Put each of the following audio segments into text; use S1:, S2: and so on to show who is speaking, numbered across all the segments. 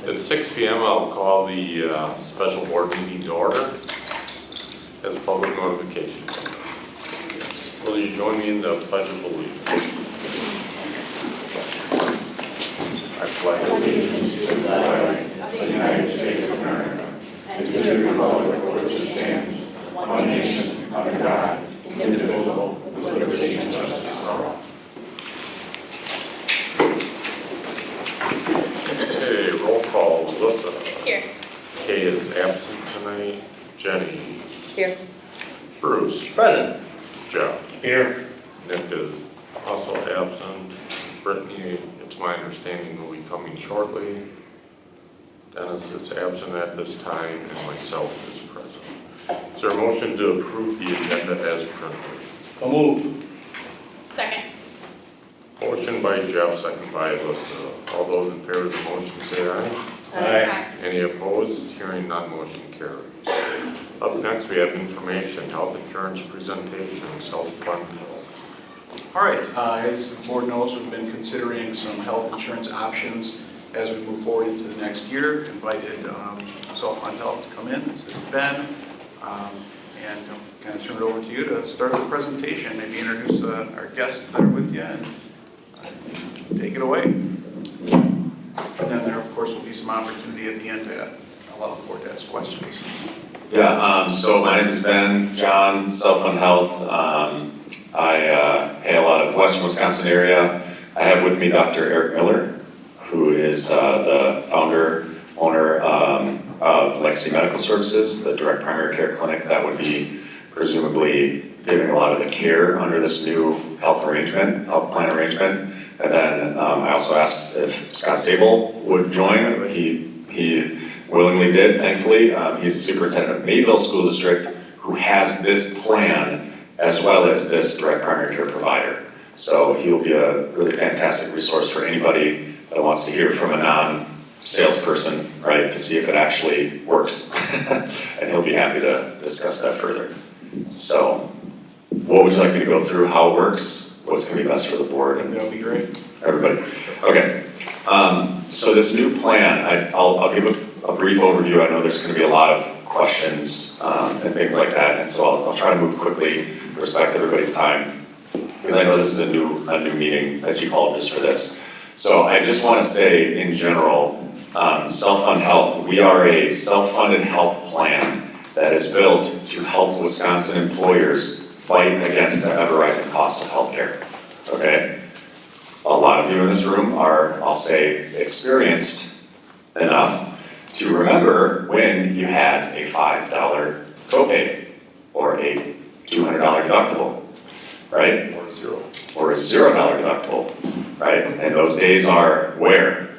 S1: At 6 p.m. I'll call the special board meeting to order as public notification. Will you join me in the pledge of allegiance? I pledge allegiance to the flag of the United States of America and to the republic for which it stands, one nation, under God, indivisible, with liberty and justice for all. Okay, roll call. Melissa.
S2: Here.
S1: Kay is absent tonight. Jenny.
S2: Here.
S1: Bruce.
S3: Present.
S1: Jeff.
S3: Here.
S1: Nick is also absent. Brittany, it's my understanding, will be coming shortly. Dennis is absent at this time, and myself is present. Is there a motion to approve the agenda as printed?
S3: So moved.
S2: Second.
S1: Motion by Jeff, second by Alyssa. All those in favor of the motion say aye.
S3: Aye.
S1: Any opposed? Hearing none, motion carries. Up next, we have information, health insurance presentation, self-fund health.
S4: All right, as the board knows, we've been considering some health insurance options as we move forward into the next year. Invited Self-Fund Health to come in, this is Ben, and I'll kind of turn it over to you to start the presentation, maybe introduce our guests that are with you and take it away. And then there, of course, will be some opportunity at the end to allow the board to ask questions.
S5: Yeah, so my name is Ben John, Self-Fund Health. I hail out of Western Wisconsin area. I have with me Dr. Eric Miller, who is the founder, owner of Legacy Medical Services, the direct primary care clinic that would be presumably giving a lot of the care under this new health plan arrangement. And then I also asked if Scott Sable would join. He willingly did, thankfully. He's the superintendent of Mayville School District who has this plan as well as this direct primary care provider. So he'll be a really fantastic resource for anybody that wants to hear from a non-salesperson, right, to see if it actually works. And he'll be happy to discuss that further. So what would you like me to go through, how it works, what's going to be best for the board? And
S4: That'll be great.
S5: everybody. Okay. So this new plan, I'll give a brief overview. I know there's going to be a lot of questions and things like that, and so I'll try to move quickly, respect everybody's time, because I know this is a new meeting that you called just for this. So I just want to say, in general, Self-Fund Health, we are a self-funded health plan that is built to help Wisconsin employers fight against the ever-rising cost of healthcare. Okay. A lot of you in this room are, I'll say, experienced enough to remember when you had a $5 copay or a $200 deductible, right? Or a $0 deductible, right? And those days are where?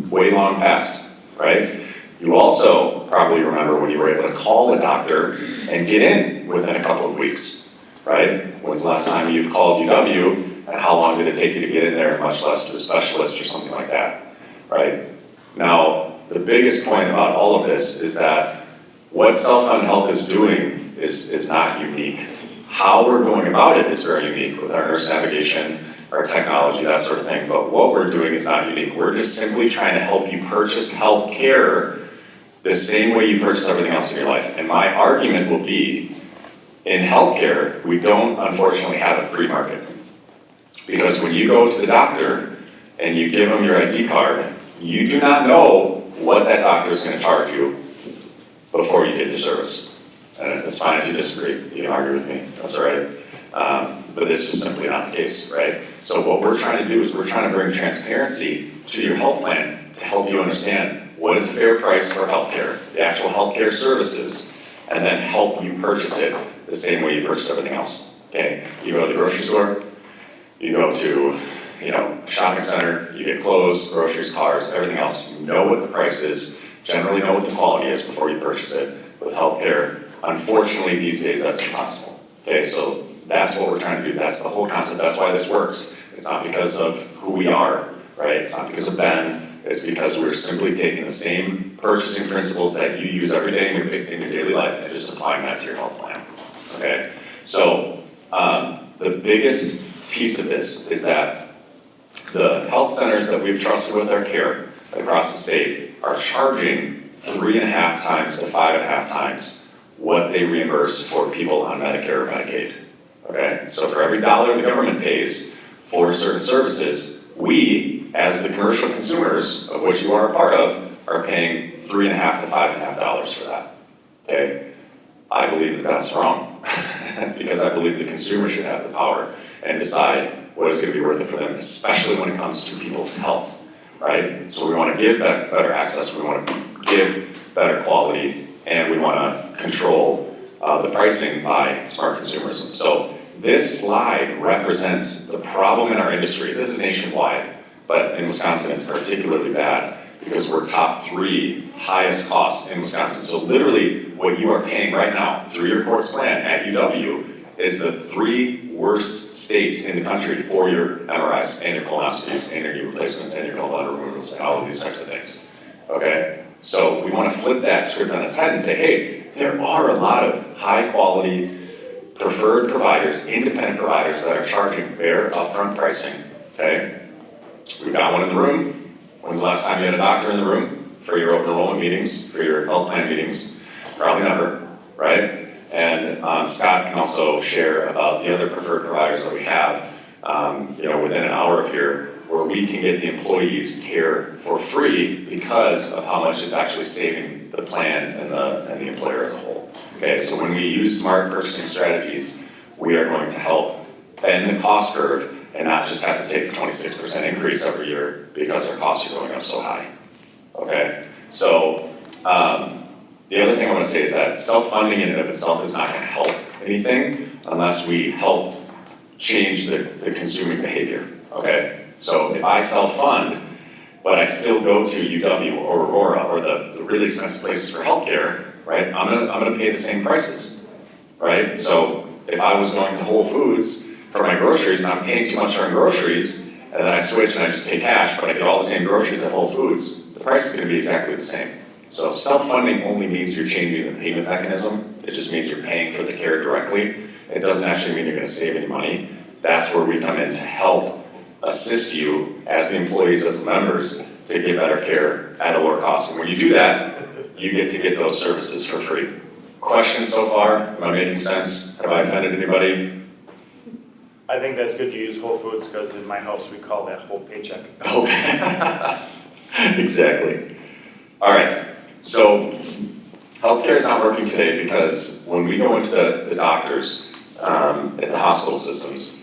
S5: Way long past, right? You also probably remember when you were able to call a doctor and get in within a couple of weeks, right? When's the last time you've called UW? And how long did it take you to get in there, much less to a specialist or something like that, right? Now, the biggest point about all of this is that what Self-Fund Health is doing is not unique. How we're going about it is very unique with our nurse navigation, our technology, that sort of thing, but what we're doing is not unique. We're just simply trying to help you purchase health care the same way you purchase everything else in your life. And my argument will be, in healthcare, we don't unfortunately have a free market. Because when you go to the doctor and you give them your ID card, you do not know what that doctor is going to charge you before you get the service. And it's fine if you disagree, you can argue with me, that's all right. But it's just simply not the case, right? So what we're trying to do is we're trying to bring transparency to your health plan to help you understand what is the fair price for healthcare, the actual healthcare services, and then help you purchase it the same way you purchase everything else, okay? You go to the grocery store, you go to, shopping center, you get clothes, groceries, cars, everything else. You know what the price is, generally know what the quality is before you purchase it. With healthcare, unfortunately, these days that's impossible. Okay, so that's what we're trying to do. That's the whole concept. That's why this works. It's not because of who we are, right? It's not because of Ben. It's because we're simply taking the same purchasing principles that you use every day in your daily life and just applying that to your health plan. Okay, so the biggest piece of this is that the health centers that we've trusted with our care, across the state are charging 3.5 times to 5.5 times what they reimburse for people on Medicare or Medicaid. Okay, so for every dollar the government pays for certain services, we, as the commercial consumers, of which you are a part of, are paying $3.5 to $5.5 for that. Okay, I believe that that's wrong because I believe the consumer should have the power and decide what is going to be worth it for them, especially when it comes to people's health, right? So we want to give better access, we want to give better quality, and we want to control the pricing by smart consumerism. So this slide represents the problem in our industry. This is nationwide, but in Wisconsin it's particularly bad because we're top 3 highest costs in Wisconsin. So literally what you are paying right now through your courts plan at UW is the 3 worst states in the country for your MRIs and your colonoscopies and your knee replacements and your gallbladder removals and all of these types of things. Okay? So we want to flip that script on its head and say, hey, there are a lot of high quality preferred providers, independent providers that are charging fair upfront pricing. Okay? We've got one in the room. When's the last time you had a doctor in the room for your open enrollment meetings, for your health plan meetings? Probably never, right? And Scott can also share about the other preferred providers that we have, within an hour of here, where we can get the employees care for free because of how much it's actually saving the plan and the employer as a whole. Okay, so when we use smart purchasing strategies, we are going to help bend the cost curve and not just have to take a 26% increase every year because our costs are going up so high. Okay, so the other thing I want to say is that self-funding in and of itself is not going to help anything unless we help change the consuming behavior. Okay, so if I self-fund, but I still go to UW or Aurora or the really expensive places for healthcare, right? I'm gonna pay the same prices, right? So if I was going to Whole Foods for my groceries and I'm paying too much on groceries, and then I switch and I just pay cash, but I get all the same groceries at Whole Foods, the price is going to be exactly the same. So self-funding only means you're changing the payment mechanism. It just means you're paying for the care directly. It doesn't actually mean you're going to save any money. That's where we come in to help assist you as the employees, as the members, to get better care at a lower cost. And when you do that, you get to get those services for free. Questions so far? Am I making sense? Have I offended anybody?
S2: I think that's good to use Whole Foods because in my house we call that whole paycheck.
S5: Okay. Exactly. All right. So healthcare is not working today because when we go into the doctors at the hospital systems,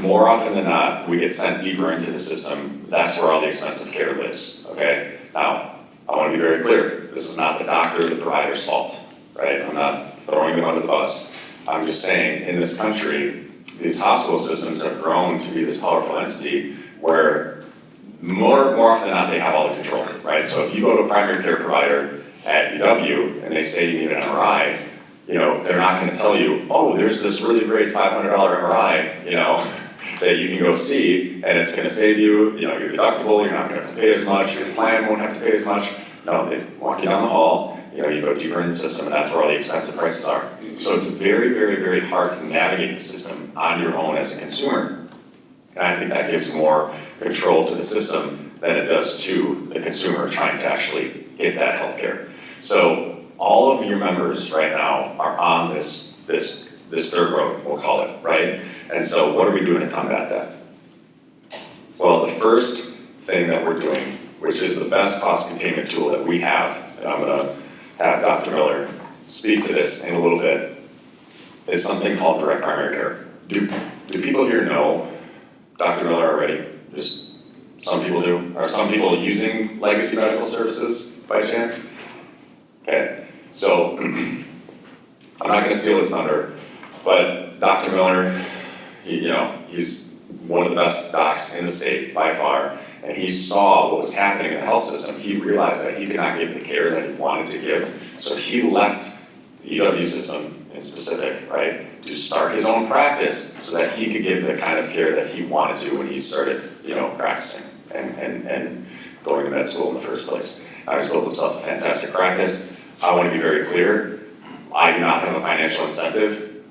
S5: more often than not, we get sent deeper into the system. That's where all the expensive care lives. Okay. Now, I want to be very clear. This is not the doctor or the provider's fault, right? I'm not throwing them under the bus. I'm just saying, in this country, these hospital systems have grown to be this powerful entity where more often than not, they have all the control, right? So if you go to a primary care provider at UW and they say you need an MRI, they're not going to tell you, oh, there's this really great $500 MRI, that you can go see, and it's going to save you, your deductible, you're not going to have to pay as much, your plan won't have to pay as much. No, they walk you down the hall, you go deeper in the system, and that's where all the expensive prices are. So it's very, very, very hard to navigate the system on your own as a consumer. And I think that gives more control to the system than it does to the consumer trying to actually get that healthcare. So all of your members right now are on this dirt road, we'll call it, right? And so what are we doing to combat that? Well, the first thing that we're doing, which is the best cost containment tool that we have, and I'm going to have Dr. Miller speak to this in a little bit, is something called direct primary care. Do people here know Dr. Miller already? Just some people do. Are some people using legacy medical services by chance? Okay, so I'm not going to steal his thunder, but Dr. Miller, he's one of the best docs in the state by far, and he saw what was happening in the health system. He realized that he could not give the care that he wanted to give, so he left the UW system in specific, right, to start his own practice so that he could give the kind of care that he wanted to when he started, practicing and going to med school in the first place. He's built himself a fantastic practice. I want to be very clear. I do not have a financial incentive,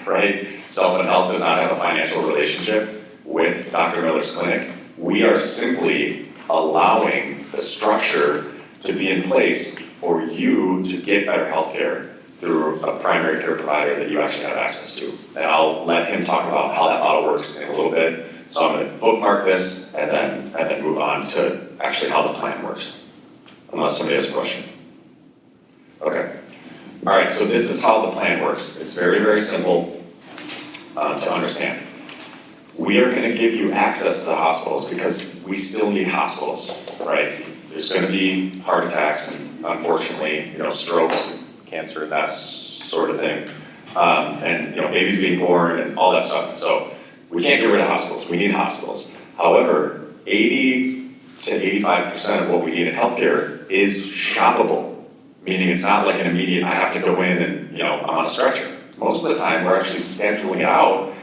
S5: right? Self and Health does not have a financial relationship with Dr. Miller's clinic. We are simply allowing the structure to be in place for you to get better healthcare through a primary care provider that you actually have access to. And I'll let him talk about how that model works in a little bit. So I'm gonna bookmark this and then move on to actually how the plan works, unless somebody has a question. Okay. All right, so this is how the plan works. It's very, very simple to understand. We are gonna give you access to the hospitals because we still need hospitals, right? There's gonna be heart attacks and unfortunately, strokes, and cancer, and that sort of thing. And babies being born and all that stuff. And so we can't get rid of hospitals, we need hospitals. However, 80 to 85% of what we need in healthcare is shoppable. Meaning it's not like an immediate, I have to go in and, I'm on a stretcher. Most of the time, we're actually scheduling it out,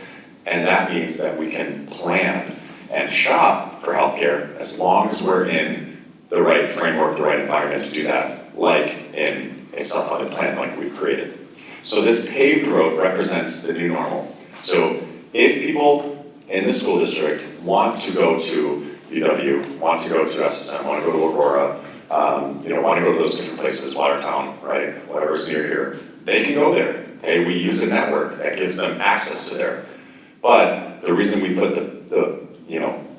S5: and that means that we can plan and shop for healthcare as long as we're in the right framework, the right environment to do that, like in a self-funded plan like we've created. So this paved road represents the new normal. So if people in the school district want to go to UW, want to go to SSM, want to go to Aurora, want to go to those different places, Watertown, right, whatever's near here, they can go there. Okay, we use a network that gives them access to there. But the reason we put the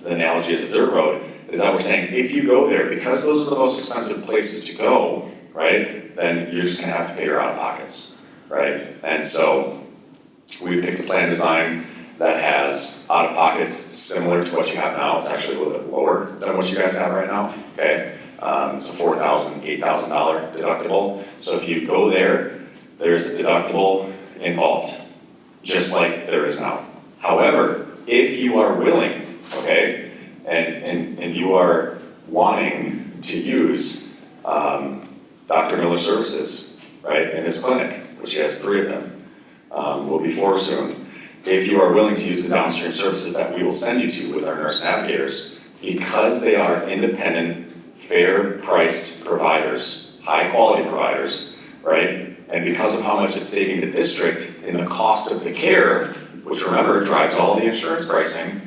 S5: analogy as a dirt road is that we're saying if you go there, because those are the most expensive places to go, right, then you're just gonna have to pay your out-of-pockets, right? And so we picked a plan design that has out-of-pockets similar to what you have now. It's actually a little bit lower than what you guys have right now, okay? It's a $4,000, $8,000 deductible. So if you go there, there's a deductible involved, just like there is now. However, if you are willing, okay, and you are wanting to use Dr. Miller's services, right, in his clinic, which he has 3 of them, will be 4 soon. If you are willing to use the downstream services that we will send you to with our nurse navigators, because they are independent, fair-priced providers, high-quality providers, right, and because of how much it's saving the district in the cost of the care, which remember drives all the insurance pricing,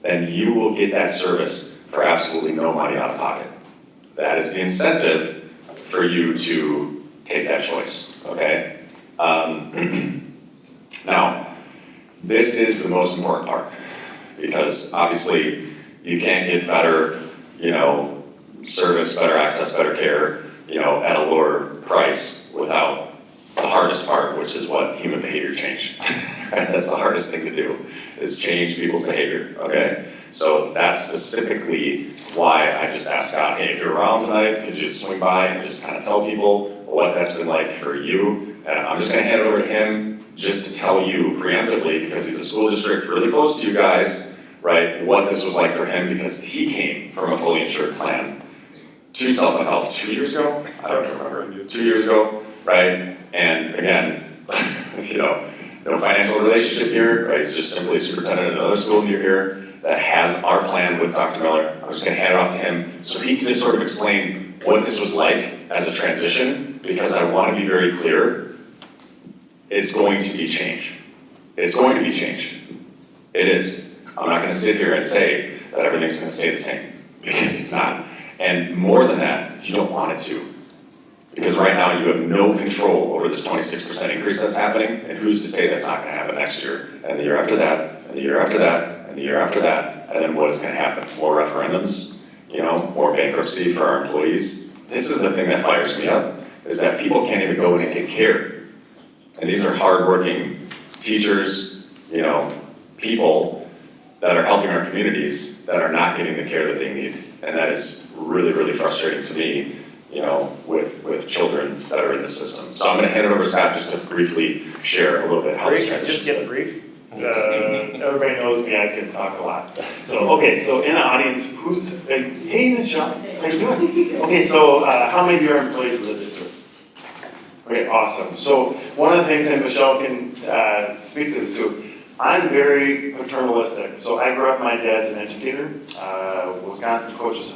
S5: then you will get that service for absolutely no money out of pocket. That is the incentive for you to take that choice, okay? Now, this is the most important part, because obviously you can't get better, service, better access, better care, at a lower price without the hardest part, which is what? Human behavior change. That's the hardest thing to do, is change people's behavior, okay? So that's specifically why I just asked Scott, hey, if you're around tonight, could you just swing by and just kind of tell people what that's been like for you? And I'm just gonna hand it over to him just to tell you preemptively, because he's a school district really close to you guys, right, what this was like for him, because he came from a fully insured plan to Self-Fund Health 2 years ago? I don't remember, 2 years ago, right? And again, no financial relationship here, right? It's just simply a superintendent at another school near here that has our plan with Dr. Miller. I'm just gonna hand it off to him so he can just sort of explain what this was like as a transition, because I wanna be very clear, it's going to be change. It's going to be change. It is. I'm not gonna sit here and say that everything's gonna stay the same, because it's not. And more than that, you don't want it to. Because right now you have no control over this 26% increase that's happening, and who's to say that's not gonna happen next year, and the year after that, and the year after that, and the year after that, and then what is gonna happen? More referendums, more bankruptcy for our employees. This is the thing that fires me up, is that people can't even go in and get care. And these are hardworking teachers, people that are helping our communities that are not getting the care that they need. And that is really, really frustrating to me, with children that are in the system. So I'm gonna hand it over to Scott just to briefly share a little bit how this transition.
S2: Just get brief. Everybody knows me, I can talk a lot. So, okay, so in the audience, hey Michelle, how you doing? Okay, so how many of you are employees of the district? Okay, awesome. So one of the things, and Michelle can speak to this too, I'm very paternalistic. So I grew up, my dad's an educator, Wisconsin Coaches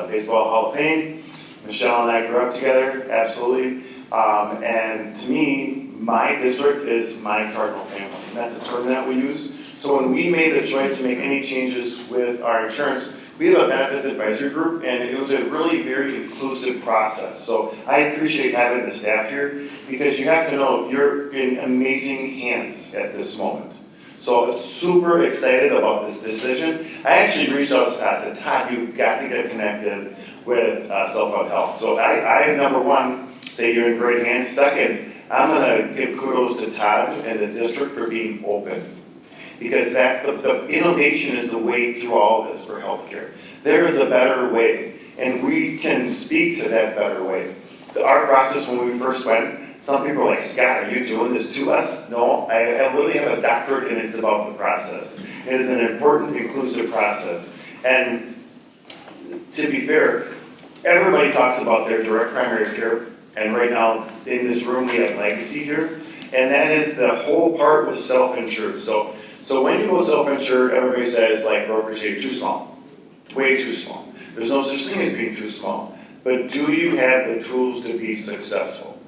S2: Baseball Hall of Fame. Michelle and I grew up together, absolutely. And to me, my district is my cardinal family. And that's a term that we use. So when we made the choice to make any changes with our insurance, we have a benefits advisory group, and it was a really very inclusive process. So I appreciate having the staff here, because you have to know you're in amazing hands at this moment. So I'm super excited about this decision. I actually reached out to Todd, I said, Todd, you've got to get connected with Self-Help Health. So I, number one, say you're in great hands. Second, I'm gonna give kudos to Todd and the district for being open. Because that's the innovation is the way through all of this for healthcare. There is a better way, and we can speak to that better way. Our process when we first went, some people were like, Scott, are you doing this to us? No, I really have a doctorate, and it's about the process. It is an important, inclusive process. And to be fair, everybody talks about their direct primary care, and right now in this room we have legacy here, and that is the whole part was self-insured. So when you go self-insured, everybody says, like brokers say, too small, way too small. There's no such thing as being too small. But do you have the tools to be successful?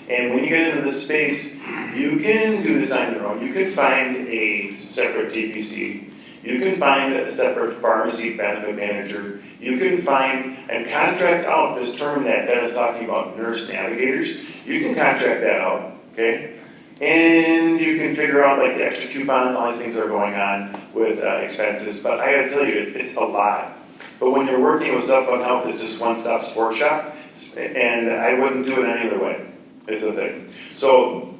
S2: And when you get into this space, you can do this on your own. You can find a separate TPC. You can find a separate pharmacy benefit manager. You can find and contract out this term that Dennis is talking about, nurse navigators. You can contract that out, okay? And you can figure out like the extra coupons, all these things that are going on with expenses. But I gotta tell you, it's a lot. But when you're working with Self-Help Health, it's just one-stop sports shop. And I wouldn't do it any other way, is the thing. So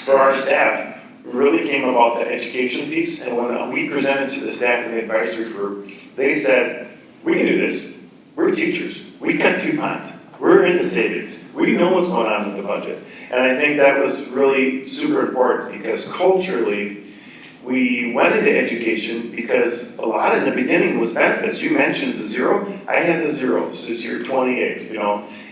S2: for our staff, really came about the education piece. And when we presented to the staff in the advisory group, they said, we can do this. We're teachers. We cut coupons. We're into savings. We know what's going on with the budget. And I think that was really super important because culturally, we went into education because a lot in the beginning was benefits. You mentioned the zero. I had the zero since you're 28,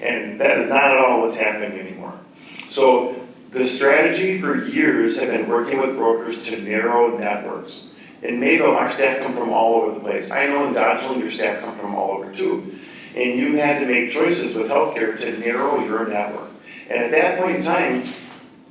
S2: and that is not at all what's happening anymore. So the strategy for years have been working with brokers to narrow networks. In Mayville, our staff come from all over the place. I know in Dodgeland, your staff come from all over too. And you had to make choices with healthcare to narrow your network. And at that point in time,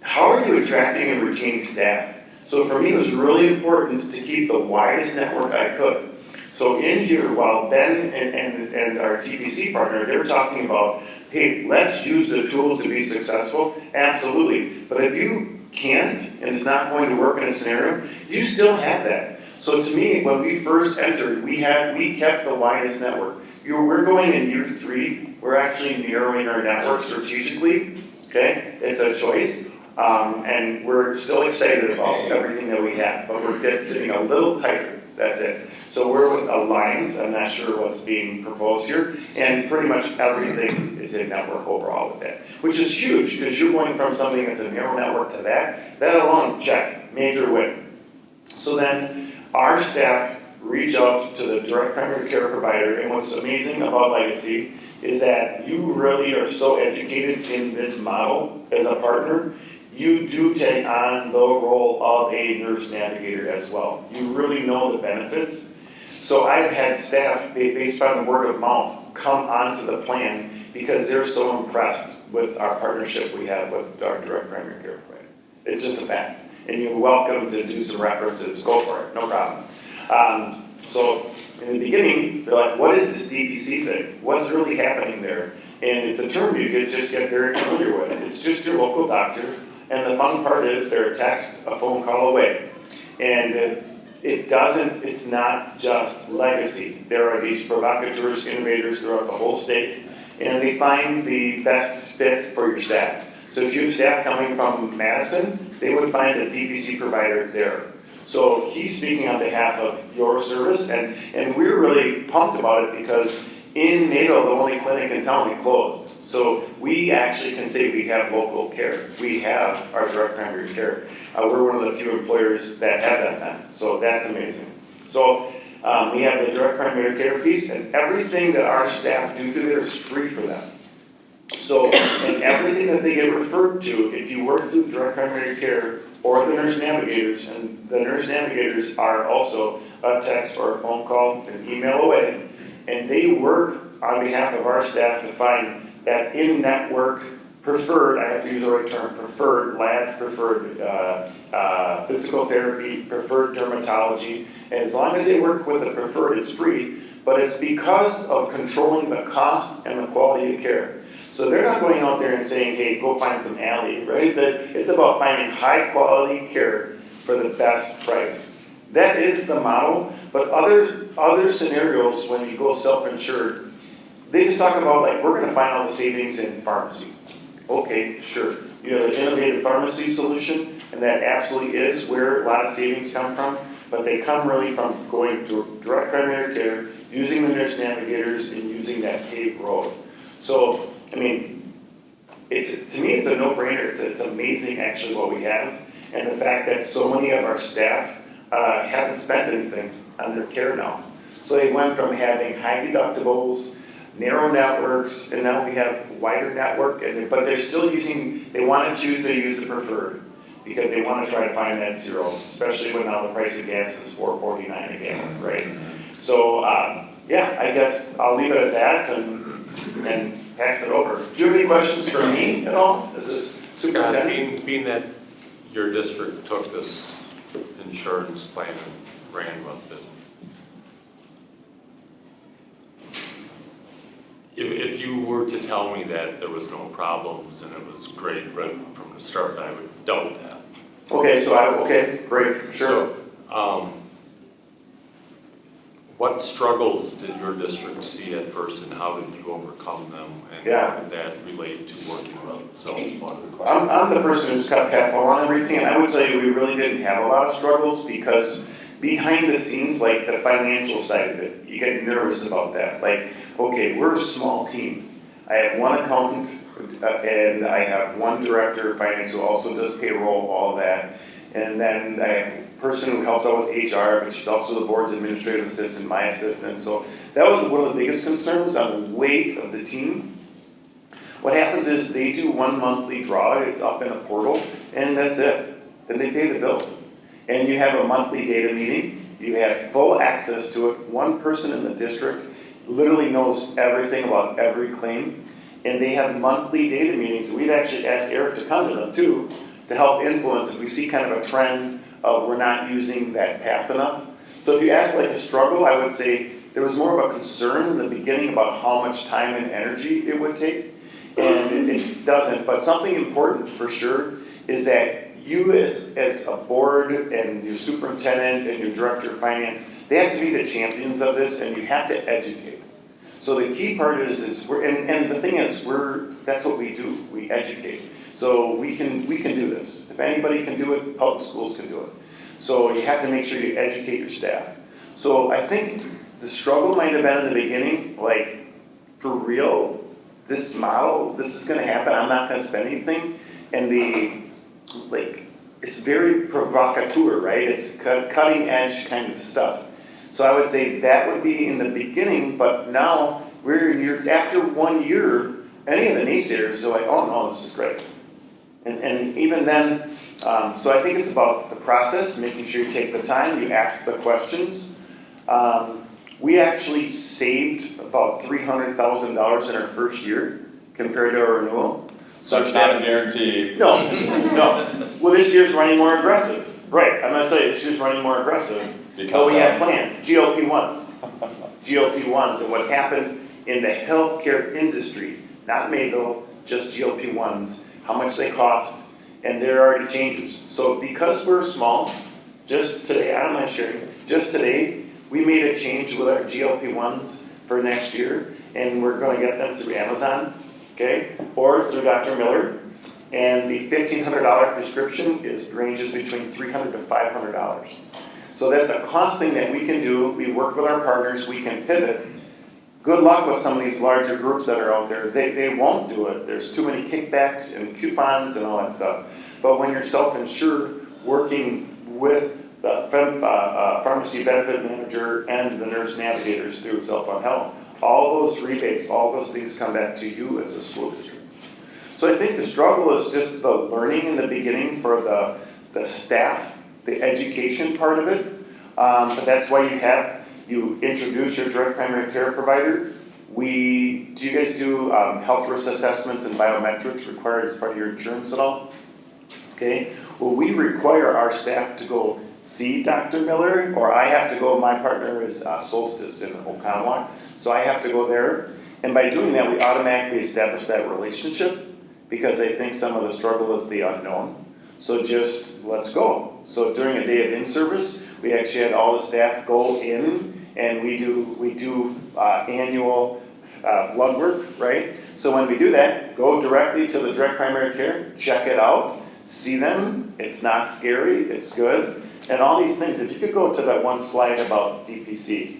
S2: how are you attracting and retaining staff? So for me, it was really important to keep the widest network I could. So in here, while Ben and our TPC partner, they're talking about, hey, let's use the tools to be successful. Absolutely. But if you can't, and it's not going to work in a scenario, you still have that. So to me, when we first entered, we kept the widest network. We're going in year 3. We're actually narrowing our network strategically. Okay, it's a choice, and we're still excited about everything that we have, but we're getting a little tighter. That's it. So we're with Alliance. I'm not sure what's being proposed here, and pretty much everything is in network overall with that, which is huge because you're going from something that's a narrow network to that. That alone, check, major win. So then our staff reach out to the direct primary care provider, and what's amazing about Legacy is that you really are so educated in this model as a partner, you do take on the role of a nurse navigator as well. You really know the benefits. So I've had staff, based on word of mouth, come onto the plan because they're so impressed with our partnership we have with our direct primary care provider. It's just a fact. And you're welcome to do some references. Go for it, no problem. So in the beginning, they're like, what is this DPC thing? What's really happening there? And it's a term you could just get very familiar with. It's just your local doctor. And the fun part is they're a text, a phone call away. And it's not just Legacy. There are these provocateurs, innovators throughout the whole state. And they find the best fit for your staff. So if you have staff coming from Madison, they would find a DPC provider there. So he's speaking on behalf of your service, and we're really pumped about it because in Mayville, the only clinic in town, we closed. So we actually can say we have local care. We have our direct primary care. We're one of the few employers that have that now. So that's amazing. So we have the direct primary care piece, and everything that our staff do through there is free for them. So, and everything that they get referred to, if you work through direct primary care or the nurse navigators, and the nurse navigators are also a text or a phone call, an email away, and they work on behalf of our staff to find that in-network preferred, I have to use the right term, preferred labs, preferred physical therapy, preferred dermatology. And as long as they work with the preferred, it's free, but it's because of controlling the cost and the quality of care. So they're not going out there and saying, hey, go find some alley, right? It's about finding high quality care for the best price. That is the model, but other scenarios when you go self-insured, they just talk about like, we're gonna find all the savings in pharmacy. Okay, sure. You have an innovative pharmacy solution, and that absolutely is where a lot of savings come from, but they come really from going to direct primary care, using the nurse navigators, and using that paved road. So, I mean, to me, it's a no-brainer. It's amazing actually what we have, and the fact that so many of our staff haven't spent anything on their care now. So they went from having high deductibles, narrow networks, and now we have wider network, but they're still they want to choose to use the preferred because they want to try to find that zero, especially when now the price of gas is $4.49 a gallon, right? So, yeah, I guess I'll leave it at that and pass it over. Do you have any questions for me at all? As this
S1: Scott,
S2: superintendent?
S1: being that your district took this insurance plan and ran with it, if you were to tell me that there was no problems and it was great right from the start, I would doubt that.
S2: Okay, okay, great, sure.
S1: So, what struggles did your district see at first and how did you overcome them? And
S2: Yeah.
S1: how did that relate to working with self-funded?
S2: I'm the person who's got Pat Paul on everything, and I would tell you we really didn't have a lot of struggles because behind the scenes, like the financial side of it, you get nervous about that. Like, okay, we're a small team. I have one accountant and I have one director of finance who also does payroll, all of that. And then I have a person who helps out with HR, but she's also the board's administrative assistant, my assistant. So that was one of the biggest concerns on the weight of the team. What happens is they do one monthly draw, it's up in a portal, and that's it. Then they pay the bills. And you have a monthly data meeting, you have full access to it. One person in the district literally knows everything about every claim, and they have monthly data meetings. We've actually asked Eric to come to them too, to help influence if we see kind of a trend of we're not using that path enough. So if you ask like a struggle, I would say there was more of a concern in the beginning about how much time and energy it would take, and it doesn't. But something important for sure is that you as a board and your superintendent and your director of finance, they have to be the champions of this, and you have to educate. So the key part is and the thing is that's what we do, we educate. So we can do this. If anybody can do it, public schools can do it. So you have to make sure you educate your staff. So I think the struggle might have been in the beginning, like, for real, this model, this is gonna happen, I'm not gonna spend anything, and it's very provocateur, right? It's cutting edge kind of stuff. So I would say that would be in the beginning, but now after 1 year, any of the naysayers are like, oh no, this is great. And even then, so I think it's about the process, making sure you take the time, you ask the questions. We actually saved about $300,000 in our first year compared to our renewal.
S5: So it's not a guarantee.
S2: No. Well, this year's running more aggressive. Right, I'm gonna tell you, this year's running more aggressive. But
S5: Because
S2: we have
S5: of-
S2: plans, GLP-1s. GLP-1s, and what happened in the healthcare industry, not Mayville, just GLP-1s, how much they cost, and there are already changes. So because we're small, just today, I don't mind sharing, just today, we made a change with our GLP-1s for next year, and we're gonna get them through Amazon, okay, or through Dr. Miller. And the $1,500 prescription ranges between $300 to $500. So that's a cost thing that we can do. We work with our partners, we can pivot. Good luck with some of these larger groups that are out there. They won't do it. There's too many kickbacks and coupons and all that stuff. But when you're self-insured, working with the pharmacy benefit manager and the nurse navigators through Self-Fund Health, all those rebates, all those things come back to you as a school district. So I think the struggle is just the learning in the beginning for the staff, the education part of it. But that's why you introduce your direct primary care provider
S6: Do you guys do health risk assessments and biometrics required as part of your insurance at all? Okay, well, we require our staff to go see Dr. Miller, or I have to go, my partner is Solstice in Oconomowoc, so I have to go there. And by doing that, we automatically establish that relationship because I think some of the struggle is the unknown. So just, let's go. So during a day of in-service, we actually had all the staff go in and we do annual blood work, right? So when we do that, go directly to the direct primary care, check it out, see them, it's not scary, it's good. And all these things, if you could go to that one slide about DPC,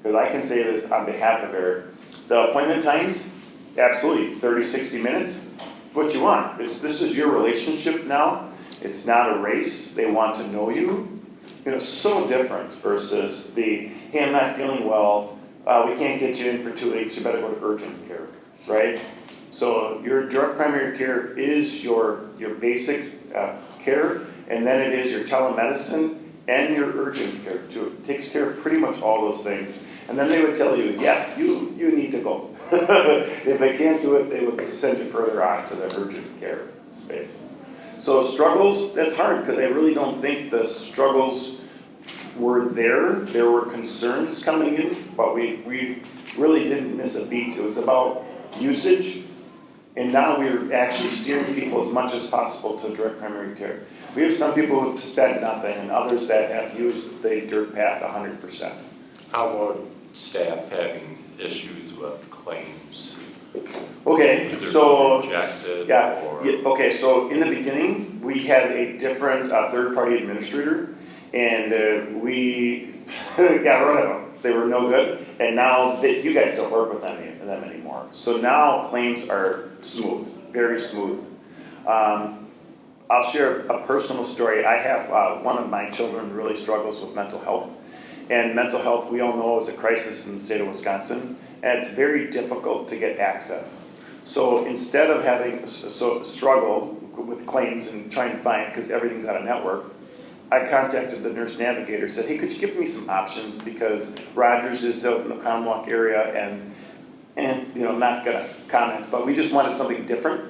S6: because I can say this on behalf of Eric, the appointment times, absolutely, 30, 60 minutes, it's what you want. This is your relationship now, it's not a race, they want to know you. You know, so different versus the, hey, I'm not feeling well, we can't get you in for 2 weeks, you better go to urgent care, right? So your direct primary care is your basic care, and then it is your telemedicine and your urgent care too. It takes care of pretty much all those things. And then they would tell you, yeah, you need to go. If they can't do it, they would send you further on to the urgent care space. So struggles, that's hard because I really don't think the struggles were there. There were concerns coming in, but we really didn't miss a beat. It was about usage. And now we're actually steering people as much as possible to direct primary care. We have some people who spent nothing and others that have used the dirt path 100%.
S1: How about staff having issues with claims?
S6: Okay,
S1: Either
S6: so,
S1: rejected
S6: yeah,
S1: or
S6: okay, so in the beginning, we had a different third-party administrator and we got rid of them. They were no good, and now you guys don't work with them anymore. So now claims are smooth, very smooth. I'll share a personal story. I have one of my children really struggles with mental health. And mental health, we all know, is a crisis in the state of Wisconsin, and it's very difficult to get access. So instead of having struggle with claims and trying to find, because everything's out of network, I contacted the nurse navigator, said, hey, could you give me some options because Rogers is out in the Oconomowoc area and you know, I'm not gonna comment, but we just wanted something different.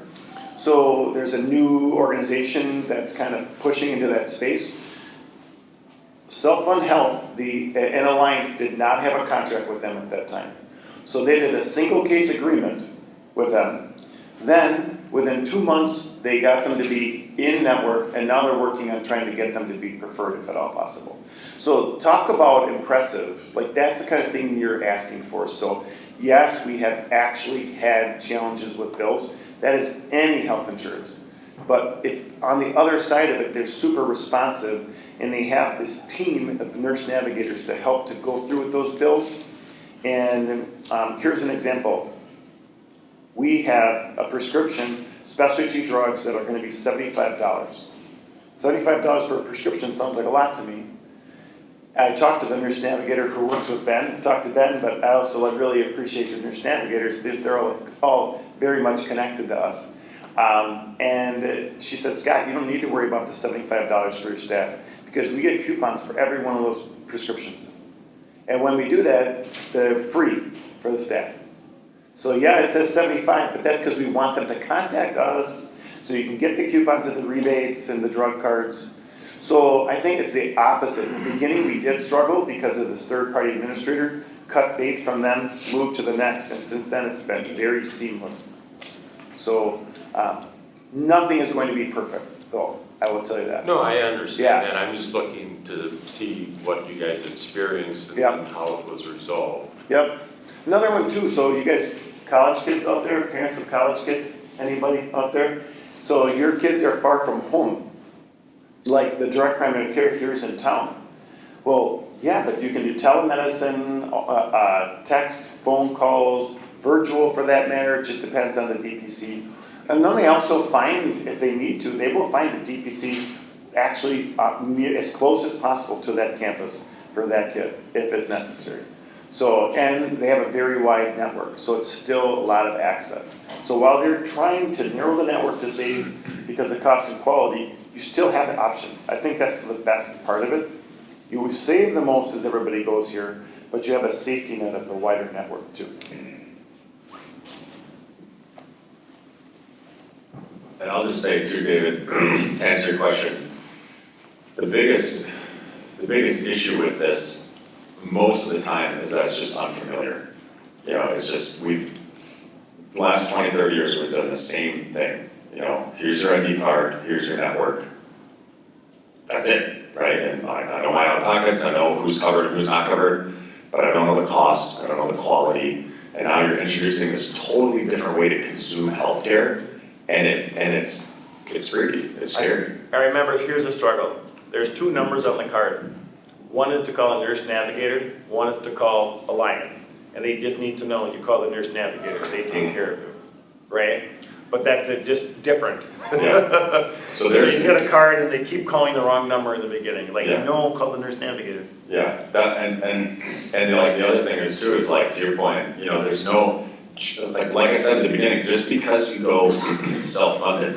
S6: So there's a new organization that's kind of pushing into that space. Self-Fund Health, an alliance did not have a contract with them at that time. So they did a single case agreement with them. Then within 2 months, they got them to be in network, and now they're working on trying to get them to be preferred if at all possible. So talk about impressive, like that's the kind of thing you're asking for. So yes, we have actually had challenges with bills. That is any health insurance. But if on the other side of it, they're super responsive and they have this team of nurse navigators to help to go through with those bills. And here's an example. We have a prescription, specialty drugs that are going to be $75. $75 for a prescription sounds like a lot to me. I talked to the nurse navigator who works with Ben. I talked to Ben, but I also really appreciate the nurse navigators. They're all very much connected to us. And she said, Scott, you don't need to worry about the $75 for your staff because we get coupons for every one of those prescriptions. And when we do that, they're free for the staff. So yeah, it says 75, but that's because we want them to contact us so you can get the coupons and the rebates and the drug cards. So I think it's the opposite. In the beginning, we did struggle because of this third-party administrator, cut bait from them, moved to the next, and since then it's been very seamless. So nothing is going to be perfect, though, I will tell you that.
S1: No, I understand
S6: Yeah.
S1: that. I'm just looking to see what you guys experienced and
S6: Yeah.
S1: how it was resolved.
S6: Yep. Another one too, so you guys, college kids out there, parents of college kids, anybody out there? So your kids are far from home, like the direct primary care here is in town. Well, yeah, but you can do telemedicine, text, phone calls, virtual for that matter, it just depends on the DPC. And then they also find, if they need to, they will find a DPC actually as close as possible to that campus for that kid, if it's necessary. So, and they have a very wide network, so it's still a lot of access. So while they're trying to narrow the network to save because of cost and quality, you still have options. I think that's the best part of it. You would save the most as everybody goes here, but you have a safety net of the wider network too.
S5: And I'll just say too, David, to answer your question, the biggest issue with this, most of the time, is that it's just unfamiliar. You know, it's just, the last 20, 30 years, we've done the same thing. You know, here's your ID card, here's your network. That's it, right? And I know my out of pockets, I know who's covered and who's not covered, but I don't know the cost, I don't know the quality. And now you're introducing this totally different way to consume healthcare, and it's freaky, it's scary.
S7: I remember, here's the struggle. There's 2 numbers on the card. One is to call a nurse navigator, one is to call Alliance. And they just need to know you call the nurse navigator, they take care of you, right? But that's it, just different.
S5: Yeah. So
S7: So
S5: there's,
S7: you get a card and they keep calling the wrong number in the beginning, like,
S5: Yeah.
S7: no, call the nurse navigator.
S5: yeah, that, and like the other thing is too, is like, to your point, you know, there's no, like I said at the beginning, just because you go self-funded,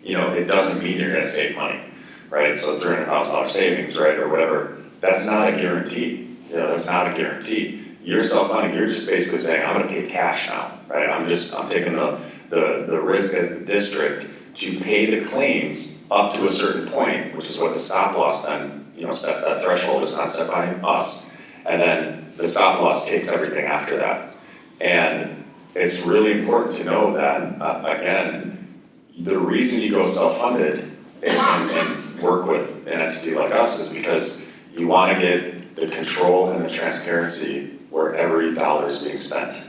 S5: you know, it doesn't mean you're gonna save money, right? So $300,000 savings, right, or whatever, that's not a guarantee, you know, that's not a guarantee. You're self-funding, you're just basically saying, I'm gonna pay cash now, right? I'm taking the risk as the district to pay the claims up to a certain point, which is what the stop loss then, you know, sets that threshold, it's not set by us. And then the stop loss takes everything after that. And it's really important to know that, again, the reason you go self-funded and work with an entity like us is because you wanna get the control and the transparency where every dollar is being spent,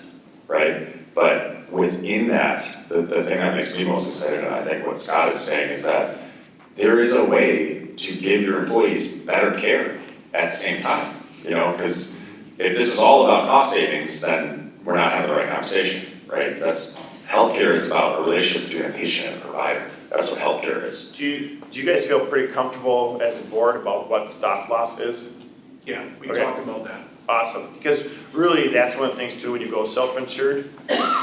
S5: right? But within that, the thing that makes me most excited, and I think what Scott is saying, is that there is a way to give your employees better care at the same time, you know, because if this is all about cost savings, then we're not having the right conversation, right? Healthcare is about a relationship between a patient and a provider. That's what healthcare is.
S7: Do you guys feel pretty comfortable as a board about what stop loss is?
S4: Yeah, we
S7: Okay.
S4: talked about that.
S7: Awesome, because really, that's one of the things too, when you go self-insured,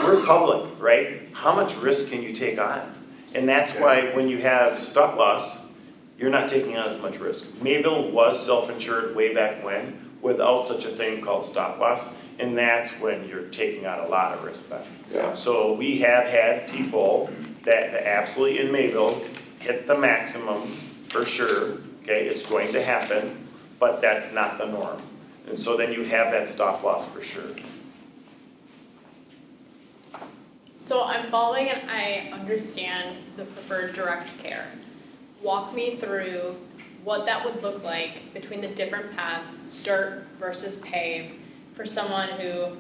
S7: we're public, right? How much risk can you take on? And that's why when you have stop loss, you're not taking on as much risk. Mayville was self-insured way back when, without such a thing called stop loss, and that's when you're taking on a lot of risk then.
S5: Yeah.
S7: So we have had people that absolutely in Mayville hit the maximum for sure, okay, it's going to happen, but that's not the norm. And so then you have that stop loss for sure.
S8: So I'm following and I understand the preferred direct care. Walk me through what that would look like between the different paths, dirt versus paved, for someone who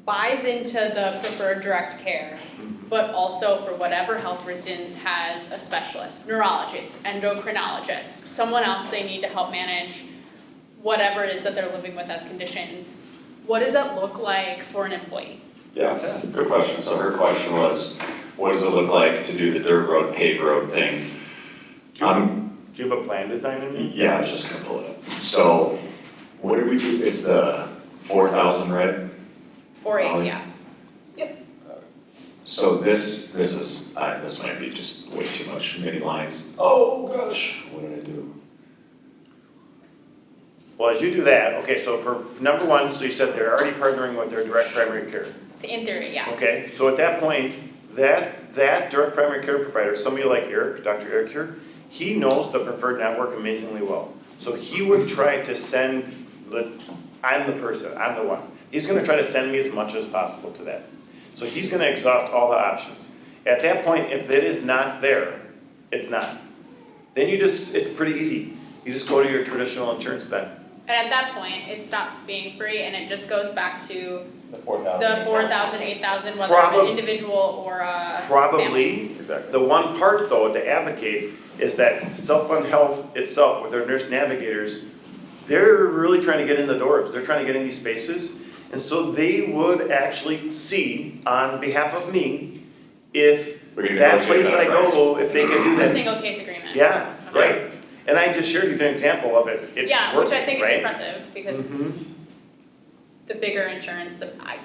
S8: buys into the preferred direct care, but also for whatever health reasons has a specialist, neurologist, endocrinologist, someone else they need to help manage whatever it is that they're living with as conditions. What does that look like for an employee?
S5: Yeah, good question. So her question was, what does it look like to do the dirt road, paved road thing?
S7: Do you have a plan design in me?
S5: Yeah, I was just gonna pull it up. So, what did we do? It's the 4,000, right?
S8: 4-8, yeah.
S5: So this might be just way too much mini lines. Oh gosh, what did I do?
S7: Well, as you do that, okay, so for number one, so you said they're already partnering with their direct primary care.
S8: In theory, yeah.
S7: Okay, so at that point, that direct primary care provider, somebody like Eric, Dr. Eric here, he knows the preferred network amazingly well. So he would try to send I'm the person, I'm the one. He's gonna try to send me as much as possible to that. So he's gonna exhaust all the options. At that point, if it is not there, it's not. Then it's pretty easy. You just go to your traditional insurance then.
S8: And at that point, it stops being free and it just goes back to
S3: The 4,000.
S8: the 4,000, 8,000, whether I'm an individual or a family.
S7: Probably,
S5: Exactly.
S7: the one part though to advocate is that Self-Fund Health itself, with their nurse navigators, they're really trying to get in the doors, they're trying to get in these spaces. And so they would actually see, on behalf of me, if
S5: We can
S7: that
S5: negotiate
S7: place
S5: that
S7: I
S5: price.
S7: go, if they could do
S8: A
S7: that.
S8: single case agreement.
S7: Yeah,
S8: Okay.
S7: right. And I just shared you an example of it. It
S8: Yeah, which I
S7: worked,
S8: think is
S7: right?
S8: impressive because
S7: Mhm.
S8: the bigger insurance,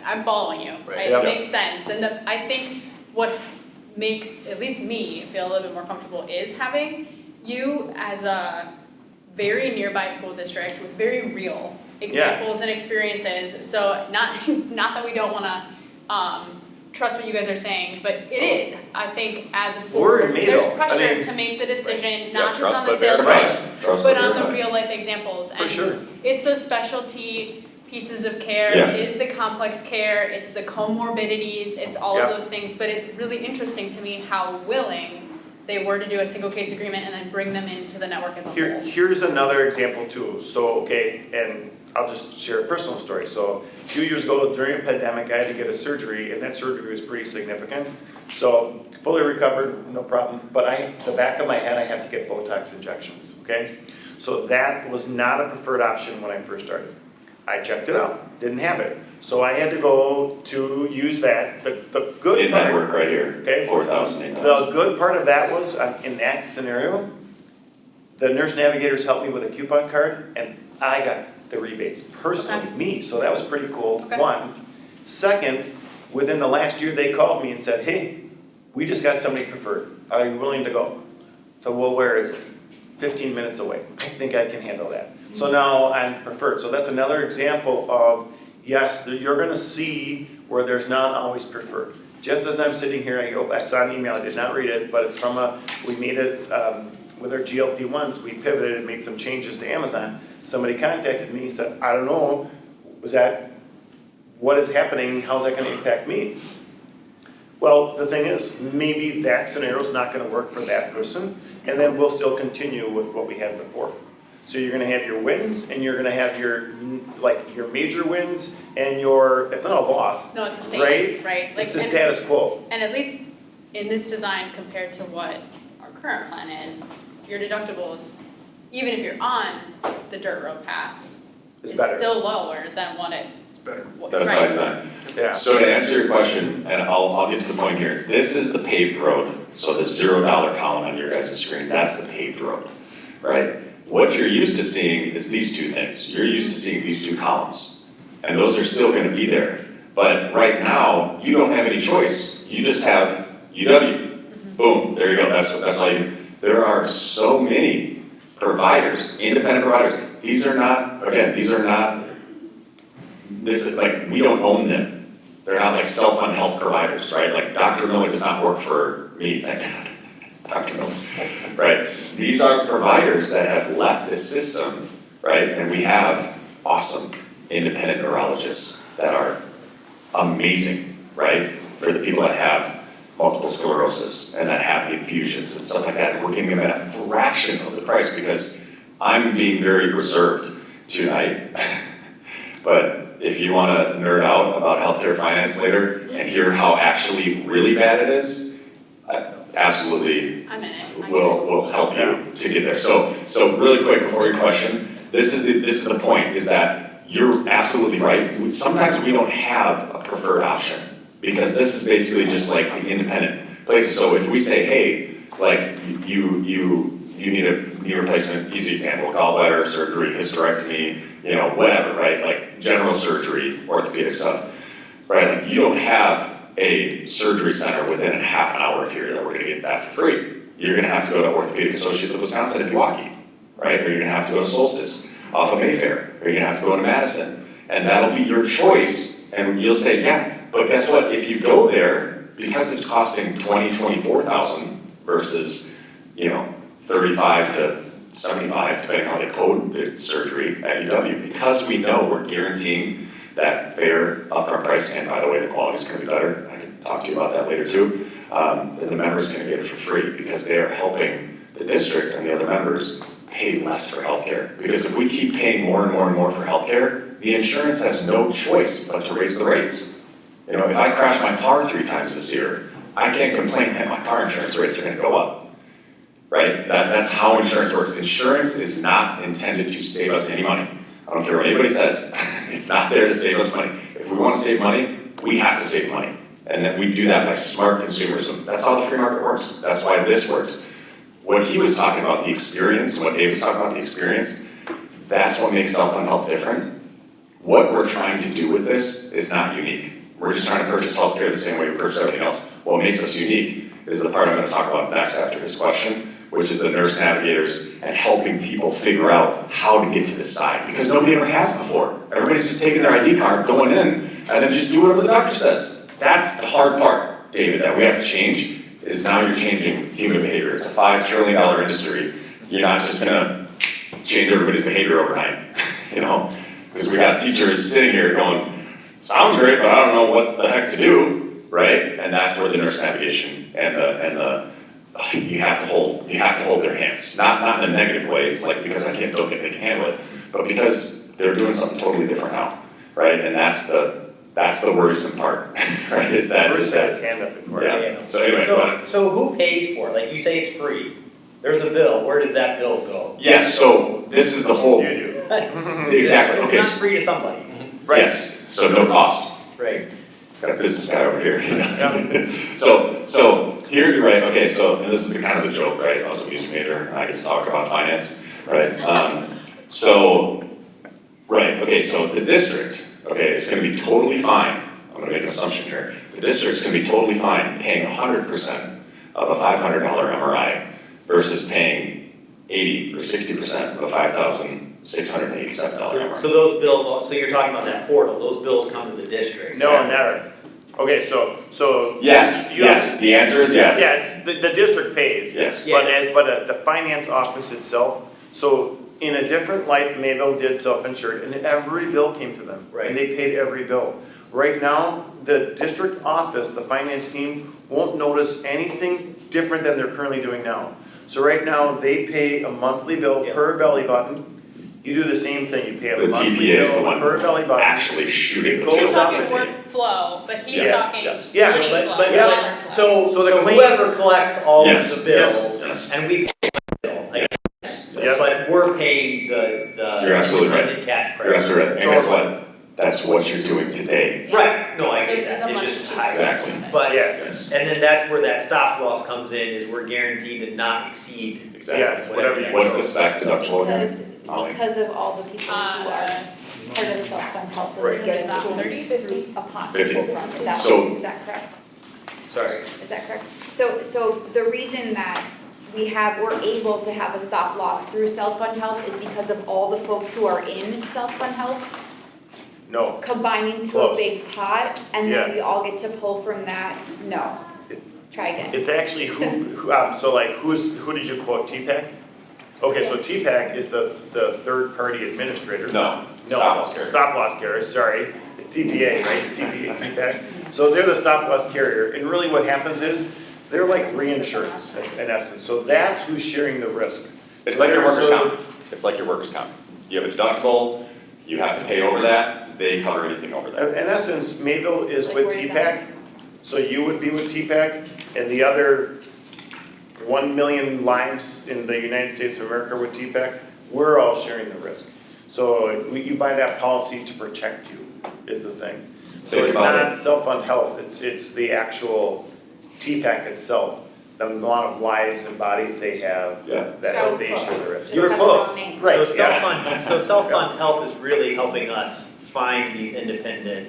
S8: I'm following you.
S7: Right.
S8: It makes sense. And I think what makes, at least me, feel a little bit more comfortable is having you as a very nearby school district with very real examples and experiences. So not that we don't wanna, trust what you guys are saying, but it is, I think, as a
S7: We're in
S8: board,
S7: me,
S8: there's
S7: though. I
S8: pressure
S7: mean-
S8: to make the decision,
S5: Yeah,
S8: not just
S5: trust
S8: on the
S5: but
S8: sales
S5: verify.
S8: pitch,
S5: Trust
S8: but
S5: but
S8: on the
S5: verify.
S8: real life examples.
S7: For
S8: And
S7: sure.
S8: it's those specialty pieces of care,
S5: Yeah.
S8: it is the complex care, it's the comorbidities, it's all
S7: Yeah.
S8: of those things, but it's really interesting to me how willing they were to do a single case agreement and then bring them into the network as a
S7: Here,
S8: whole.
S7: here's another example too. So, okay, and I'll just share a personal story. So, a few years ago during a pandemic, I had to get a surgery, and that surgery was pretty significant. So, fully recovered, no problem. But the back of my head, I had to get Botox injections. Okay, so that was not a preferred option when I first started. I checked it out, didn't have it. So I had to go to use that. The good
S5: In
S7: part.
S5: network right here,
S7: Okay.
S5: 4,000, 8,000.
S7: The good part of that was, in that scenario, the nurse navigators helped me with a coupon card, and I got the rebates, personally, me, so that was pretty cool,
S8: Okay.
S7: one. Second, within the last year, they called me and said, hey, we just got somebody preferred, are you willing to go? So, well, where is it? 15 minutes away, I think I can handle that. So now I'm preferred, so that's another example of, yes, you're gonna see where there's not always preferred. Just as I'm sitting here, I saw an email, I did not read it, but it's from we made it, with our GLP-1s, we pivoted and made some changes to Amazon. Somebody contacted me and said, I don't know, what is happening, how's that gonna impact me? Well, the thing is, maybe that scenario's not gonna work for that person, and then we'll still continue with what we had before. So you're gonna have your wins, and you're gonna have your major wins, and it's not a loss,
S8: No, it's the same,
S7: right?
S8: right? Like,
S7: It's the
S8: and-
S7: status quo.
S8: And at least in this design compared to what our current plan is, your deductibles, even if you're on the dirt road path,
S7: It's
S8: it's
S7: better.
S8: still lower than what it,
S4: It's better.
S5: That's by
S8: right?
S5: design.
S7: Yeah.
S5: So to answer your question, and I'll get to the point here, this is the paved road, so the $0 column on your guys' screen, that's the paved road, right? What you're used to seeing is these two things, you're used to seeing these two columns, and those are still gonna be there. But right now, you don't have any choice, you just have UW, boom, there you go, that's all you, there are so many providers, independent providers, these is not, this is like, we don't own them. They're not like self-fund health providers, right? Like Dr. Miller does not work for me, thank God. Dr. Miller, right? These are providers that have left this system, right? And we have awesome independent neurologists that are amazing, right? For the people that have multiple sclerosis and that have the infusions and stuff like that. We're giving them at a fraction of the price because I'm being very reserved tonight. But if you want to nerd out about healthcare finance later and hear how actually really bad it is, absolutely
S8: I'm in it.
S5: will help you to get there. So really quick before your question, this is the point, is that you're absolutely right. Sometimes we don't have a preferred option because this is basically just like the independent places. So if we say, hey, like you need a knee replacement, easy example, gallbladder surgery, hysterectomy, whatever, right? Like general surgery, orthopedic stuff, right? Like you don't have a surgery center within a half an hour of here that we're gonna get that for free. You're gonna have to go to Orthopedic Associates of Wisconsin in Pewaukee, right? Or you're gonna have to go to Solstice off of Mayfair, or you're gonna have to go to Madison. And that'll be your choice, and you'll say, yeah, but guess what? If you go there, because it's costing $24,000 versus, 35 to 75, depending on how they code the surgery at UW, because we know we're guaranteeing that fair upfront price, and by the way, the quality's gonna be better, I can talk to you about that later too, then the member's gonna get it for free, because they are helping the district and the other members pay less for healthcare. Because if we keep paying more and more and more for healthcare, the insurance has no choice but to raise the rates. If I crash my car 3 times this year, I can't complain that my car insurance rates are gonna go up, right? That's how insurance works. Insurance is not intended to save us any money. I don't care what anybody says, it's not there to save us money. If we want to save money, we have to save money. And then we do that by smart consumerism. That's how the free market works. That's why this works. What he was talking about, the experience, and what Dave was talking about, the experience, that's what makes self-fund health different. What we're trying to do with this is not unique. We're just trying to purchase healthcare the same way we purchase everything else. What makes us unique is the part I'm going to talk about next after his question, which is the nurse navigators and helping people figure out how to get to the side, because nobody ever has before. Everybody's just taking their ID card, going in, and then just do whatever the doctor says. That's the hard part, David, that we have to change, is now you're changing human behavior. It's a $5 trillion industry. You're not just gonna change everybody's behavior overnight, you know? Because we got teachers sitting here going, sounds great, but I don't know what the heck to do, right? And that's where the nurse navigation and the you have to hold their hands, not in a negative way, like because I don't think they can handle it, but because they're doing something totally different now, right? And that's the worrisome part, right? Is that
S7: Bruce had his hand up before.
S5: yeah. So anyway,
S9: So who pays for it? Like you say it's free. There's a bill. Where does that bill go?
S5: yes. So this is the whole
S7: You do.
S5: exactly okay.
S9: It's not free to somebody.
S7: Right.
S5: Yes. So no cost.
S9: Right.
S5: Got a business guy over here. So here you're right. Okay, so and this is kind of the joke, right? I was a music major and I get to talk about finance, right? Okay, so the district, okay, is going to be totally fine. I'm going to make an assumption here. The district's going to be totally fine paying 100% of a $500 MRI versus paying 80 or 60% of a $5,687 MRI.
S9: So those bills, so you're talking about that portal, those bills come to the district?
S7: No, never. Okay, so.
S5: Yes. The answer is yes.
S7: Yes, the district pays.
S5: Yes.
S7: But the finance office itself, so in a different life, Mayville did self-insured, and every bill came to them.
S9: Right.
S7: And they paid every bill. Right now, the district office, the finance team, won't notice anything different than they're currently doing now. So right now, they pay a monthly bill per belly button. You do the same thing, you pay a
S5: The
S7: monthly
S5: TPA is the
S7: bill
S5: one
S7: per belly button.
S5: actually shooting the
S7: Goes
S8: You're
S5: bill.
S7: up
S8: talking
S7: to-
S8: workflow, but he's
S5: Yes,
S8: talking
S5: yes.
S7: Yeah,
S8: money
S9: But,
S8: flow.
S9: but,
S7: Yeah.
S9: so
S7: So the claims-
S9: whoever collects all of
S5: Yes,
S9: the bills,
S5: yes, yes.
S9: and we pay the bill, like,
S7: Yes.
S9: but we're paying the
S5: You're absolutely right.
S9: independent cash price.
S5: You're absolutely right. And guess what? That's what you're doing today.
S9: Right, no, I
S8: So
S9: get
S8: this is
S9: that,
S8: a
S9: it's
S8: much
S9: just
S8: cheaper
S9: high.
S5: Exactly.
S9: But,
S7: Yeah,
S5: Yes.
S9: and then that's where that stop loss comes in, is we're guaranteed to not exceed.
S5: Exactly.
S7: yes, whatever you.
S5: What's the spec deductible again?
S10: Because of all the people who are part of self-fund health,
S7: Right.
S10: they get
S8: About 30,
S10: insurance
S8: 50.
S10: through a pot.
S5: 50.
S10: Is that,
S5: So-
S10: is that correct?
S9: Sorry.
S10: Is that correct? So the reason that we're able to have a stop loss through self-fund health is because of all the folks who are in self-fund health
S7: No,
S10: combining to
S7: Close.
S10: a big pot, and
S7: Yeah.
S10: then we all get to pull from that. No. Try again.
S7: it's actually so like who did you quote, TPAC? Okay, so TPAC is the third-party administrator.
S5: No. Stop loss carrier.
S7: Stop loss carrier, sorry, TPA, right, TPAC. So they're the stop loss carrier, and really what happens is, they're like reinsurance in essence, so that's who's sharing the risk.
S5: It's like your workers'
S7: So-
S5: comp. It's like your workers' comp. You have a deductible, you have to pay over that, they cover anything over that.
S7: In essence, Mayville is
S10: Like
S7: with
S10: where is
S7: TPAC, so you would be with TPAC, and the other 1 million lives in the United States of America with TPAC, we're all sharing the risk. So you buy that policy to protect you, is the thing. So
S5: Think
S7: it's
S5: about
S7: not self-fund health, it's the actual TPAC itself, the amount of lives and bodies they have,
S5: Yeah.
S7: that's
S10: That
S7: how
S10: was
S7: they
S10: close.
S7: share the risk.
S9: You're
S10: Just have the
S9: close.
S10: wrong name.
S7: Right,
S9: So
S7: yeah.
S9: self-fund health is really helping us find these independent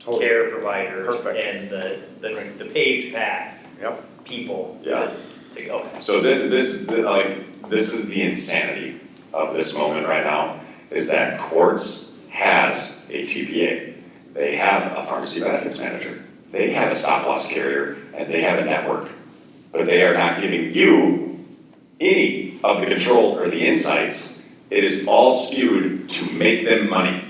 S7: Totally.
S9: care providers
S7: Perfect.
S9: and the page path
S7: Yep.
S9: people
S5: Yeah.
S9: to go.
S5: So this is the insanity of this moment right now, is that Quartz has a TPA. They have a pharmacy benefits manager. They have a stop loss carrier, and they have a network. But they are not giving you any of the control or the insights. It is all skewed to make them money.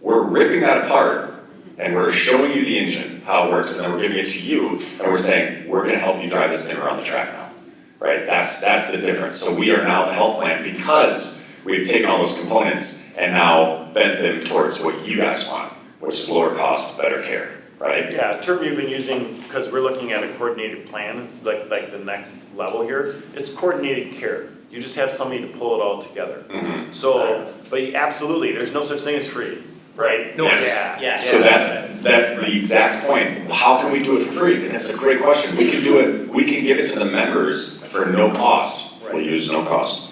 S5: We're ripping that apart, and we're showing you the engine, how it works, and then we're giving it to you, and we're saying, we're gonna help you drive this thing around the track now. Right? That's the difference. So we are now the health plan because we've taken all those components and now bent them towards what you guys want, which is lower cost, better care, right?
S7: Yeah, a term you've been using, because we're looking at a coordinated plan, it's like the next level here, it's coordinated care. You just have somebody to pull it all together.
S5: Mhm.
S7: So, but absolutely, there's no such thing as free, right?
S9: No,
S5: Yes.
S9: yeah.
S5: So that's the exact point. How can we do it for free? That's a great question. We can do it, we can give it to the members for no cost. We'll use no cost.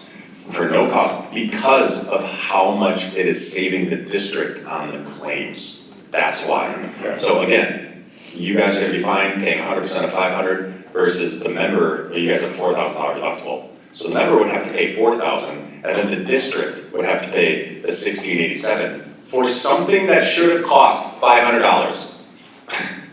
S5: For no cost, because of how much it is saving the district on the claims. That's why. So again, you guys are gonna be fine paying 100% of 500 versus the member, you guys have $4,000 deductible. So the member would have to pay $4,000, and then the district would have to pay the $1,687 for something that should have cost $500.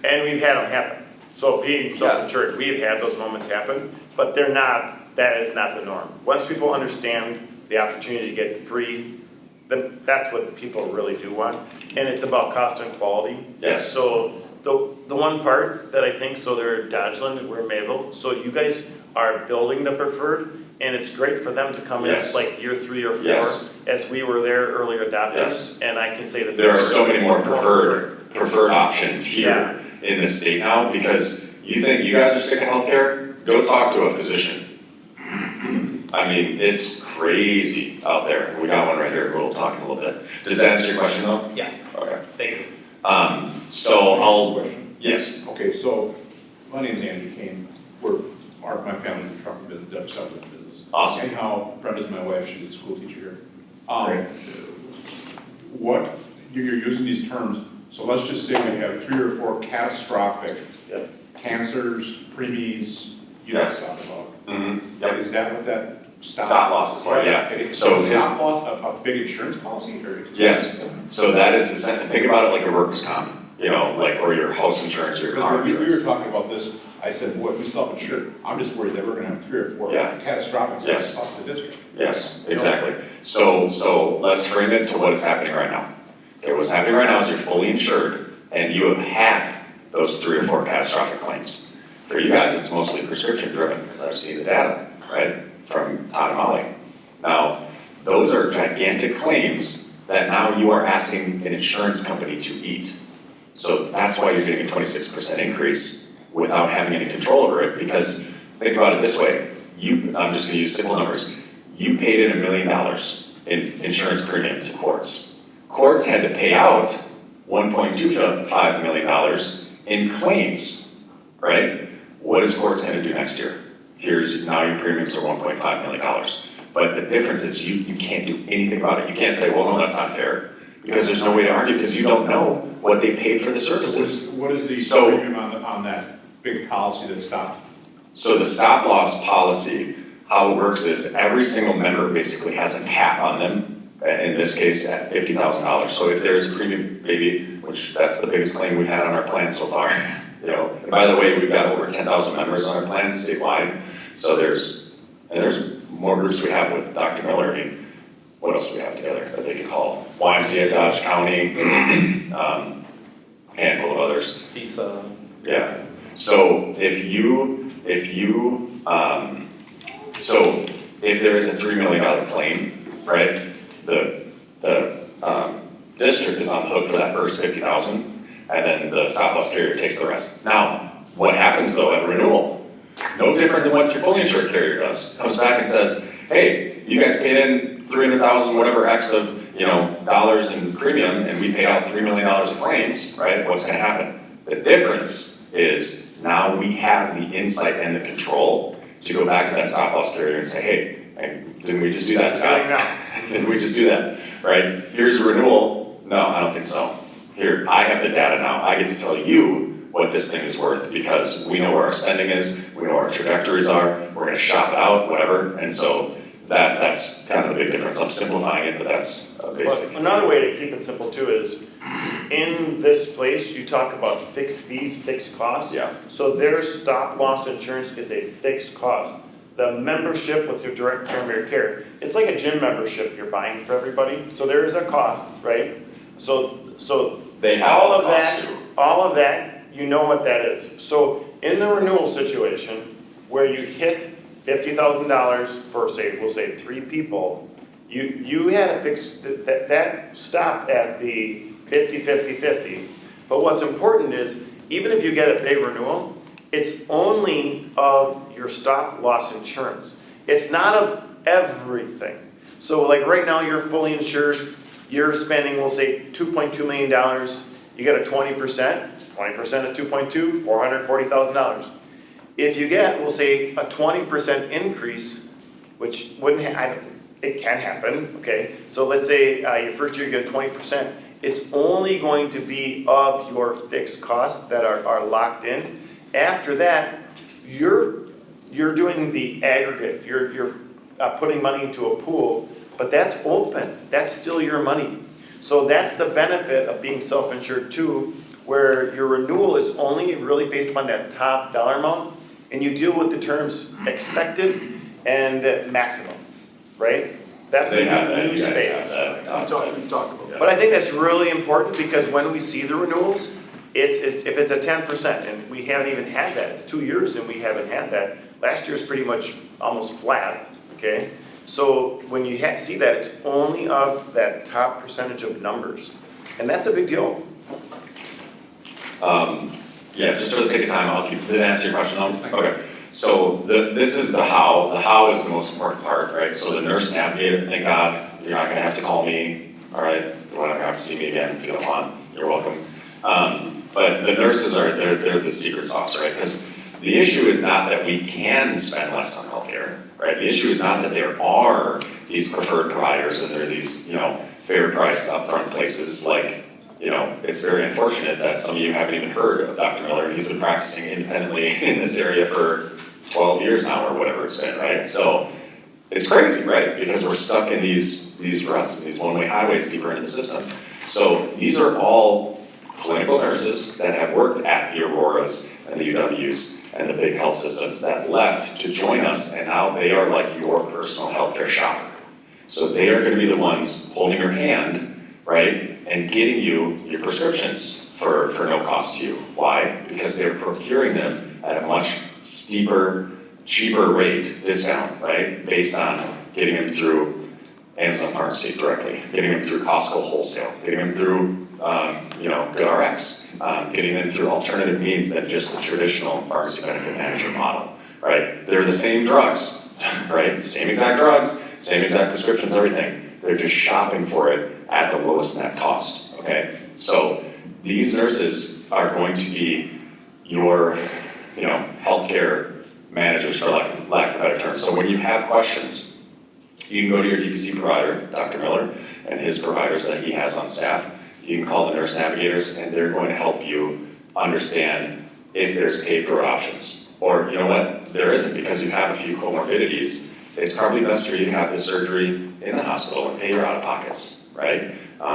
S7: And we've had them happen. So being self-insured, we've had those moments happen, but that is not the norm. Once people understand the opportunity to get free, then that's what people really do want. And it's about cost and quality.
S5: Yes.
S7: So the one part that I think, so they're Dodgeland, we're Mayville, so you guys are building the preferred, and it's great for them to come in
S5: Yes.
S7: like year 3 or 4,
S5: Yes.
S7: as we were there earlier adopters.
S5: Yes.
S7: And I can say that.
S5: There are so many more preferred options here in the state now, because you think you guys are sick of healthcare, go talk to a physician. I mean, it's crazy out there. We got one right here, we'll talk in a little bit. Does that answer your question though?
S9: Yeah,
S5: Okay.
S9: thank you.
S5: So yes,
S3: Okay, so my name's Andy Kane. My family's a trucking business, Dutch Southern business.
S5: Awesome.
S3: Anyhow, Brenda's my wife, she's a school teacher here.
S5: Great.
S3: What, you're using these terms, so let's just say we have 3 or 4 catastrophic
S7: Yep.
S3: cancers, preemies, you know what I'm
S5: Yes.
S3: talking about.
S5: mm-hmm, yep,
S3: Is that what that
S5: stop loss is for, yeah.
S3: Okay,
S5: So
S3: so stop loss, a big insurance policy or?
S5: yes, so that is the think about it like a workers' comp, you know, like, or your house insurance or your car
S3: Because we
S5: insurance.
S3: were talking about this, I said, what if we self-insured? I'm just worried that we're gonna have 3 or 4
S5: Yeah.
S3: catastrophic
S5: Yes.
S3: across the district.
S5: Yes, exactly. So let's frame it to what is happening right now. Okay, what's happening right now is you're fully insured and you have had those 3 or 4 catastrophic claims. For you guys, it's mostly prescription driven, because I've seen the data, right, from Todd and Molly. Now, those are gigantic claims that now you are asking an insurance company to eat. So that's why you're getting a 26% increase without having any control over it, because think about it this way. I'm just gonna use simple numbers. You paid in $1 million in insurance premium to courts. Courts had to pay out $1.25 million in claims, right? What is courts gonna do next year? Now your premiums are $1.5 million. But the difference is you can't do anything about it. You can't say, well, no, that's not fair, because there's no way to argue, because you don't know what they paid for the services.
S3: What is the
S5: So-
S3: premium on that big policy that stopped?
S5: So the stop loss policy, how it works is every single member basically has a cap on them, in this case at $50,000. So if there's a premium baby, which that's the biggest claim we've had on our plan so far, you know, and by the way, we've got over 10,000 members on our plan statewide, so there's more groups we have with Dr. Miller. I mean, what else do we have together that they can call? YMCA, Dodge County, handful of others.
S9: CISA.
S5: Yeah, so if there is a $3 million claim, right, the district is on the hook for that first $50,000, and then the stop loss carrier takes the rest. Now, what happens though at renewal, no different than what your fully insured carrier does, comes back and says, hey, you guys paid in $300,000, whatever X of, dollars in premium, and we paid out $3 million in claims, right, what's gonna happen? The difference is now we have the insight and the control to go back to that stop loss carrier and say, hey, didn't we just do that, Scott? Didn't we just do that, right? Here's a renewal. No, I don't think so. Here, I have the data now. I get to tell you what this thing is worth, because we know where our spending is, we know where our trajectories are, we're gonna shop it out, whatever. And so that's kind of the big difference. I'm simplifying it, but that's basic.
S7: But another way to keep it simple too is, in this place, you talk about fixed fees, fixed costs.
S5: Yeah.
S7: So their stop loss insurance is a fixed cost. The membership with your direct primary care, it's like a gym membership you're buying for everybody, so there is a cost, right? So
S5: They have
S7: all
S5: a
S7: of
S5: cost
S7: that,
S5: too.
S7: all of that, you know what that is. So in the renewal situation, where you hit $50,000 for, we'll say 3 people, you had a fixed, that stopped at the 50. But what's important is, even if you get a big renewal, it's only of your stop loss insurance. It's not of everything. So like right now, you're fully insured, you're spending, we'll say $2.2 million, you get a 20% of 2.2, $440,000. If you get, we'll say, a 20% increase, which it can happen, okay? So let's say your first year you get 20%, it's only going to be of your fixed costs that are locked in. After that, you're doing the aggregate, you're putting money into a pool, but that's open, that's still your money. So that's the benefit of being self-insured too, where your renewal is only really based upon that top dollar amount, and you deal with the terms expected and maximum, right? That's
S5: They have
S7: a
S5: that,
S7: new
S5: you guys
S7: space.
S5: have that.
S4: We've talked about that.
S7: But I think that's really important because when we see the renewals, it's, if it's a 10%, and we haven't even had that, it's 2 years and we haven't had that. Last year's pretty much almost flat, okay? So when you see that, it's only of that top percentage of numbers, and that's a big deal.
S5: Yeah, just for the sake of time, I'll keep, did I answer your question though? Okay, so this is the how is the most important part, right? So the nurse navigator, thank God, you're not gonna have to call me, all right? You're not gonna have to see me again if you don't want, you're welcome. But the nurses they're the secret sauce, right? Because the issue is not that we can spend less on healthcare, right? The issue is not that there are these preferred providers and there are these, fair priced upfront places like, it's very unfortunate that some of you haven't even heard of Dr. Miller. He's been practicing independently in this area for 12 years now or whatever it's been, right? So it's crazy, right? Because we're stuck in these ruts and these one-way highways deeper into the system. So these are all clinical nurses that have worked at the Auroras and the UWs and the big health systems that left to join us, and now they are like your personal healthcare shopper. So they are gonna be the ones holding your hand, right? And getting you your prescriptions for no cost to you. Why? Because they're procuring them at a much steeper, cheaper rate discount, right? Based on getting them through Amazon Pharmacy directly, getting them through Costco wholesale, getting them through, GoodRx, getting them through alternative means than just the traditional pharmacy benefit manager model, right? They're the same drugs, right? Same exact drugs, same exact prescriptions, everything. They're just shopping for it at the lowest net cost, okay? So these nurses are going to be your, healthcare managers, for lack of a better term. So when you have questions, you can go to your DPC provider, Dr. Miller, and his providers that he has on staff. You can call the nurse navigators, and they're going to help you understand if there's paid for options. Or, you know what, there isn't because you have a few comorbidities. It's probably best for you to have the surgery in the hospital and pay your out-of-pockets, right?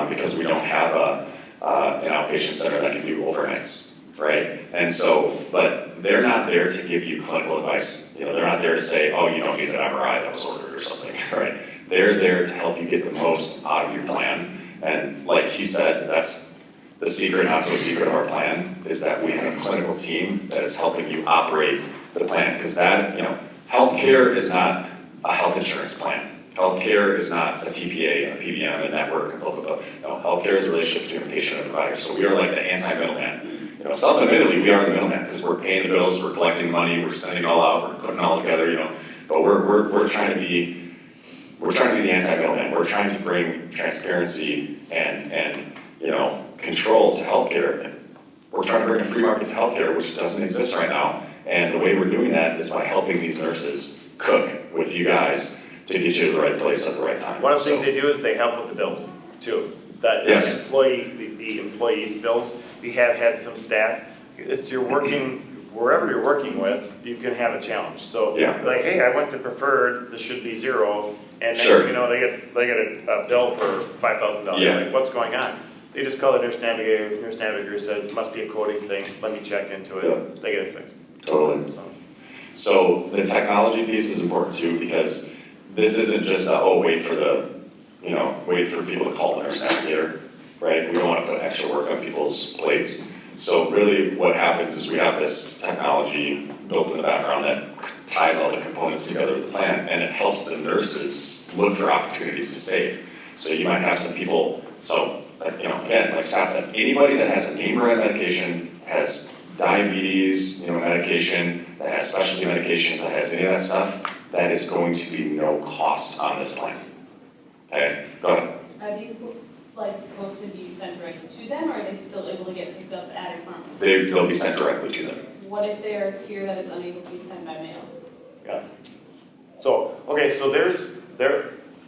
S5: Because we don't have an outpatient center that can do overnights, right? And so, but they're not there to give you clinical advice. They're not there to say, oh, you don't need an MRI that was ordered or something, right? They're there to help you get the most out of your plan. And like he said, that's the secret, not so secret of our plan, is that we have a clinical team that is helping you operate the plan. Because that, healthcare is not a health insurance plan. Healthcare is not a TPA, a PBM, a network, blah, blah, blah. No, healthcare is a relationship between a patient and a provider. So we are like the anti-middleman. Self-admittedly, we are the middleman because we're paying the bills, we're collecting money, we're sending it all out, we're putting it all together, But we're trying to be the anti-middleman. We're trying to bring transparency and control to healthcare. And we're trying to bring a free market to healthcare, which doesn't exist right now. And the way we're doing that is by helping these nurses cook with you guys to get you to the right place at the right time.
S7: One of the things they do is they help with the bills too.
S5: Yes.
S7: The employees' bills, we have had some staff, you're working, wherever you're working with, you can have a challenge. So
S5: Yeah.
S7: like, hey, I went to preferred, this should be zero, and next
S5: Sure.
S7: thing you know, they get a bill for $5,000.
S5: Yeah.
S7: Like, what's going on? They just call the nurse navigator says, must be a coding thing, let me check into it,
S5: Yeah.
S7: they get it fixed.
S5: Totally. So the technology piece is important too, because this isn't just wait for people to call the nurse navigator, right? We don't want to put extra work on people's plates. So really what happens is we have this technology built in the background that ties all the components together with the plan, and it helps the nurses look for opportunities to save. So you might have some people, again, like Scott said, anybody that has a name brand medication, has diabetes, medication, that has specialty medications, that has any of that stuff, that is going to be no cost on this plan. Okay, go ahead.
S11: Are these supposed to be sent directly to them, or are they still able to get picked up at a pharmacy?
S5: They'll be sent directly to them.
S11: What if they are a tier that is unable to be sent by mail?
S7: Yeah. So, okay, so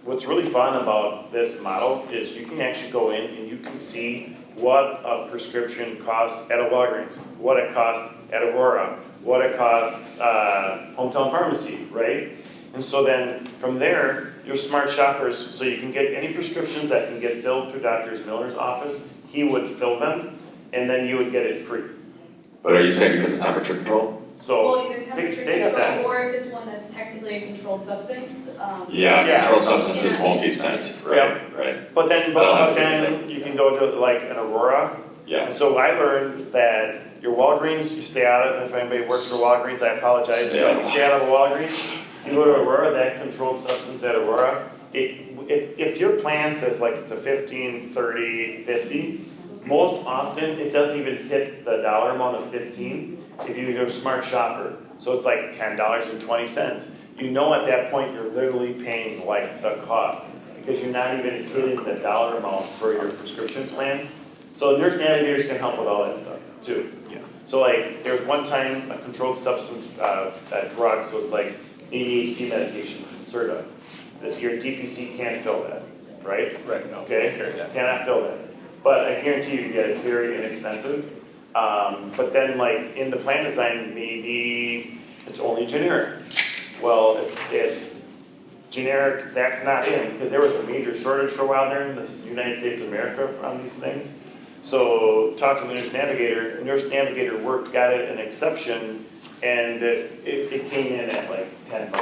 S7: what's really fun about this model is you can actually go in and you can see what a prescription costs at a Walgreens, what it costs at Aurora, what it costs hometown pharmacy, right? And so then, from there, your smart shoppers, so you can get any prescriptions that can get filled through Dr. Miller's office, he would fill them, and then you would get it free.
S5: But are you saying because of temperature control?
S7: So,
S11: Well, either temperature
S7: they got that.
S11: control, or if it's one that's technically a controlled substance,
S5: Yeah,
S7: Yeah.
S5: controlled substances won't be sent, right, right,
S7: but then,
S5: That'll have
S7: but
S5: to be
S7: then you can go to like an Aurora.
S5: yeah.
S7: And so I learned that your Walgreens, you stay out of, if anybody works for Walgreens, I apologize,
S5: Stay out of
S7: you stay out of Walgreens. You go to Aurora, that controlled substance at Aurora, if your plan says like it's a 15, 30, 50, most often, it doesn't even hit the dollar amount of 15 if you go smart shopper. So it's like $10.20. You know at that point, you're literally paying like the cost because you're not even hitting the dollar amount for your prescription plan. So nurse navigators can help with all that stuff too.
S4: Yeah.
S7: So like, there was one time a controlled substance, that drug, so it's like ADHD medication, Serta, that your DPC can't fill that, right?
S4: Right, no.
S7: Okay,
S4: Carry that.
S7: cannot fill that. But I guarantee you get it very inexpensive. But then like in the plan design, maybe it's only generic. Well, if generic, that's not in, because there was a major shortage for a while there in the United States of America on these things. So talk to the nurse navigator worked, got it an exception, and it came in at like $10.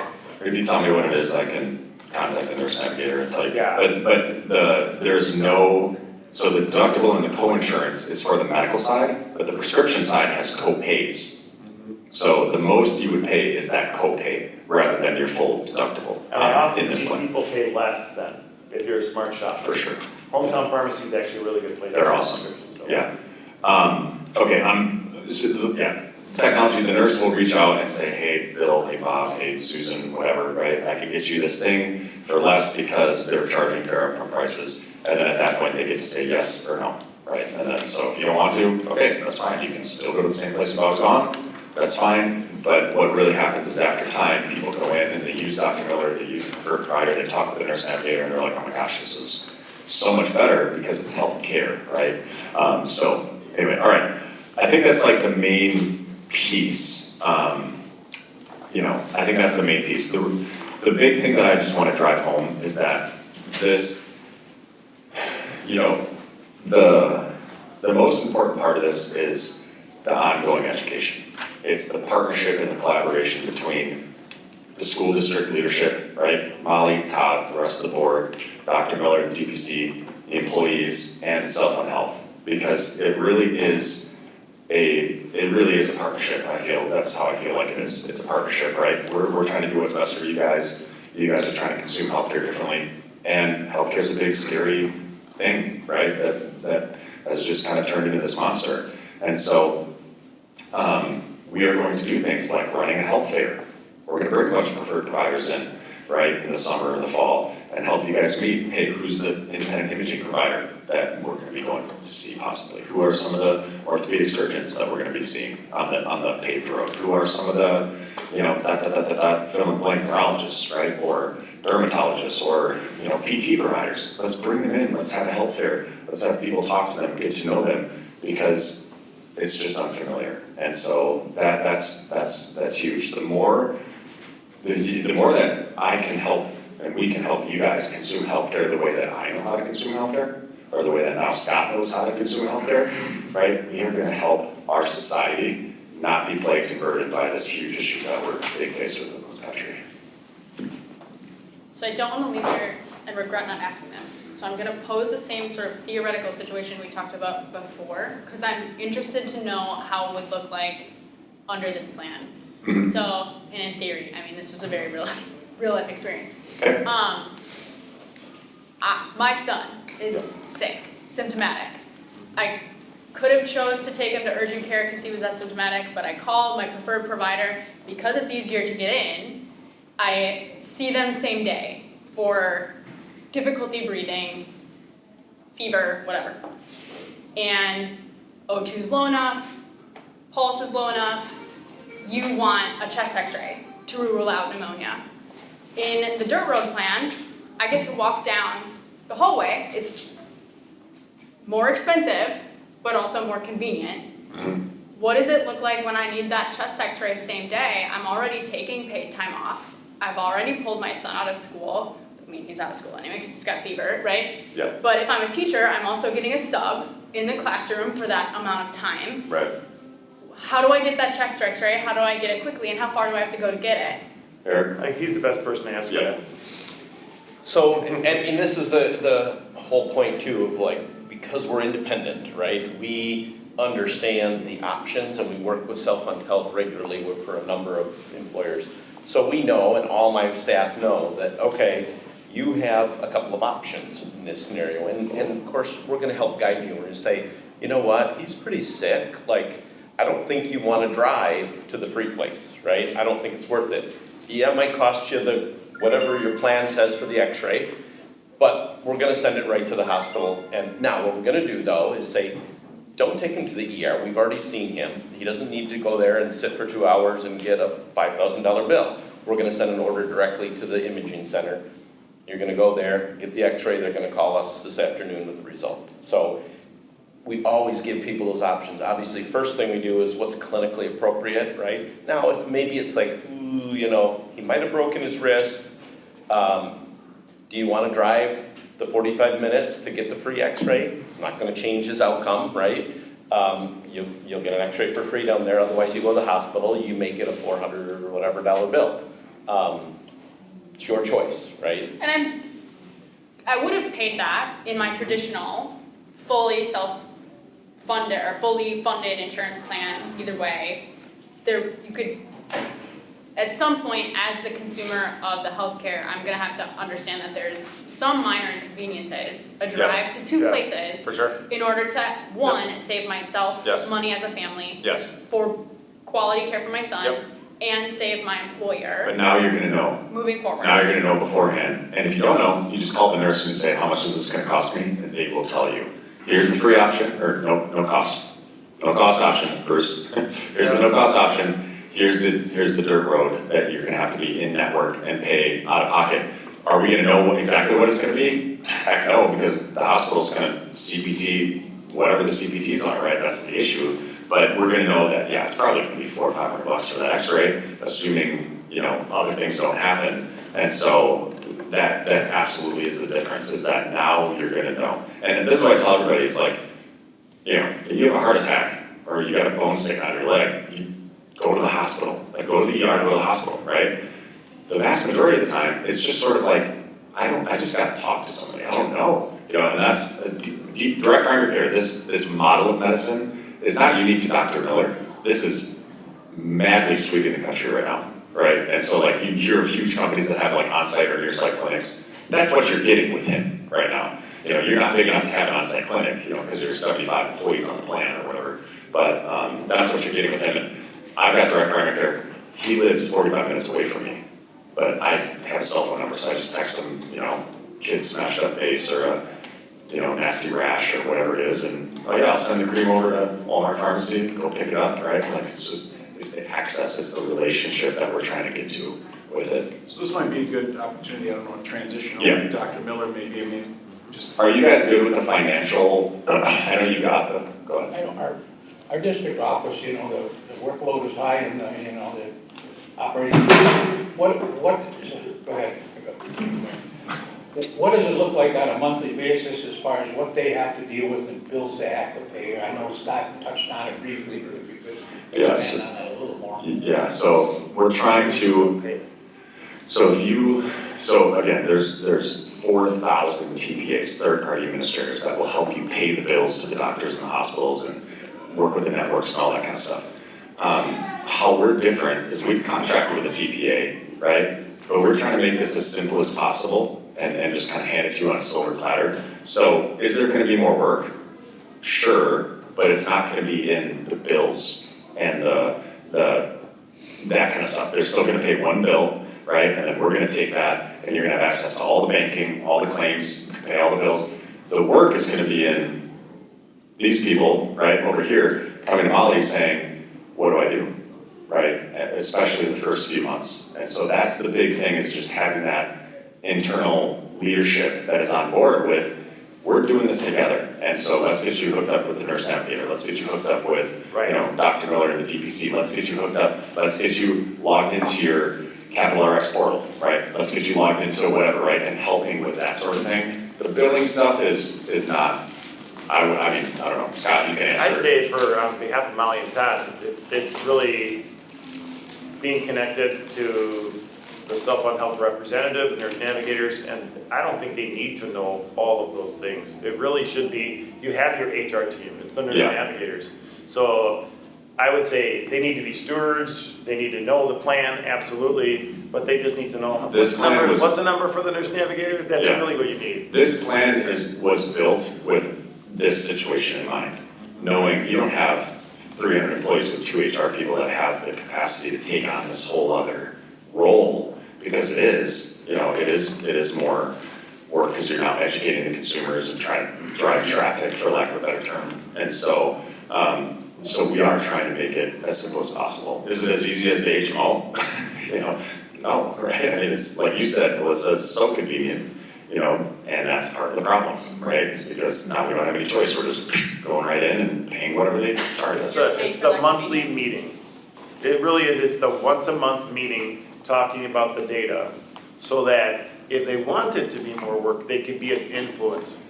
S5: If you tell me what it is, I can contact the nurse navigator and tell you.
S7: Yeah.
S5: But there's no, so the deductible and the co-insurance is for the medical side, but the prescription side has co-pays. So the most you would pay is that co-pay rather than your full deductible
S7: And I
S5: in
S7: often
S5: this
S7: see
S5: plan,
S7: people pay less than if you're a smart shopper.
S5: for sure.
S7: Hometown Pharmacy is actually a really good place.
S5: They're awesome. Yeah. Okay, technology, the nurse will reach out and say, hey, Bill, hey, Bob, hey, Susan, whatever, right? I can get you this thing for less because they're charging fair upfront prices. And then at that point, they get to say yes or no, right? And then, so if you don't want to, okay, that's fine. You can still go to the same place you've always gone. That's fine. But what really happens is after time, people go in and they use Dr. Miller, they use the preferred provider, they talk with the nurse navigator, and they're like, oh my gosh, this is so much better because it's health care, right? So anyway, all right. I think that's like the main piece. I think that's the main piece. The big thing that I just want to drive home is that this, the most important part of this is the ongoing education. It's the partnership and the collaboration between the school district leadership, right? Molly, Todd, the rest of the board, Dr. Miller, the DPC, the employees, and Cell Phone Health, because it really is a partnership. I feel that's how I feel like it is. It's a partnership, right? We're trying to do what's best for you guys. You guys are trying to consume healthcare differently, and healthcare is a big scary thing, right? That has just kind of turned into this monster, and so we are going to do things like running a health fair. We're going to bring a bunch of preferred providers in, right, in the summer and the fall, and help you guys meet, hey, who's the independent imaging provider that we're going to be going to see possibly? Who are some of the orthopedic surgeons that we're going to be seeing on the paved road? Who are some of the, fill in blank neurologists, right, or dermatologists, or, PT providers? Let's bring them in, let's have a health fair, let's have people talk to them, get to know them, because it's just unfamiliar. And so that's huge. The more that I can help and we can help you guys consume healthcare the way that I know how to consume healthcare, or the way that now Scott knows how to consume healthcare, right? We are going to help our society not be plagued and burdened by this huge issue that we're being faced with in this country.
S8: So I don't want to leave here and regret not asking this. So I'm going to pose the same sort of theoretical situation we talked about before, because I'm interested to know how it would look like under this plan.
S5: Mm-hmm.
S8: So, and in theory, I mean, this was a very real life experience.
S5: Okay.
S8: My son is sick, symptomatic. I could have chose to take him to urgent care because he was that symptomatic, but I called my preferred provider because it's easier to get in. I see them same day for difficulty breathing, fever, whatever. And O2 is low enough, pulse is low enough, you want a chest x-ray to rule out pneumonia. In the Dirt Road plan, I get to walk down the hallway. It's more expensive, but also more convenient. What does it look like when I need that chest x-ray same day? I'm already taking paid time off. I've already pulled my son out of school. I mean, he's out of school anyway because he's got fever, right?
S5: Yeah.
S8: But if I'm a teacher, I'm also getting a sub in the classroom for that amount of time.
S5: Right.
S8: How do I get that check strikes, right? How do I get it quickly, and how far do I have to go to get it?
S5: Eric?
S7: I think he's the best person to answer
S5: Yeah.
S7: that.
S12: So, and this is the whole point too of like, because we're independent, right? We understand the options and we work with Self-Fund Health regularly for a number of employers. So we know, and all my staff know, that, okay, you have a couple of options in this scenario. And of course, we're gonna help guide you. We're gonna say, you know what, he's pretty sick. Like, I don't think you wanna drive to the free place, right? I don't think it's worth it. Yeah, it might cost you the, whatever your plan says for the x-ray, but we're gonna send it right to the hospital. And now what we're gonna do though is say, don't take him to the ER, we've already seen him. He doesn't need to go there and sit for 2 hours and get a $5,000 bill. We're gonna send an order directly to the imaging center. You're gonna go there, get the x-ray, they're gonna call us this afternoon with the result. So we always give people those options. Obviously, first thing we do is what's clinically appropriate, right? Now, if maybe it's like, ooh, you know, he might have broken his wrist. Do you wanna drive the 45 minutes to get the free x-ray? It's not gonna change his outcome, right? You'll get an x-ray for free down there, otherwise you go to the hospital, you may get a $400 or whatever bill. It's your choice, right?
S8: And I would have paid that in my traditional, fully self-funded or fully funded insurance plan, either way. You could, at some point, as the consumer of the healthcare, I'm gonna have to understand that there's some minor inconveniences, a drive to two
S5: Yeah,
S8: places.
S5: for sure.
S8: In order to, one, save myself
S5: Yes.
S8: money as a family,
S5: Yes.
S8: for quality care for my son,
S5: Yep.
S8: and save my employer
S5: But now you're gonna know.
S8: moving forward.
S5: Now you're gonna know beforehand. And if you don't know, you just call the nurse and say, how much is this gonna cost me? And they will tell you. Here's the free option, or no cost. No cost option, Bruce. Here's the no cost option. Here's the dirt road that you're gonna have to be in network and pay out of pocket. Are we gonna know exactly what it's gonna be? Heck no, because the hospital's gonna CPT whatever the CPTs are, right? That's the issue. But we're gonna know that, yeah, it's probably gonna be $400 or $500 for that x-ray, assuming, you know, other things don't happen. And so that absolutely is the difference, is that now you're gonna know. And this is what I tell everybody, it's like, you know, if you have a heart attack or you got a bone sticking out of your leg, you go to the hospital, like go to the ER, go to the hospital, right? The vast majority of the time, it's just sort of like, I just gotta talk to somebody, I don't know. You know, and that's deep direct primary care, this model of medicine is not unique to Dr. Miller. This is madly sweeping the country right now, right? And so like you hear of huge companies that have like on-site or near-site clinics, that's what you're getting with him right now. You know, you're not big enough to have an on-site clinic, you know, because there's 75 employees on the plan or whatever. But that's what you're getting with him. And I've got direct primary care. He lives 45 minutes away from me, but I have a cell phone number, so I just text him, you know, kid smashed up face or a, you know, nasty rash or whatever it is, and oh yeah, I'll send the cream over to Walmart Pharmacy, go pick it up, right? Like it's the access, it's the relationship that we're trying to get to with it.
S4: So this might be a good opportunity, I don't know, transition over
S5: Yeah.
S4: to Dr. Miller maybe, I mean, just.
S5: Are you guys good with the financial, I know you got the, go ahead.
S13: I know our district office, you know, the workload is high and, you know, the operating, what, go ahead. What does it look like on a monthly basis as far as what they have to deal with and bills they have to pay? I know Scott touched on it briefly, but if you could
S5: Yes.
S13: expand on that a little more.
S5: Yeah, so we're trying to, so again, there's 4,000 TPAs, third-party administrators, that will help you pay the bills to the doctors and the hospitals and work with the networks and all that kind of stuff. How we're different is we've contracted with a TPA, right? But we're trying to make this as simple as possible and just kind of hand it to you on a silver platter. So is there gonna be more work? Sure, but it's not gonna be in the bills and that kind of stuff. They're still gonna pay one bill, right? And then we're gonna take that and you're gonna have access to all the banking, all the claims, pay all the bills. The work is gonna be in these people, right, over here, coming to Molly saying, what do I do, right? Especially the first few months. And so that's the big thing, is just having that internal leadership that is on board with, we're doing this together. And so let's get you hooked up with the nurse navigator. Let's get you hooked up with, you know, Dr. Miller and the DPC. Let's get you hooked up. Let's get you logged into Capital RX portal, right? Let's get you logged into whatever, right? And helping with that sort of thing. The billing stuff is not, I mean, I don't know, Scott, you can answer.
S7: I'd say on behalf of Molly and Todd, it's really being connected to the self-fund health representative and their navigators, and I don't think they need to know all of those things. It really should be, you have your HR team, it's the nurse navigators. So I would say they need to be stewards, they need to know the plan, absolutely, but they just need to know what's the number for the nurse navigator? That's really what you need.
S5: This plan was built with this situation in mind, knowing you don't have 300 employees with 2 HR people that have the capacity to take on this whole other role, because it is more work because you're not educating the consumers and trying to drive traffic, for lack of a better term. And so, so we are trying to make it as simple as possible. Is it as easy as the HMO? No, right? I mean, it's like you said, Melissa, it's so convenient, and that's part of the problem, right? It's because now we don't have any choice. We're just going right in and paying whatever they charge us.
S7: It's the monthly meeting. It really is the once a month meeting talking about the data, so that if they wanted to be more work, they could be an influence.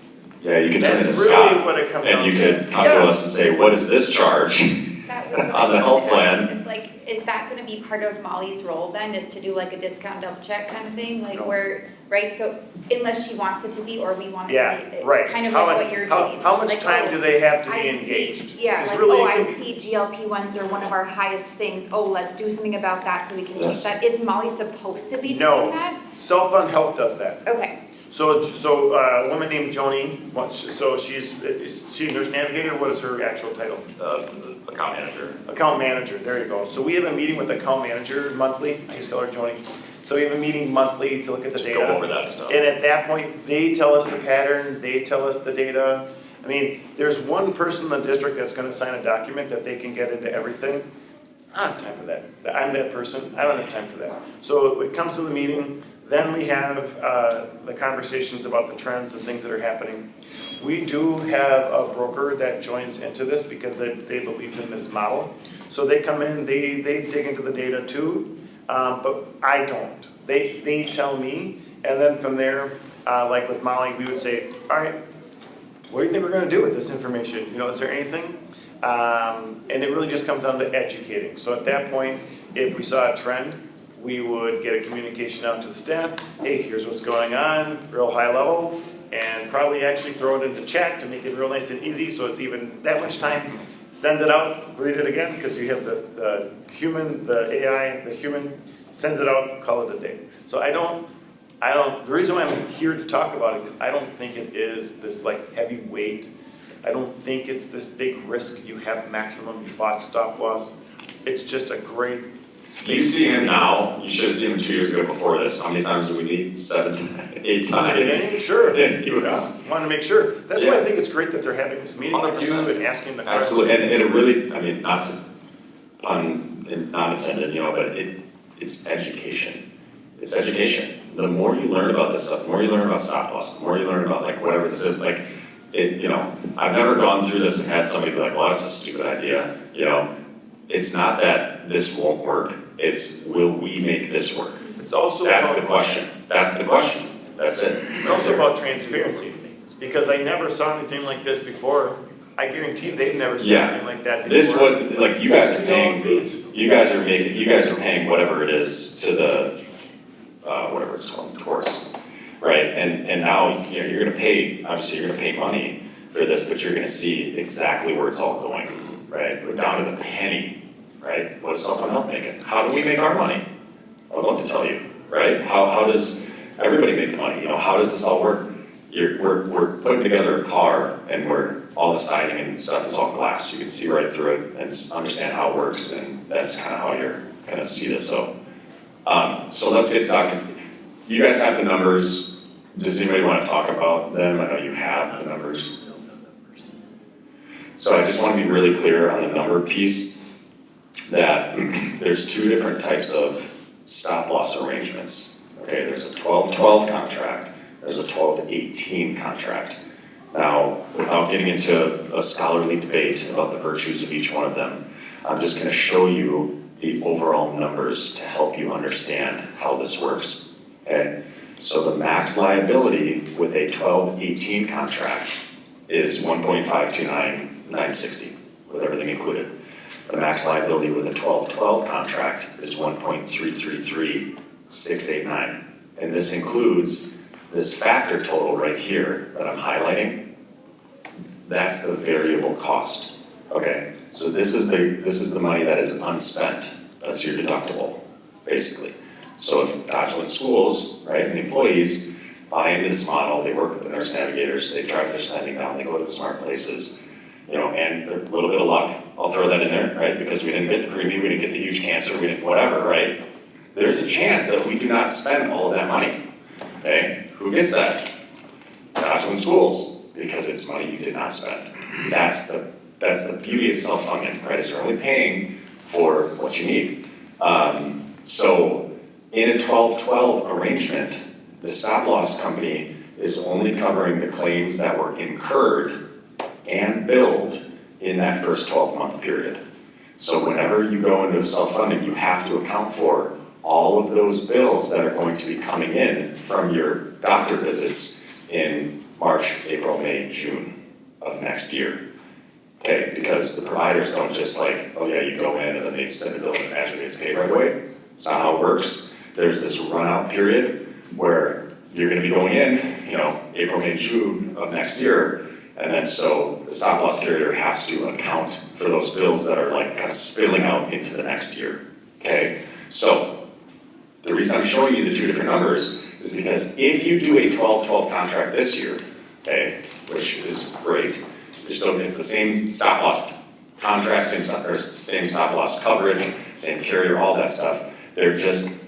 S5: Yeah, you can turn it to
S7: That's really
S5: Scott,
S7: what it comes down
S5: and you
S7: to.
S5: could come to us and say, what is this charge
S10: That was
S5: on the health plan?
S10: It's like, is that gonna be part of Molly's role then, is to do like a discount double check kind of thing, like where, right, so unless she wants it to be, or we want it to be,
S7: right.
S10: kind of
S7: How
S10: like
S7: mu-
S10: what you're
S7: how-
S10: doing.
S7: How much
S10: Like,
S7: time
S10: oh,
S7: do they have to be
S10: I see,
S7: engaged?
S10: yeah,
S7: It's
S10: like,
S7: really-
S10: oh,
S7: it
S10: I
S7: could be-
S10: see GLP-1s are one of our highest things, oh, let's do something about that so we can change
S5: Yes.
S10: that, is Molly supposed to be doing
S7: No,
S10: that?
S7: self-fund health does that.
S10: Okay,
S7: So a woman named Joni, so she's a nurse navigator, what is her actual title?
S5: Account manager.
S7: Account manager, there you go. So we have a meeting with the account manager monthly, I just call her Joni. So we have a meeting monthly to look at the data.
S5: Go over that stuff.
S7: And at that point, they tell us the pattern, they tell us the data. I mean, there's one person in the district that's gonna sign a document that they can get into everything. I don't have time for that. I'm that person, I don't have time for that. So it comes to the meeting, then we have the conversations about the trends and things that are happening. We do have a broker that joins into this because they believe in this model. So they come in, they dig into the data too, but I don't. They tell me, and then from there, like with Molly, we would say, all right, what do you think we're gonna do with this information? Is there anything? And it really just comes down to educating. So at that point, if we saw a trend, we would get a communication out to the staff, hey, here's what's going on, real high level, and probably actually throw it into chat to make it real nice and easy, so it's even that much time. Send it out, read it again, because you have the human, the AI, the human, send it out, call it a day. So the reason why I'm here to talk about it, because I don't think it is this like heavy weight. I don't think it's this big risk, you have maximum, you bought stop loss. It's just a great
S5: You see him now, you should have seen him 2 years ago before this. How many times did we meet? 7 to 8 times.
S7: Sure.
S5: Yeah, he was.
S7: Want to make sure. That's why I think it's great that they're having this meeting with you
S5: 100%.
S7: and asking the questions.
S5: Absolutely, and it really, I mean, not to pun not intended, but it's education. It's education. The more you learn about this stuff, the more you learn about stop loss, the more you learn about like whatever this is, like I've never gone through this and had somebody be like, well, that's a stupid idea. It's not that this won't work. It's, will we make this work?
S7: It's also
S5: That's
S7: about,
S5: the question. That's the question. That's it.
S7: it's also about transparency, because I never saw anything like this before. I guarantee they've never seen
S5: Yeah.
S7: anything like that before.
S5: This what, like, you guys are paying,
S7: fees.
S5: you guys are paying whatever it is to the, whatever it's called, course, right? And now, you're gonna pay, obviously, you're gonna pay money for this, but you're gonna see exactly where it's all going, right? We're down to the penny, right? What's self-fund health making? How do we make our money? I would love to tell you, right? How does everybody make the money? How does this all work? We're putting together a car, and all the siding and stuff is all glass. You can see right through it and understand how it works, and that's kind of how you're gonna see this. So let's get to Dr. You guys have the numbers. Does anybody want to talk about them? I know you have the numbers. So I just want to be really clear on the number piece, that there's 2 different types of stop loss arrangements. Okay, there's a 12-12 contract, there's a 12-18 contract. Now, without getting into a scholarly debate about the virtues of each one of them, I'm just going to show you the overall numbers to help you understand how this works, okay? So the max liability with a 12-18 contract is 1.529960, with everything included. The max liability with a 12-12 contract is 1.333689. And this includes this factor total right here that I'm highlighting. That's the variable cost, okay? So this is the money that is unspent. That's your deductible, basically. So if Dodgeland Schools, right, and the employees buy into this model, they work with the nurse navigators, they drive their spending down, they go to the smart places, you know, and a little bit of luck, I'll throw that in there, right? Because we didn't get the premium, we didn't get the huge cancer, we didn't whatever, right? There's a chance that we do not spend all of that money, okay? Who gets that? Dodgeland Schools, because it's money you did not spend. That's the beauty of self-funding, right? Is you're only paying for what you need. So in a 12-12 arrangement, the stop-loss company is only covering the claims that were incurred and billed in that first 12-month period. So whenever you go into self-funding, you have to account for all of those bills that are going to be coming in from your doctor visits in March, April, May, June of next year. Okay, because the providers don't just like, oh yeah, you go in and then they send a bill and magically it's paid right away. It's not how it works. There's this run-out period where you're gonna be going in, you know, April, May, June of next year, and then so the stop-loss carrier has to account for those bills that are like kind of spilling out into the next year, okay? So the reason I'm showing you the two different numbers is because if you do a 12-12 contract this year, okay, which is great, it's the same stop-loss contract, same stop-loss coverage, same carrier, all that stuff. You're just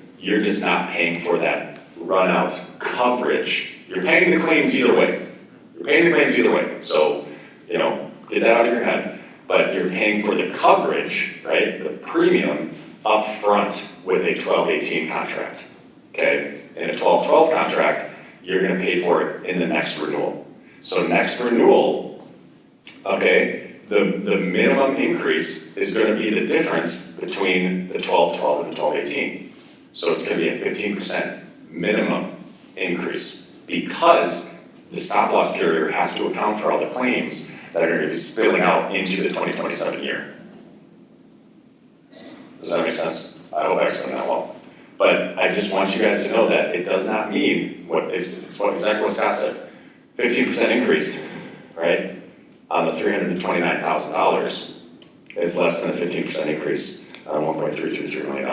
S5: not paying for that run-out coverage. You're paying the claims either way. So, you know, get that out of your head. But you're paying for the coverage, right, the premium up front with a 12-18 contract, okay? In a 12-12 contract, you're gonna pay for it in the next renewal. So next renewal, okay, the minimum increase is gonna be the difference between the 12-12 and the 12-18. So it's gonna be a 15% minimum increase because the stop-loss carrier has to account for all the claims that are gonna be spilling out into the 2027 year. Does that make sense? I hope I explained that well. But I just want you guys to know that it does not mean exactly what Scott said. 15% increase, right, on the $329,000 is less than a 15% increase on $1.333 million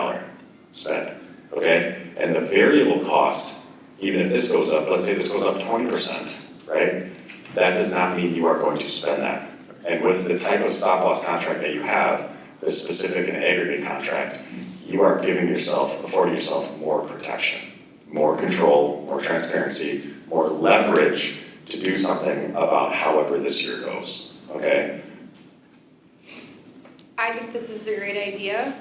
S5: spend, okay? And the variable cost, even if this goes up, let's say this goes up 20%, right? That does not mean you are going to spend that. And with the type of stop-loss contract that you have, the specific and aggregate contract, you are affording yourself more protection, more control, more transparency, more leverage to do something about however this year goes, okay?
S10: I think this is a great idea.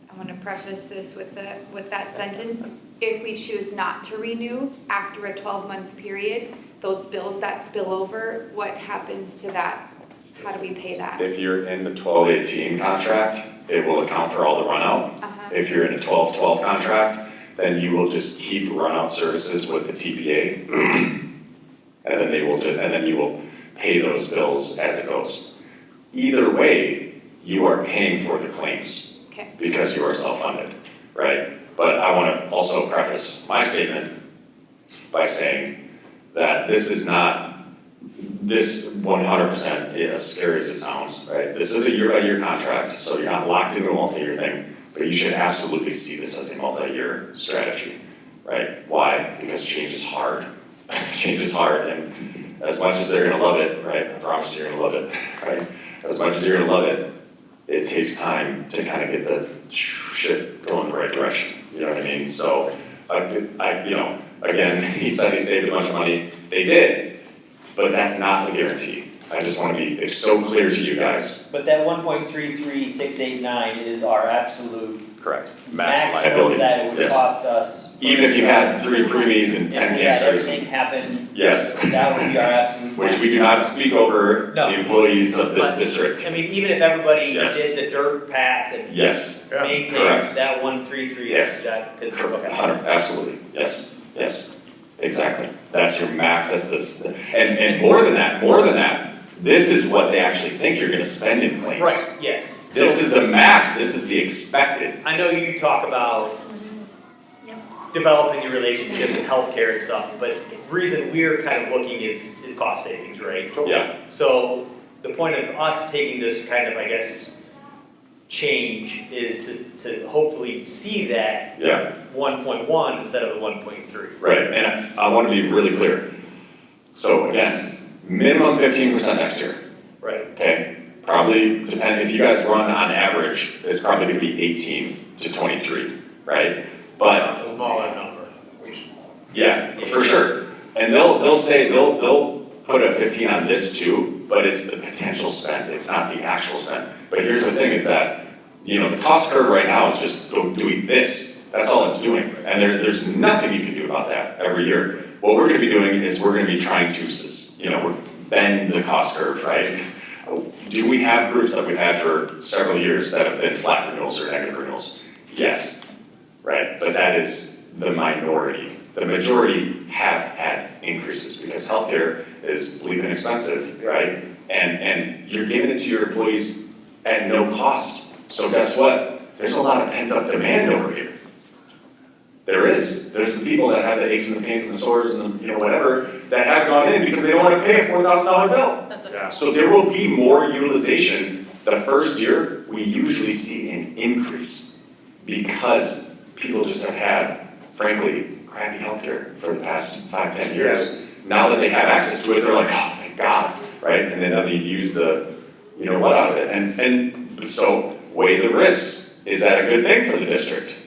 S10: I want to preface this with that sentence. If we choose not to renew after a 12-month period, those bills that spill over, what happens to that? How do we pay that?
S5: If you're in the 12-18 contract, it will account for all the run-out. If you're in a 12-12 contract, then you will just keep run-out services with the TPA, and then you will pay those bills as it goes. Either way, you are paying for the claims because you are self-funded, right? But I want to also preface my statement by saying that this 100% is as scary as it sounds, right? This is a year-by-year contract, so you're not locked into a multi-year thing, but you should absolutely see this as a multi-year strategy, right? Why? Because change is hard. Change is hard, and as much as they're gonna love it, right? I promise you're gonna love it, right? As much as you're gonna love it, it takes time to kind of get the shit going in the right direction. You know what I mean? So, again, he said he saved a bunch of money. They did, but that's not a guarantee. I just want to be so clear to you guys.
S9: But that 1.33689 is our absolute
S5: Correct. Max
S9: maximum
S5: liability.
S9: that it would
S5: Yes.
S9: cost us
S5: even if you had 3 preemies and 10
S9: If we had
S5: cancers,
S9: everything happen,
S5: yes,
S9: that would be our absolute.
S5: which we do not speak over
S9: No.
S5: the employees of this
S9: But,
S5: district.
S9: I mean, even if everybody
S5: Yes.
S9: did the dirt path and
S5: Yes,
S9: maintained
S5: correct.
S9: that 133,
S5: Yes.
S9: that, cause,
S5: correct,
S9: okay.
S5: absolutely, yes, exactly. That's your max, that's this, and more than that, this is what they actually think you're gonna spend in claims.
S9: Right, yes.
S5: This
S9: So,
S5: is the max, this is the expected.
S9: I know you talk about developing your relationship in healthcare and stuff, but the reason we're kind of looking is cost savings, right?
S5: Yeah,
S9: So the point of us taking this kind of, I guess, change is to hopefully see that
S5: yeah.
S9: 1.1 instead of the 1.3.
S5: Right, and I want to be really clear. So again, minimum 15% next year,
S9: Right.
S5: okay? Probably, depending, if you guys run on average, it's probably gonna be 18 to 23, right? But,
S9: That's a smaller number.
S5: yeah, for sure. And they'll say, they'll put a 15 on this too, but it's the potential spend, it's not the actual spend. But here's the thing is that, you know, the cost curve right now is just doing this. That's all it's doing. And there's nothing you can do about that every year. What we're gonna be doing is we're gonna be trying to, bend the cost curve, right? Do we have groups that we've had for several years that have been flat renewals or negative renewals? Yes, right? But that is the minority. The majority have had increases because healthcare is bleeping expensive, right? And you're giving it to your employees at no cost. So guess what? There's a lot of pent up demand over here. There is. There's the people that have the aches and the pains and the sores and the, whatever, that have gone in because they don't want to pay a $4,000 bill.
S8: That's a
S7: Yeah.
S5: So there will be more utilization. The first year, we usually see an increase because people just have had, frankly, crappy healthcare for the past 5-10 years. Now that they have access to it, they're like, oh, thank God, right? And then they use the, what out of it. And so weigh the risks. Is that a good thing for the district?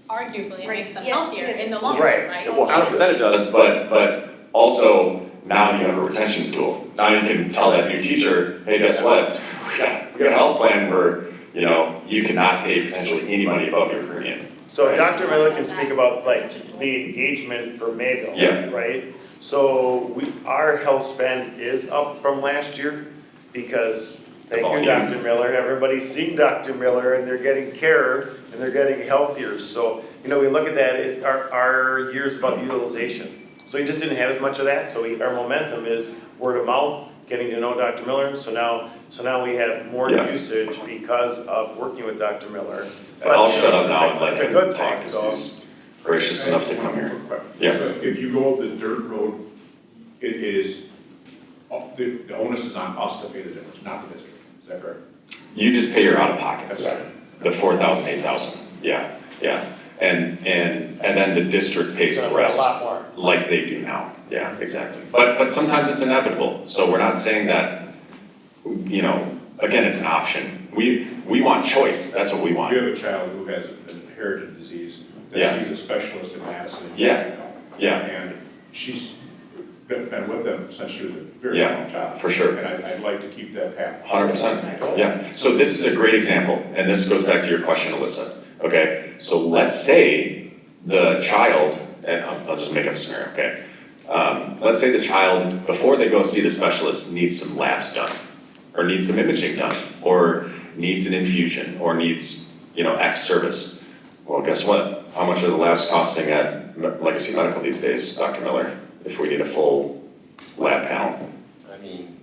S8: Arguably, it makes them
S10: Yes,
S8: healthier
S10: yes.
S8: in the long
S7: Right.
S8: run, right?
S5: Well, 100% it does, but also now you have a retention tool. Now you can tell that new teacher, hey, guess what? We got a health plan where, you cannot pay potentially any money above your premium.
S7: So Dr. Miller can speak about like the engagement for Mayville.
S5: Yeah.
S7: Right? So our health spend is up from last year because, thank you,
S5: volume.
S7: Dr. Miller, everybody's seeing Dr. Miller and they're getting care and they're getting healthier. So, we look at that as our years about utilization. So you just didn't have as much of that, so our momentum is word of mouth, getting to know Dr. Miller. So now we have more
S5: Yeah.
S7: usage because of working with Dr. Miller.
S5: And I'll shut up now and let
S7: It's a
S5: him
S7: good
S5: talk,
S7: thing,
S5: because
S7: so.
S5: he's gracious enough to come here. Yeah.
S3: So if you go the dirt road, it is, the onus is on us to pay the difference, not the district. Is that correct?
S5: You just pay your out-of-pockets,
S3: That's
S5: the 4,000, 8,000, yeah. And then the district pays the rest.
S7: A lot more.
S5: Like they do now, yeah, exactly. But sometimes it's inevitable, so we're not saying that, again, it's an option. We want choice, that's what we
S3: You
S5: want.
S3: have a child who has an inherited disease,
S5: Yeah.
S3: that sees a specialist in Madison.
S5: Yeah. Yeah.
S3: And she's been with them since she was a very
S5: Yeah,
S3: young child.
S5: for sure.
S3: And I'd like to keep that path.
S5: 100%, yeah. So this is a great example, and this goes back to your question, Alyssa, okay? So let's say the child, and I'll just make up a scenario, okay? Let's say the child, before they go see the specialist, needs some labs done, or needs some imaging done, or needs an infusion, or needs, X service. Well, guess what? How much are the labs costing at Legacy Medical these days, Dr. Miller, if we need a full lab panel?
S12: I mean,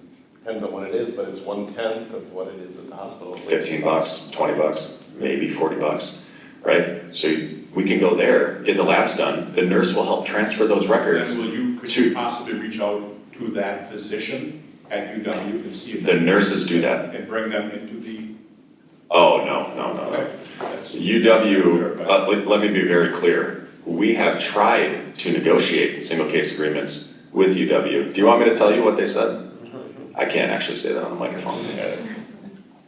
S12: depends on what it is, but it's 1/10 of what it is at the hospital.
S5: $15, $20, maybe $40, right? So we can go there, get the labs done, the nurse will help transfer those records.
S3: Could you possibly reach out to that physician at UW and see if.
S5: The nurses do that.
S3: And bring them into the.
S5: Oh, no.
S3: Okay. That's-
S5: UW, let me be very clear. We have tried to negotiate single case agreements with UW. Do you want me to tell you what they said? I can't actually say that on the microphone.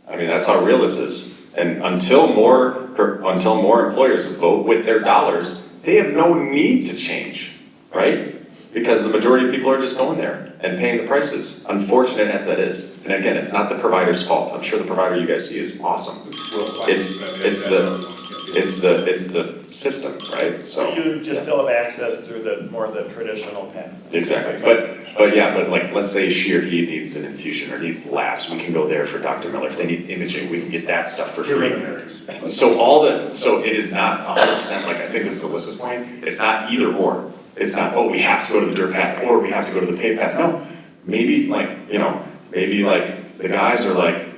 S5: I mean, that's how real this is. And until more employers vote with their dollars, they have no need to change, right? Because the majority of people are just going there and paying the prices, unfortunate as that is. And again, it's not the provider's fault. I'm sure the provider you guys see is awesome. It's the, it's the system, right?
S7: So you just still have access through the, more of the traditional path.
S5: Exactly, but like, let's say she or he needs an infusion or needs labs, we can go there for Dr. Miller. If they need imaging, we can get that stuff for free. So it is not 100%, like I think this is Alyssa's point, it's not either or. It's not, oh, we have to go to the dirt path or we have to go to the paved path. No, maybe like the guys are like,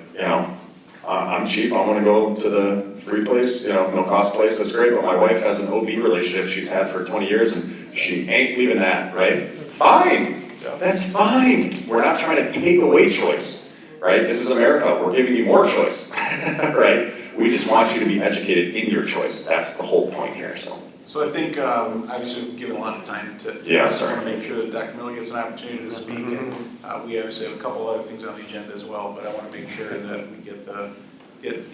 S5: I'm cheap, I wanna go to the free place, no cost place, that's great, but my wife has an OB relationship she's had for 20 years and she ain't leaving that, right? Fine, that's fine. We're not trying to take away choice, right? This is America, we're giving you more choice, right? We just want you to be educated in your choice. That's the whole point here, so.
S4: So I think, obviously, we've given a lot of time to.
S5: Yeah,
S4: I want to make sure that Dr. Miller gets an opportunity to speak, and we obviously have a couple other things on the agenda as well, but I want to make sure that we get the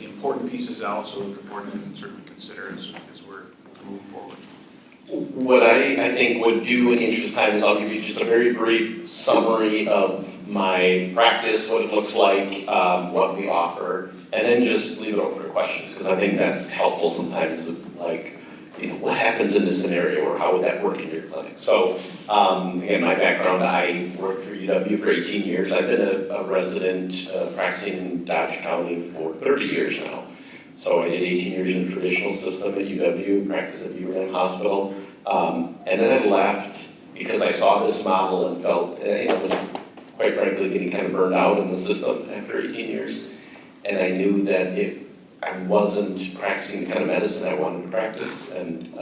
S4: important pieces out so that the board can certainly consider as we're moving forward.
S12: What I think would do in the interest of time is I'll give you just a very brief summary of my practice, what it looks like, what we offer, and then just leave it open for questions, because I think that's helpful sometimes of like, what happens in this scenario, or how would that work in your clinic? So, again, my background, I worked for UW for 18 years. I've been a resident practicing in Dodge County for 30 years now. So I did 18 years in the traditional system at UW, practiced at Beaver Hospital, and then I left because I saw this model and felt, was quite frankly getting kind of burned out in the system after 18 years. And I knew that I wasn't practicing the kind of medicine I wanted to practice, and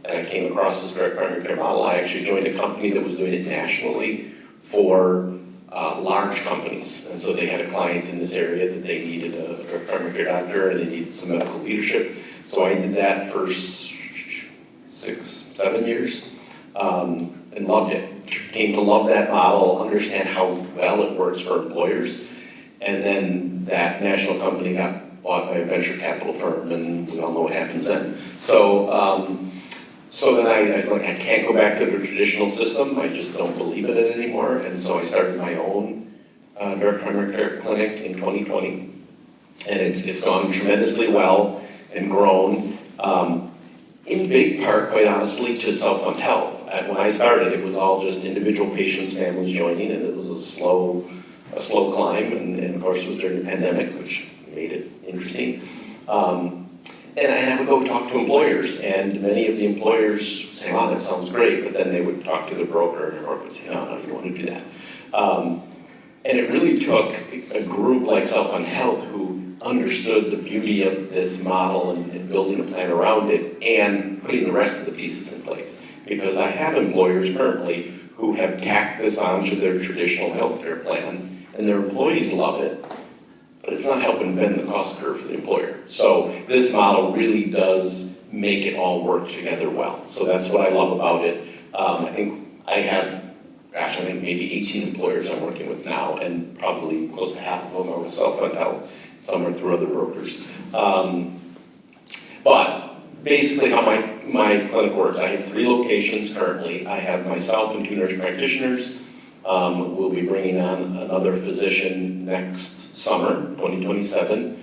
S12: I came across this direct primary care model. I actually joined a company that was doing it nationally for large companies, and so they had a client in this area that they needed a direct primary care doctor, and they needed some medical leadership. So I did that for 6-7 years, and loved it. Came to love that model, understand how well it works for employers, and then that national company got bought by a venture capital firm, and we all know what happens then. So then I was like, I can't go back to the traditional system. I just don't believe in it anymore. And so I started my own direct primary care clinic in 2020, and it's gone tremendously well and grown. In big part, quite honestly, to self-fund health. When I started, it was all just individual patients, families joining, and it was a slow climb. And of course, it was during the pandemic, which made it interesting. And I would go talk to employers, and many of the employers say, wow, that sounds great, but then they would talk to the broker, and the broker would say, no, you don't want to do that. And it really took a group like Self-Fund Health who understood the beauty of this model and building a plan around it and putting the rest of the pieces in place. Because I have employers currently who have tacked this onto their traditional healthcare plan, and their employees love it, but it's not helping bend the cost curve for the employer. So this model really does make it all work together well. So that's what I love about it. I think I have, maybe 18 employers I'm working with now, and probably close to half of them are with Self-Fund Health. Some are through other brokers. But basically how my clinic works, I have 3 locations currently. I have myself and 2 nurse practitioners. We'll be bringing on another physician next summer, 2027.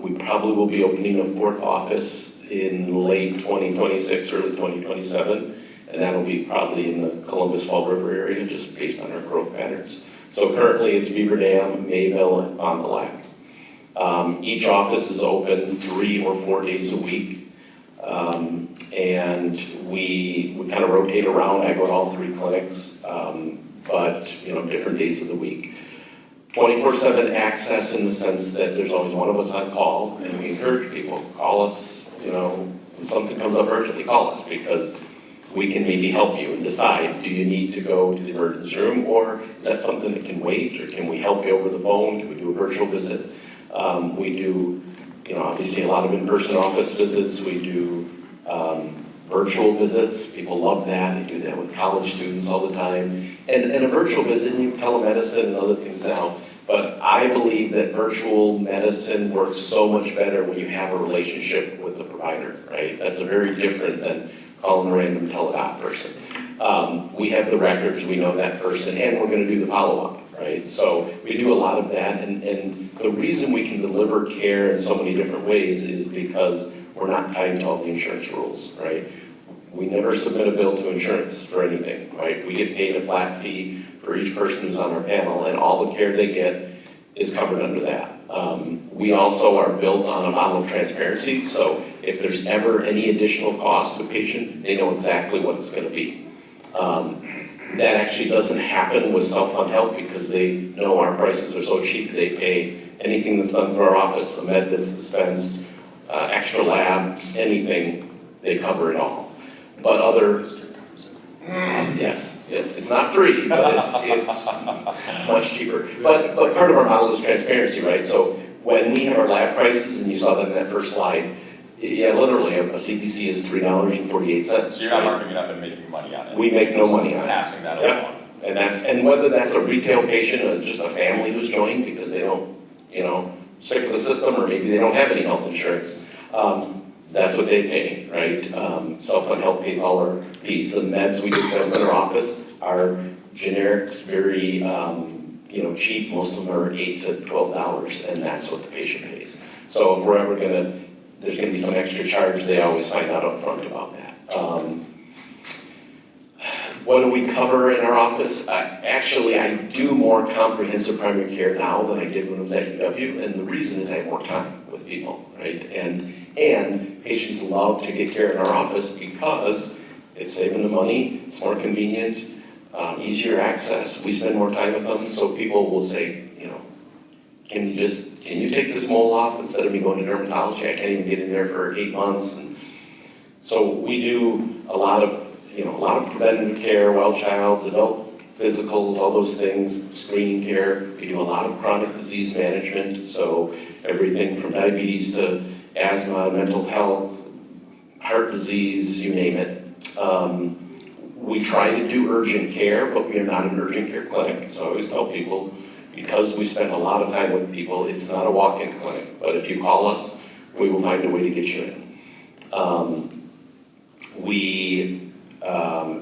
S12: We probably will be opening a 4th office in late 2026, early 2027, and that'll be probably in the Columbus Fall River area, just based on our growth patterns. So currently it's Beaver Dam, Mayville, and Fond du Lac. Each office is open 3 or 4 days a week, and we kind of rotate around. I go to all 3 clinics, but different days of the week. 24/7 access in the sense that there's always one of us on call, and we encourage people, call us, if something comes up urgently, call us, because we can maybe help you and decide, do you need to go to the emergency room, or is that something that can wait, or can we help you over the phone, can we do a virtual visit? We do, obviously a lot of in-person office visits, we do virtual visits, people love that, they do that with college students all the time, and a virtual visit, and telemedicine and other things now, but I believe that virtual medicine works so much better when you have a relationship with the provider, right? That's very different than calling a random teledoc person. We have the records, we know that person, and we're gonna do the follow-up, right? So we do a lot of that, and the reason we can deliver care in so many different ways is because we're not tied to all the insurance rules, right? We never submit a bill to insurance for anything, right? We get paid a flat fee for each person who's on our panel, and all the care they get is covered under that. We also are built on a model of transparency, so if there's ever any additional cost to a patient, they know exactly what it's gonna be. That actually doesn't happen with self-fund health because they know our prices are so cheap, they pay anything that's done through our office, a med that's dispensed, extra labs, anything, they cover it all. But other, yes, it's not free, but it's much cheaper. But part of our model is transparency, right? So when we have our lab prices, and you saw that in that first slide, yeah, literally, a CBC is $3.48.
S5: So you're not marking it up and making money on it?
S12: We make no money on it.
S5: Passing that
S12: Yep.
S5: along.
S12: And whether that's a retail patient or just a family who's joined because they don't, sick of the system, or maybe they don't have any health insurance, that's what they pay, right? Self-fund health pays all our fees. The meds we dispense in our office are generics, very, cheap. Most of them are $8 to $12, and that's what the patient pays. So if we're ever there's gonna be some extra charge, they always find out upfront about that. What do we cover in our office? Actually, I do more comprehensive primary care now than I did when I was at UW, and the reason is I have more time with people, right? And patients love to get care in our office because it's saving them money, it's more convenient, easier access. We spend more time with them, so people will say, can you take this mole off instead of me going to dermatology? I can't even get in there for 8 months. And so we do a lot of preventative care, well childs, adult physicals, all those things, screening care. We do a lot of chronic disease management, so everything from diabetes to asthma, mental health, heart disease, you name it. We try to do urgent care, but we are not an urgent care clinic. So I always tell people, because we spend a lot of time with people, it's not a walk-in clinic, but if you call us, we will find a way to get you in. We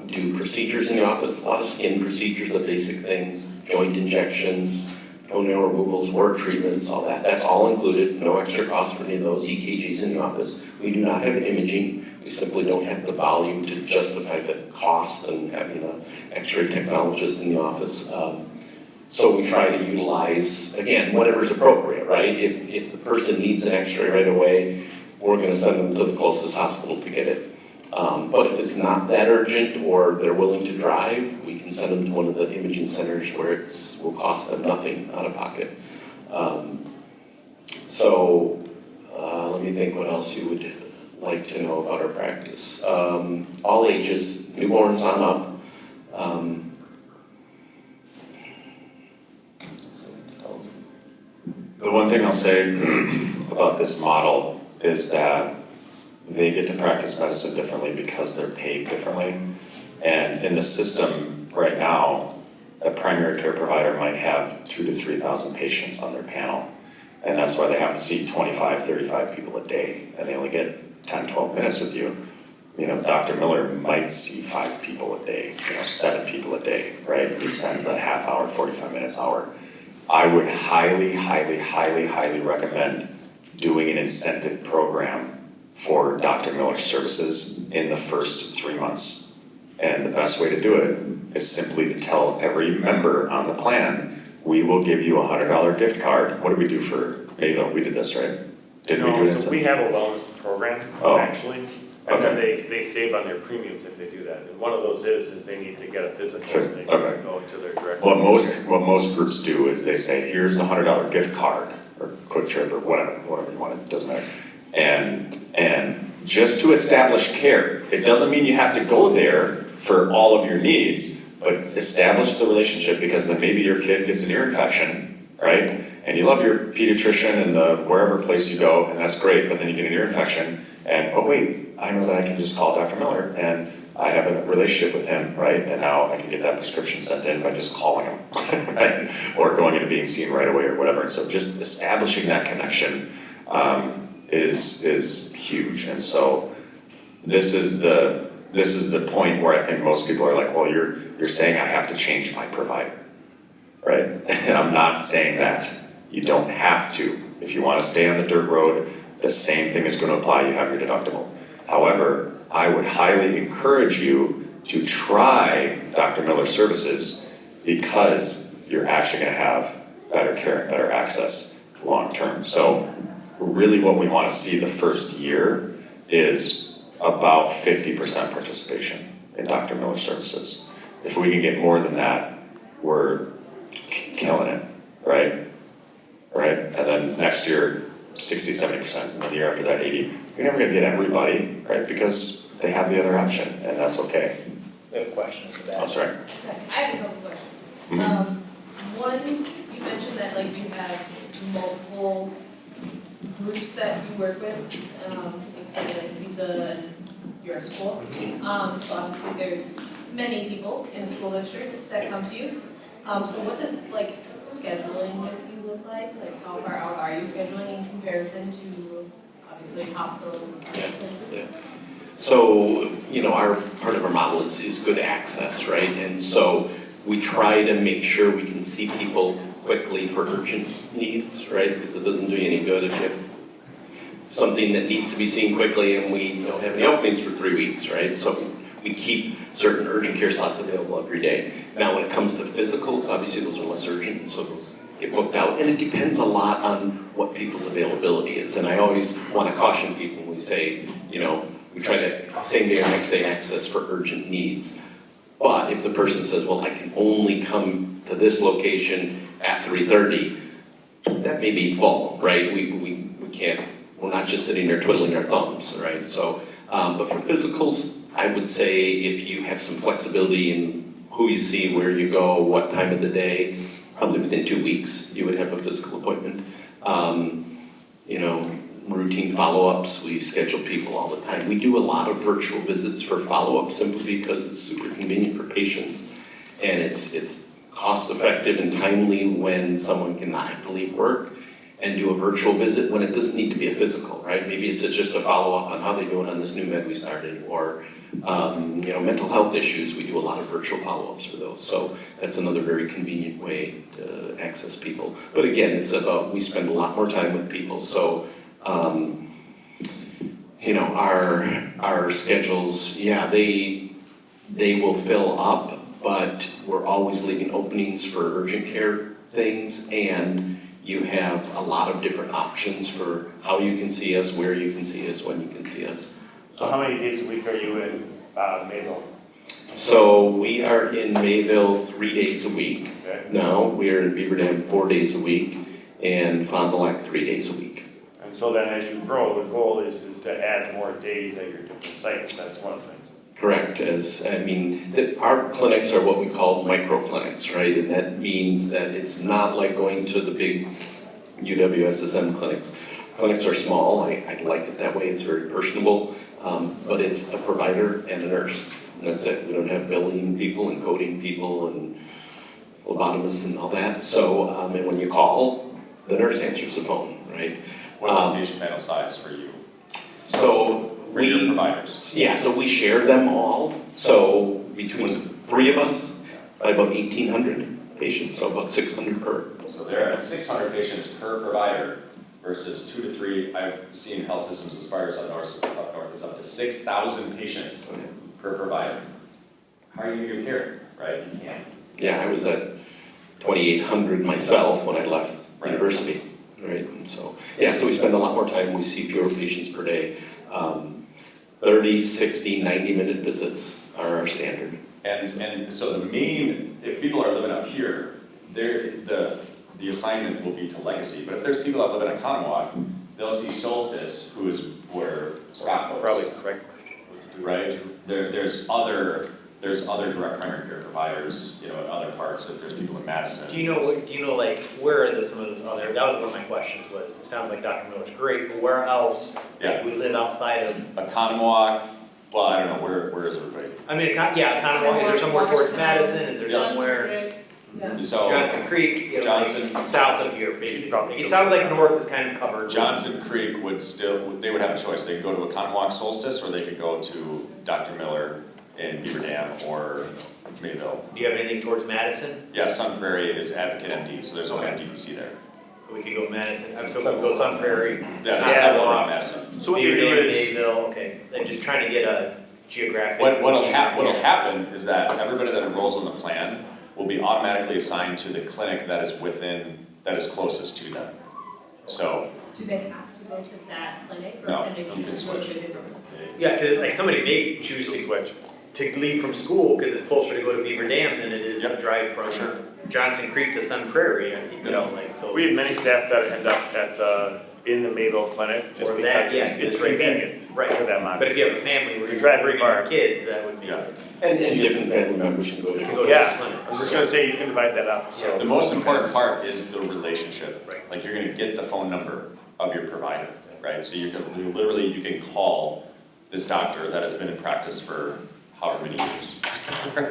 S12: do procedures in the office, a lot of skin procedures, the basic things, joint injections, toenail removals, wart treatments, all that. That's all included, no extra cost for any of those EKGs in the office. We do not have imaging. We simply don't have the volume to justify the cost and having an X-ray technologist in the office. So we try to utilize, again, whatever's appropriate, right? If the person needs an X-ray right away, we're gonna send them to the closest hospital to get it. But if it's not that urgent or they're willing to drive, we can send them to one of the imaging centers where it will cost them nothing out of pocket. Let me think what else you would like to know about our practice. All ages, newborns on up.
S5: The one thing I'll say about this model is that they get to practice medicine differently because they're paid differently. And in the system right now, a primary care provider might have 2,000 to 3,000 patients on their panel. And that's why they have to see 25, 35 people a day, and they only get 10, 12 minutes with you. Dr. Miller might see 5 people a day, 7 people a day, right? He spends that half hour, 45 minutes, hour. I would highly, highly, highly, highly recommend doing an incentive program for Dr. Miller's services in the first 3 months. And the best way to do it is simply to tell every member on the plan, we will give you a $100 gift card. What did we do for Mayville? We did this, right? Didn't we do it?
S7: So we have a wellness program, actually. And then they save on their premiums if they do that. And one of those is they need to get a physical and they can go to their direct.
S5: What most groups do is they say, here's a $100 gift card or Quick Trip or whatever you want, it doesn't matter. And just to establish care, it doesn't mean you have to go there for all of your needs, but establish the relationship, because then maybe your kid gets an ear infection, right? And you love your pediatrician and the wherever place you go, and that's great, but then you get an ear infection, and oh wait, I know that I can just call Dr. Miller, and I have a relationship with him, right? And now I can get that prescription sent in by just calling him, right? Or going into being seen right away or whatever. And so just establishing that connection is huge. And so this is the point where I think most people are like, well, you're saying I have to change my provider, right? And I'm not saying that. You don't have to. If you want to stay on the dirt road, the same thing is going to apply. You have your deductible. However, I would highly encourage you to try Dr. Miller services because you're actually going to have better care and better access long term. So really what we want to see the first year is about 50% participation in Dr. Miller services. If we can get more than that, we're killing it, right? Right? And then next year, 60, 70%, and the year after that, 80. You're never gonna get everybody, right? Because they have the other option, and that's okay.
S9: We have questions for that.
S5: That's right.
S11: Okay, I have a couple questions.
S5: Mhm.
S11: One, you mentioned that like you have multiple groups that you work with, like CISA and your school. So obviously there's many people in a school district that come to you. So what does like scheduling with you look like? Like how far out are you scheduling in comparison to obviously hospitals and other places?
S12: Yeah. So, you know, part of our model is good access, right? And so we try to make sure we can see people quickly for urgent needs, right? Because it doesn't do you any good if you have something that needs to be seen quickly and we don't have any openings for 3 weeks, right? So we keep certain urgent care slots available every day. Now, when it comes to physicals, obviously those are less urgent, so those get booked out. And it depends a lot on what people's availability is. And I always want to caution people when we say, you know, we try to same day or next day access for urgent needs. But if the person says, well, I can only come to this location at 3:30, that may be full, right? We can't, we're not just sitting there twiddling our thumbs, right? So, but for physicals, I would say if you have some flexibility in who you see, where you go, what time of the day, probably within 2 weeks, you would have a physical appointment. You know, routine follow-ups, we schedule people all the time. We do a lot of virtual visits for follow-up simply because it's super convenient for patients. And it's cost-effective and timely when someone cannot have to leave work and do a virtual visit when it doesn't need to be a physical, right? Maybe it's just a follow-up on how they're doing on this new med we started, or you know, mental health issues. We do a lot of virtual follow-ups for those. So that's another very convenient way to access people. But again, it's about, we spend a lot more time with people. So, you know, our schedules, yeah, they will fill up, but we're always leaving openings for urgent care things, and you have a lot of different options for how you can see us, where you can see us, when you can see us.
S7: So how many days a week are you in Mayville?
S12: So we are in Mayville 3 days a week.
S7: Okay.
S12: Now, we are in Beaver Dam 4 days a week, and Fond du Lac 3 days a week.
S7: And so then as you grow, the goal is to add more days at your different sites, that's one of the things.
S12: Correct, our clinics are what we call micro clinics, right? And that means that it's not like going to the big UWSSM clinics. Clinics are small, I like it that way, it's very personable, but it's a provider and a nurse, and that's it. We don't have billing people and coding people and lobotomists and all that. So, and when you call, the nurse answers the phone, right?
S14: What's the patient panel size for you?
S12: So
S14: For your providers?
S12: Yeah, so we share them all. So between 3 of us, by about 1,800 patients, so about 600 per.
S14: So there are 600 patients per provider versus 2 to 3. I've seen health systems as far as up north is up to 6,000 patients per provider. How are you doing your care, right? You can't.
S12: Yeah, I was at 2,800 myself when I left university, right? And so, yeah, so we spend a lot more time, we see fewer patients per day. 30, 60, 90-minute visits are our standard.
S14: And so the main, if people are living up here, the assignment will be to Legacy. But if there's people that live in Oconomowoc, they'll see Solstice, who is where Scott goes.
S7: Probably correct.
S14: Right? There's other direct primary care providers, you know, in other parts. If there's people in Madison.
S9: Do you know like where are some of those other, that was one of my questions was, it sounds like Dr. Miller's great, but where else?
S14: Yeah.
S9: Like, we live outside of.
S14: Oconomowoc, well, I don't know, where is everybody?
S9: I mean, yeah, Oconomowoc, is there somewhere towards Madison, is there somewhere?
S11: Yeah.
S14: So
S9: Johnson Creek, you know,
S14: Johnson-
S9: like, south of here, basically. It sounds like north is kind of covered.
S14: Johnson Creek they would have a choice. They could go to Oconomowoc Solstice, or they could go to Dr. Miller in Beaver Dam or Mayville.
S9: Do you have anything towards Madison?
S14: Yeah, Sun Prairie is Advocate MD, so there's only a DPC there.
S9: So we could go Madison, so we could go Sun Prairie.
S14: Yeah, there's several around Madison.
S7: So what you
S9: Beaver
S7: do
S9: Dam,
S7: is,
S9: Mayville, okay, I'm just trying to get a geographic.
S14: What'll happen is that everybody that enrolls in the plan will be automatically assigned to the clinic that is closest to them. So,
S11: Do they have to go to that clinic, or
S14: No,
S11: can they
S14: you can
S11: choose to go
S14: switch.
S11: to a different?
S9: Yeah, cause like somebody may choose to
S7: switch.
S9: leave from school, cause it's closer to go to Beaver Dam than it is to drive from
S14: Sure.
S9: Johnson Creek to Sun Prairie, you know, like, so.
S7: We have many staff that end up in the Mayville clinic just
S9: Or
S7: because
S9: that, yeah,
S7: it's
S9: it's right there.
S7: convenient
S9: Right.
S7: for them.
S9: But if you have a family where you're
S7: Driving
S9: bringing
S7: far.
S9: your kids, that would be.
S14: Yeah.
S12: And different family members can go
S9: You
S12: to.
S9: can go to
S7: Yeah,
S9: these clinics.
S7: I was just gonna say, you can divide that up, so.
S14: the most important part is the relationship.
S9: Right.
S14: Like, you're gonna get the phone number of your provider, right? So you can call this doctor that has been in practice for however many years.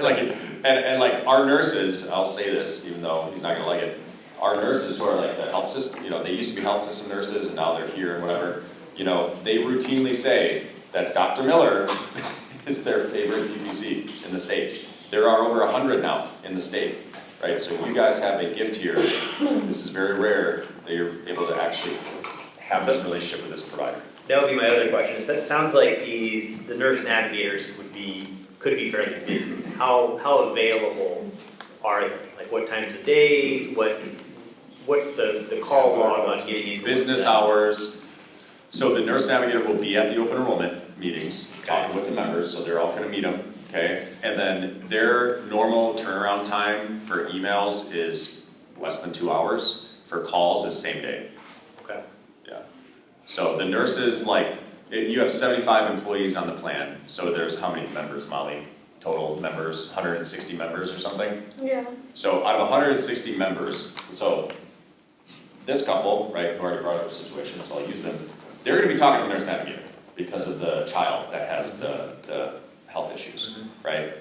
S14: Like, and like our nurses, I'll say this, even though he's not gonna like it, our nurses who are like the health system, they used to be health system nurses and now they're here and whatever, they routinely say that Dr. Miller is their favorite DPC in the state. There are over 100 now in the state, right? So you guys have a gift here. This is very rare that you're able to actually have this relationship with this provider.
S9: That would be my other question, so it sounds like the nurse navigators could be fairly busy. How available are they? Like what times of days, what's the call log on getting into?
S14: Business hours. So the nurse navigator will be at the open enrollment meetings, talking with the members, so they're all gonna meet them, okay? And then their normal turnaround time for emails is less than 2 hours. For calls is same day.
S9: Okay.
S14: Yeah. So the nurses, you have 75 employees on the plan, so there's how many members, Molly? Total members, 160 members or something?
S8: Yeah.
S14: So out of 160 members, so this couple, right, who already brought up a situation, so I'll use them. They're gonna be talking to the nurse navigator because of the child that has the health issues, right?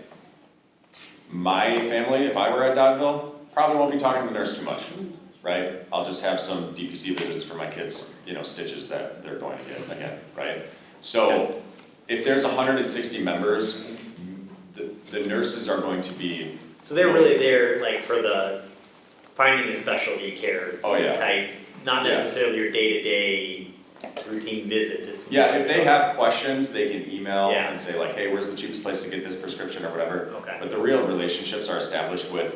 S14: My family, if I were at Dodgeville, probably won't be talking to the nurse too much, right? I'll just have some DPC visits for my kids, stitches that they're going to get again, right? So if there's 160 members, the nurses are going to be.
S9: So they're really there like for the finding the specialty care
S14: Oh, yeah.
S9: type, not
S14: Yeah.
S9: necessarily your day-to-day routine visit. It's
S14: Yeah, if they have questions, they can email
S9: Yeah.
S14: and say like, hey, where's the cheapest place to get this prescription or whatever.
S9: Okay.
S14: But the real relationships are established with,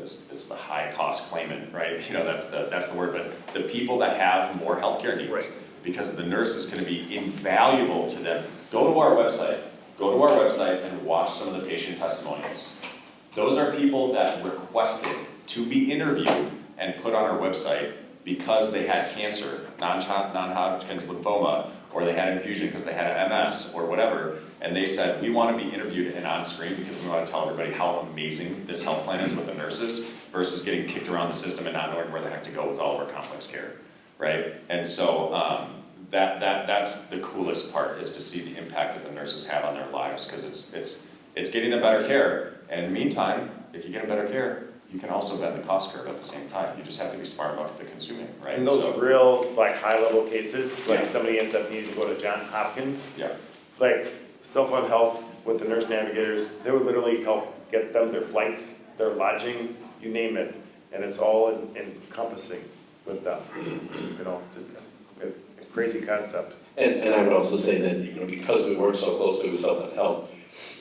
S14: it's the high cost claimant, right? That's the word, but the people that have more healthcare needs.
S9: Right.
S14: Because the nurse is gonna be invaluable to them. Go to our website and watch some of the patient testimonials. Those are people that requested to be interviewed and put on our website because they had cancer, non-Hodgkin's lymphoma, or they had infusion because they had MS or whatever, and they said, we want to be interviewed and on screen because we want to tell everybody how amazing this health plan is with the nurses versus getting kicked around the system and not knowing where the heck to go with all of our complex care, right? And so that's the coolest part, is to see the impact that the nurses have on their lives, because it's getting them better care, and in the meantime, if you get them better care, you can also bend the cost curve at the same time. You just have to be smart about the consuming, right?
S7: In those
S14: So,
S7: real, high level cases,
S14: Yeah.
S7: somebody ends up needing to go to Johns Hopkins,
S14: yeah,
S7: Self-Fund Health with the nurse navigators, they would literally help get them their flights, their lodging, you name it, and it's all encompassing with them. It's a crazy concept.
S12: And I would also say that, because we work so closely with Self Health,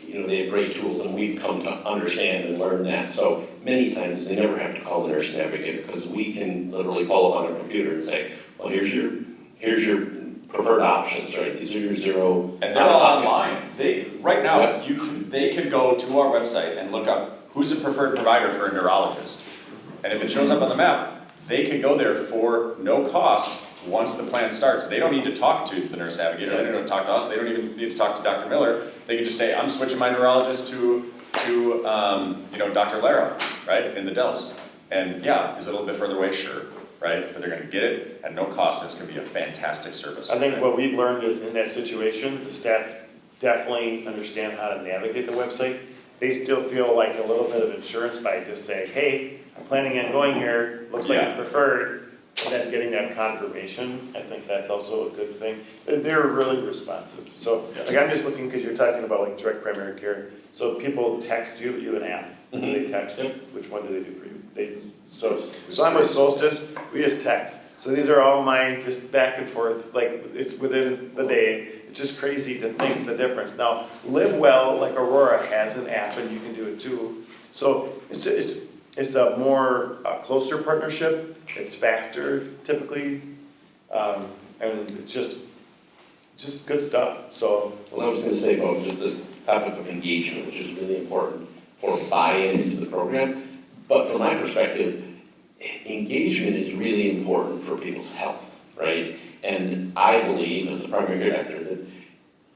S12: they have great tools, and we've come to understand and learn that. So many times they never have to call the nurse navigator, because we can literally pull up on our computer and say, well, here's your preferred options, right? These are your zero.
S14: and they're all online. Right now, they could go to our website and look up who's a preferred provider for a neurologist. And if it shows up on the map, they can go there for no cost once the plan starts. They don't need to talk to the nurse navigator, they don't need to talk to us, they don't even need to talk to Dr. Miller. They can just say, I'm switching my neurologist to Dr. Lara, right, in the Dells. And yeah, is it a little bit further away? Sure, right? But they're gonna get it at no cost, and it's gonna be a fantastic service.
S7: I think what we've learned is in that situation, the staff definitely understand how to navigate the website. They still feel like a little bit of insurance by just saying, hey, I'm planning on going here, looks like
S14: Yeah.
S7: it's preferred, and then getting that confirmation. I think that's also a good thing. They're really responsive. So, I'm just looking, because you're talking about direct primary care. So people text you, you have an app. Do they text you? Which one do they do for you? So I'm with Solstice, we just text. So these are all mine, just back and forth, like, it's within the day. It's just crazy to think the difference. Now, Live Well, like Aurora, has an app, and you can do it too. So it's a more closer partnership, it's faster typically, and it's just good stuff, so.
S12: Well, I was gonna say about just the topic of engagement, which is really important for buy-in into the program. But from my perspective, engagement is really important for people's health, right? And I believe, as a primary care doctor, that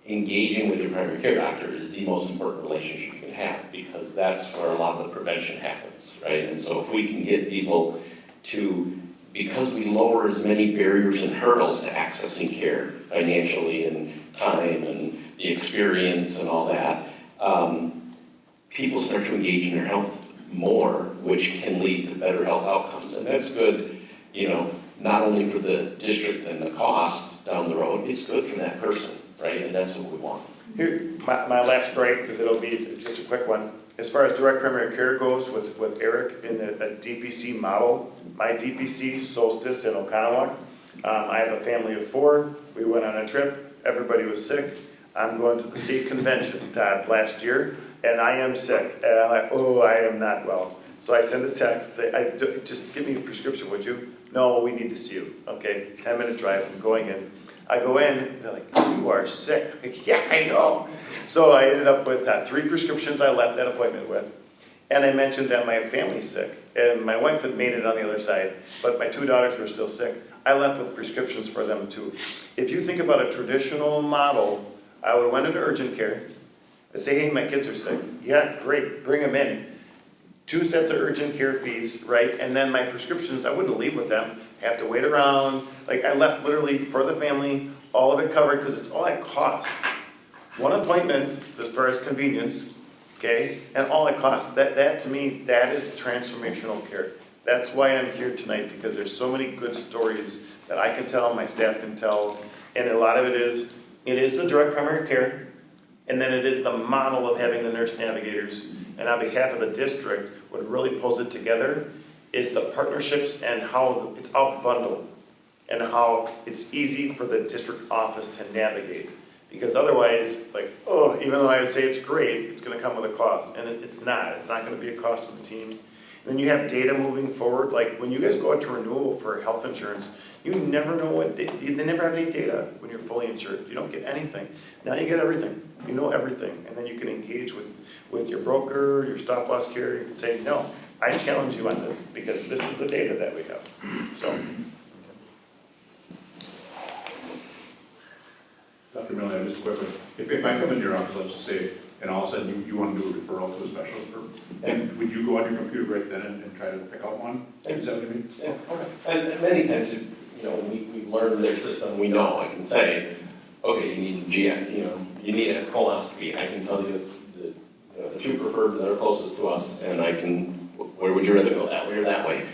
S12: engaging with your primary care doctor is the most important relationship you can have, because that's where a lot of the prevention happens, right? And so if we can get people to, because we lower as many barriers and hurdles to accessing care financially and time and the experience and all that, people start to engage in their health more, which can lead to better health outcomes. And that's good, you know, not only for the district and the cost down the road, it's good for that person, right? And that's what we want.
S7: Here, my last strike, because it'll be just a quick one. As far as direct primary care goes with Eric in a DPC model, my DPC, Solstice in Oconomowoc, I have a family of 4. We went on a trip, everybody was sick. I'm going to the state convention, Todd, last year, and I am sick. And I'm like, oh, I am not well. So I send a text, say, just give me a prescription, would you? No, we need to see you. Okay, 10-minute drive, I'm going in. I go in, they're like, you are sick. Like, yeah, I know. So I ended up with 3 prescriptions I left that appointment with. And I mentioned that my family's sick, and my wife had made it on the other side, but my 2 daughters were still sick. I left with prescriptions for them too. If you think about a traditional model, I would have went into urgent care. I'd say, hey, my kids are sick. Yeah, great, bring them in. 2 sets of urgent care fees, right? And then my prescriptions, I wouldn't leave with them. Have to wait around. Like, I left literally for the family, all of it covered, because it's all it costs. 1 appointment, as far as convenience, okay? And all it costs. That to me, that is transformational care. That's why I'm here tonight, because there's so many good stories that I can tell, my staff can tell, and a lot of it is the direct primary care, and then it is the model of having the nurse navigators. And on behalf of the district, what really pulls it together is the partnerships and how it's all bundled, and how it's easy for the district office to navigate. Because otherwise, like, oh, even though I would say it's great, it's gonna come with a cost, and it's not gonna be a cost to the team. And then you have data moving forward, like when you guys go out to renewal for health insurance, you never know they never have any data when you're fully insured. You don't get anything. Now you get everything. You know everything. And then you can engage with your broker, your stop loss carrier, you can say, no, I challenge you on this because this is the data that we have. So.
S3: Dr. Miller, just quickly, if I come into your office, let's just say, and all of a sudden you want to do a referral to a specialist, and would you go on your computer right then and try to pick out one? Is that what you mean?
S12: Yeah, okay. And many times, you know, when we learn their system, we know, I can say, okay, you need you need a colonoscopy. I can tell you the 2 preferred that are closest to us, and I can, where would you rather go, that way or that way?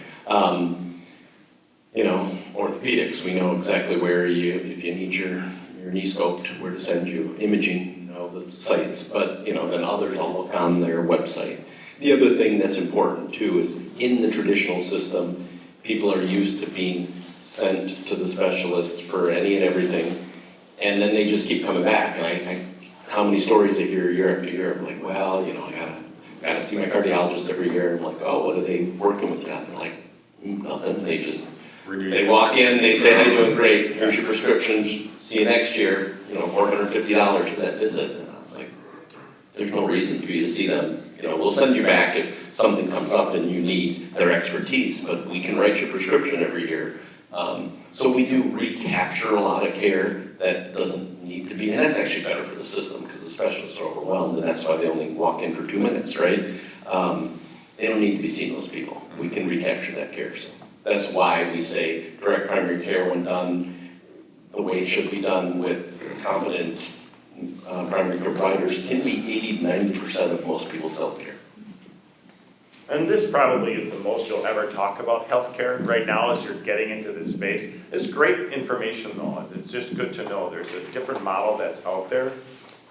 S12: You know, orthopedics, we know exactly where if you need your knee scoped, where to send you, imaging, the sites, but, then others I'll look on their website. The other thing that's important too is in the traditional system, people are used to being sent to the specialist for any and everything, and then they just keep coming back, and how many stories I hear year after year, I'm like, well, I gotta see my cardiologist every year, and I'm like, oh, what are they working with you on? They're like, nothing, they walk in, they say, how you doing? Great, here's your prescriptions, see you next year, $450 for that visit. And I was like, there's no reason for you to see them. We'll send you back if something comes up and you need their expertise, but we can write your prescription every year. So we do recapture a lot of care that doesn't need to be, and that's actually better for the system because the specialists are overwhelmed, and that's why they only walk in for 2 minutes, right? They don't need to be seeing those people. We can recapture that care. So that's why we say direct primary care, when done the way it should be done with competent primary care providers, can be 80-90% of most people's health care.
S7: And this probably is the most you'll ever talk about healthcare right now as you're getting into this space. It's great information though. It's just good to know there's a different model that's out there.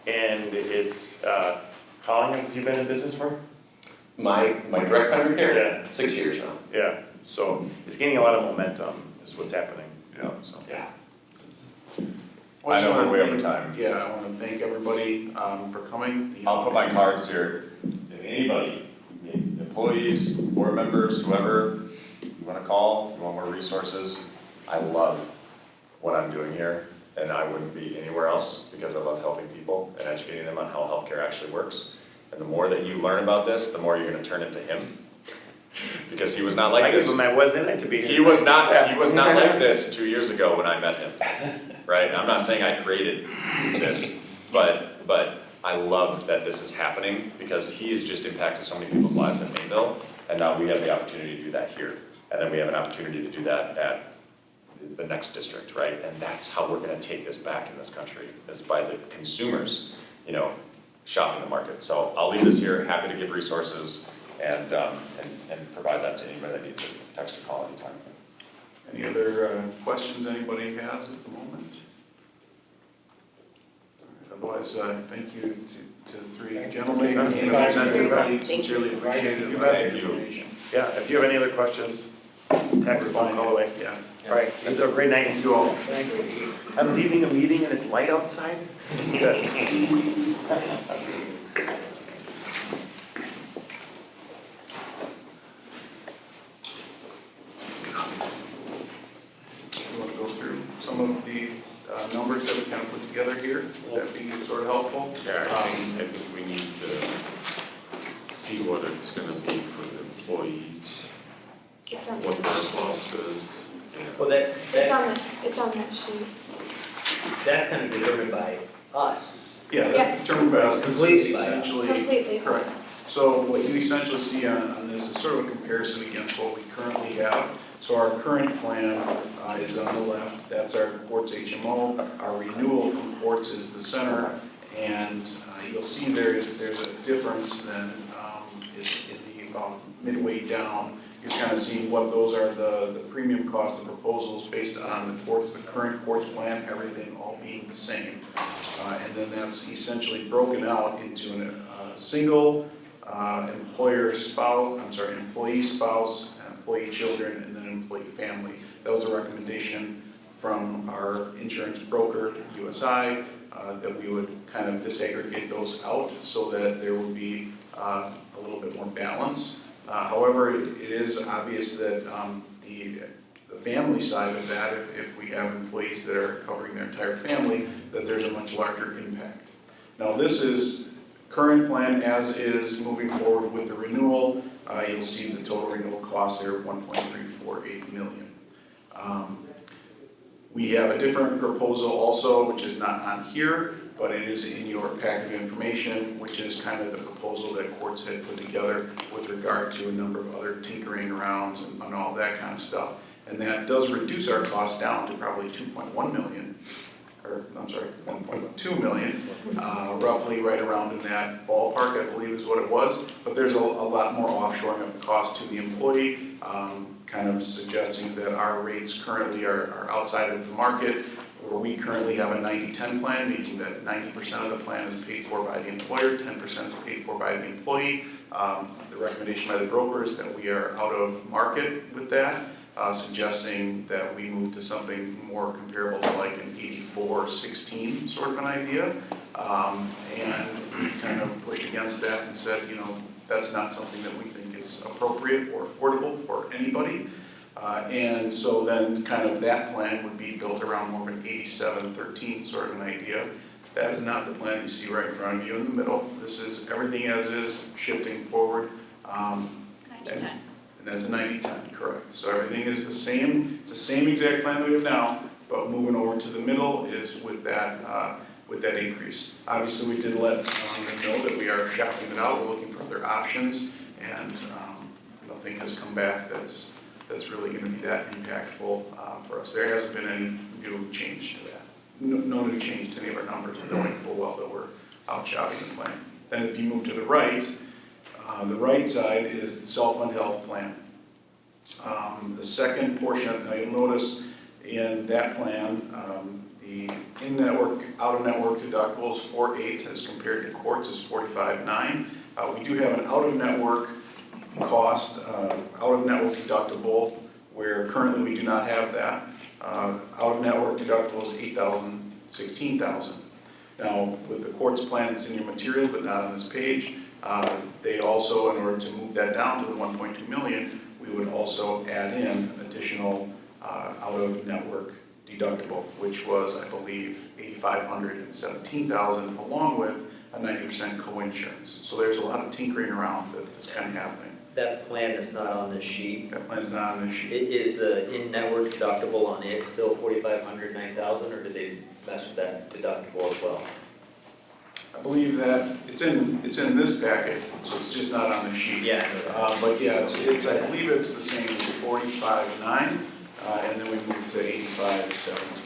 S7: And it's, how long have you been in business for?
S12: My direct primary care,
S7: Yeah.
S12: 6 years now.
S7: Yeah, so it's gaining a lot of momentum, is what's happening, you know, so.
S4: Yeah.
S14: I know we're way over time.
S4: Yeah, I want to thank everybody for coming. You know,
S14: I'll put my cards here, if anybody, employees, board members, whoever, you wanna call, you want more resources, I love what I'm doing here, and I wouldn't be anywhere else, because I love helping people and educating them on how healthcare actually works. And the more that you learn about this, the more you're gonna turn it to him, because he was not
S7: I
S14: like
S7: gave
S14: this.
S7: him my was in it to be.
S14: He was not like this 2 years ago when I met him, right? I'm not saying I created this, but I love that this is happening because he has just impacted so many people's lives in Mayville, and now we have the opportunity to do that here. And then we have an opportunity to do that at the next district, right? And that's how we're gonna take this back in this country, is by the consumers, you know, shopping the market. So I'll leave this here, happy to give resources and provide that to anybody that needs it, text or call anytime.
S4: Any other questions anybody has at the moment? Otherwise, thank you to the three gentlemen.
S7: Thank you.
S4: Everybody sincerely appreciate it.
S14: Thank you.
S7: Yeah, if you have any other questions, text, phone, call away.
S4: Yeah.
S7: All right, you have a great night, and you all. I'm leaving a meeting and it's light outside. It's good.
S4: You want to go through some of the numbers that we kind of put together here? Would that be sort of helpful?
S1: Yeah, I think we need to see what it's gonna be for the employees,
S10: It's on
S1: what
S10: that
S1: their
S10: sheet.
S1: cost is. and-
S9: Well,
S10: It's on that sheet.
S9: that's kind of determined by us.
S4: Yeah, that's
S10: Yes.
S4: determined by us. This is
S9: Completely by us.
S4: essentially.
S10: Completely
S4: Correct.
S10: honest.
S4: So what you essentially see on this is sort of a comparison against what we currently have. So our current plan is on the left, that's our Quartz HMO. Our renewal from Quartz is the center, and you'll see there's a difference then in the about midway down. You're kind of seeing what those are, the premium cost of proposals based on the current Quartz plan, everything all being the same. And then that's essentially broken out into a single employee spouse, employee children, and then employee family. That was a recommendation from our insurance broker, USI, that we would kind of disaggregate those out so that there would be a little bit more balance. However, it is obvious that the family side of that, if we have employees that are covering their entire family, that there's a much larger impact. Now, this is current plan as is moving forward with the renewal. You'll see the total renewal cost there of $1.348 million. We have a different proposal also, which is not on here, but it is in your packet of information, which is kind of the proposal that Quartz had put together with regard to a number of other tinkering arounds and all that kind of stuff. And that does reduce our cost down to probably 2.1 million, or I'm sorry, 1.2 million, roughly right around in that ballpark, I believe is what it was. But there's a lot more offshoring of the cost to the employee, kind of suggesting that our rates currently are outside of the market, where we currently have a 90-10 plan, meaning that 90% of the plan is paid for by the employer, 10% is paid for by the employee. The recommendation by the broker is that we are out of market with that, suggesting that we move to something more comparable to like an 84-16 sort of an idea. And we kind of pushed against that and said, you know, that's not something that we think is appropriate or affordable for anybody. And so then kind of that plan would be built around more of an 87-13 sort of an idea. That is not the plan you see right in front of you in the middle. This is everything as is, shifting forward.
S8: 90-10.
S4: And that's a 90-10, correct. So everything is the same, it's the same exact plan that we have now, but moving over to the middle is with that increase. Obviously, we did let them know that we are shopping it out, we're looking for other options, and nothing has come back that's really gonna be that impactful for us. There hasn't been any new change to that. No new change to any of our numbers, we're knowing full well that we're out shopping the plan. Then if you move to the right side is the self-fund health plan. The second portion, now you'll notice in that plan, the in-network, out-of-network deductible is $4.8 as compared to Quartz is $45.9. We do have an out-of-network cost, out-of-network deductible, where currently we do not have that. Out-of-network deductible is $8,000, $16,000. Now, with the court's plan, it's in your materials, but not on this page. They also, in order to move that down to the 1.2 million, we would also add in additional out-of-network deductible, which was, I believe, $8,500 and $17,000, along with a 90% co-insurance. So there's a lot of tinkering around that's kind of happening.
S9: That plan is not on this sheet.
S4: That plan's not on this sheet.
S9: Is the in-network deductible on it still 4,500, 9,000, or did they mess with that deductible as well?
S4: I believe that it's in this packet, so it's just not on the sheet.
S9: Yeah.
S4: But yeah, it's I believe it's the same as 45.9, and then we moved to 85.17.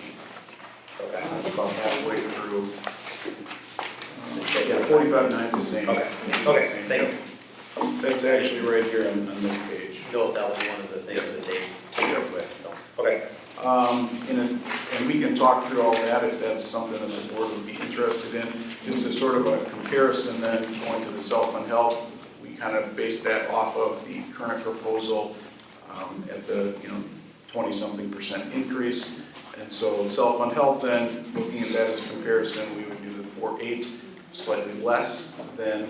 S9: Okay.
S4: About halfway through. Yeah, 45.9 is the same.
S9: Okay, okay, thank you.
S4: That's actually right here on this page.
S9: No, that was one of the things that they came up with, so, okay.
S4: And we can talk through all that if that's something that the board would be interested in. Just as sort of a comparison then, going to the self-fund health, we kind of based that off of the current proposal at the 20-something% increase. And so self-fund health then, looking at that as a comparison, we would do the 4.8, slightly less than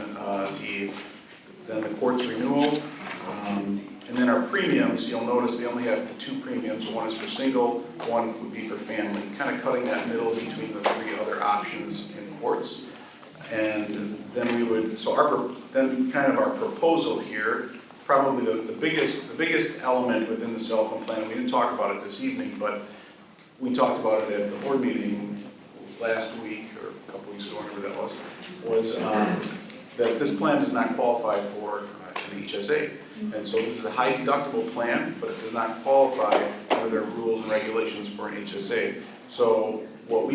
S4: the court's renewal. And then our premiums, you'll notice they only have two premiums. One is for single, one would be for family, kind of cutting that middle between the three other options in courts. And then we would, then kind of our proposal here, probably the biggest element within the cell phone plan, we didn't talk about it this evening, but we talked about it at the board meeting last week, or a couple weeks ago, whenever that was that this plan does not qualify for an HSA. And so this is a high deductible plan, but it does not qualify under their rules and regulations for an HSA. So what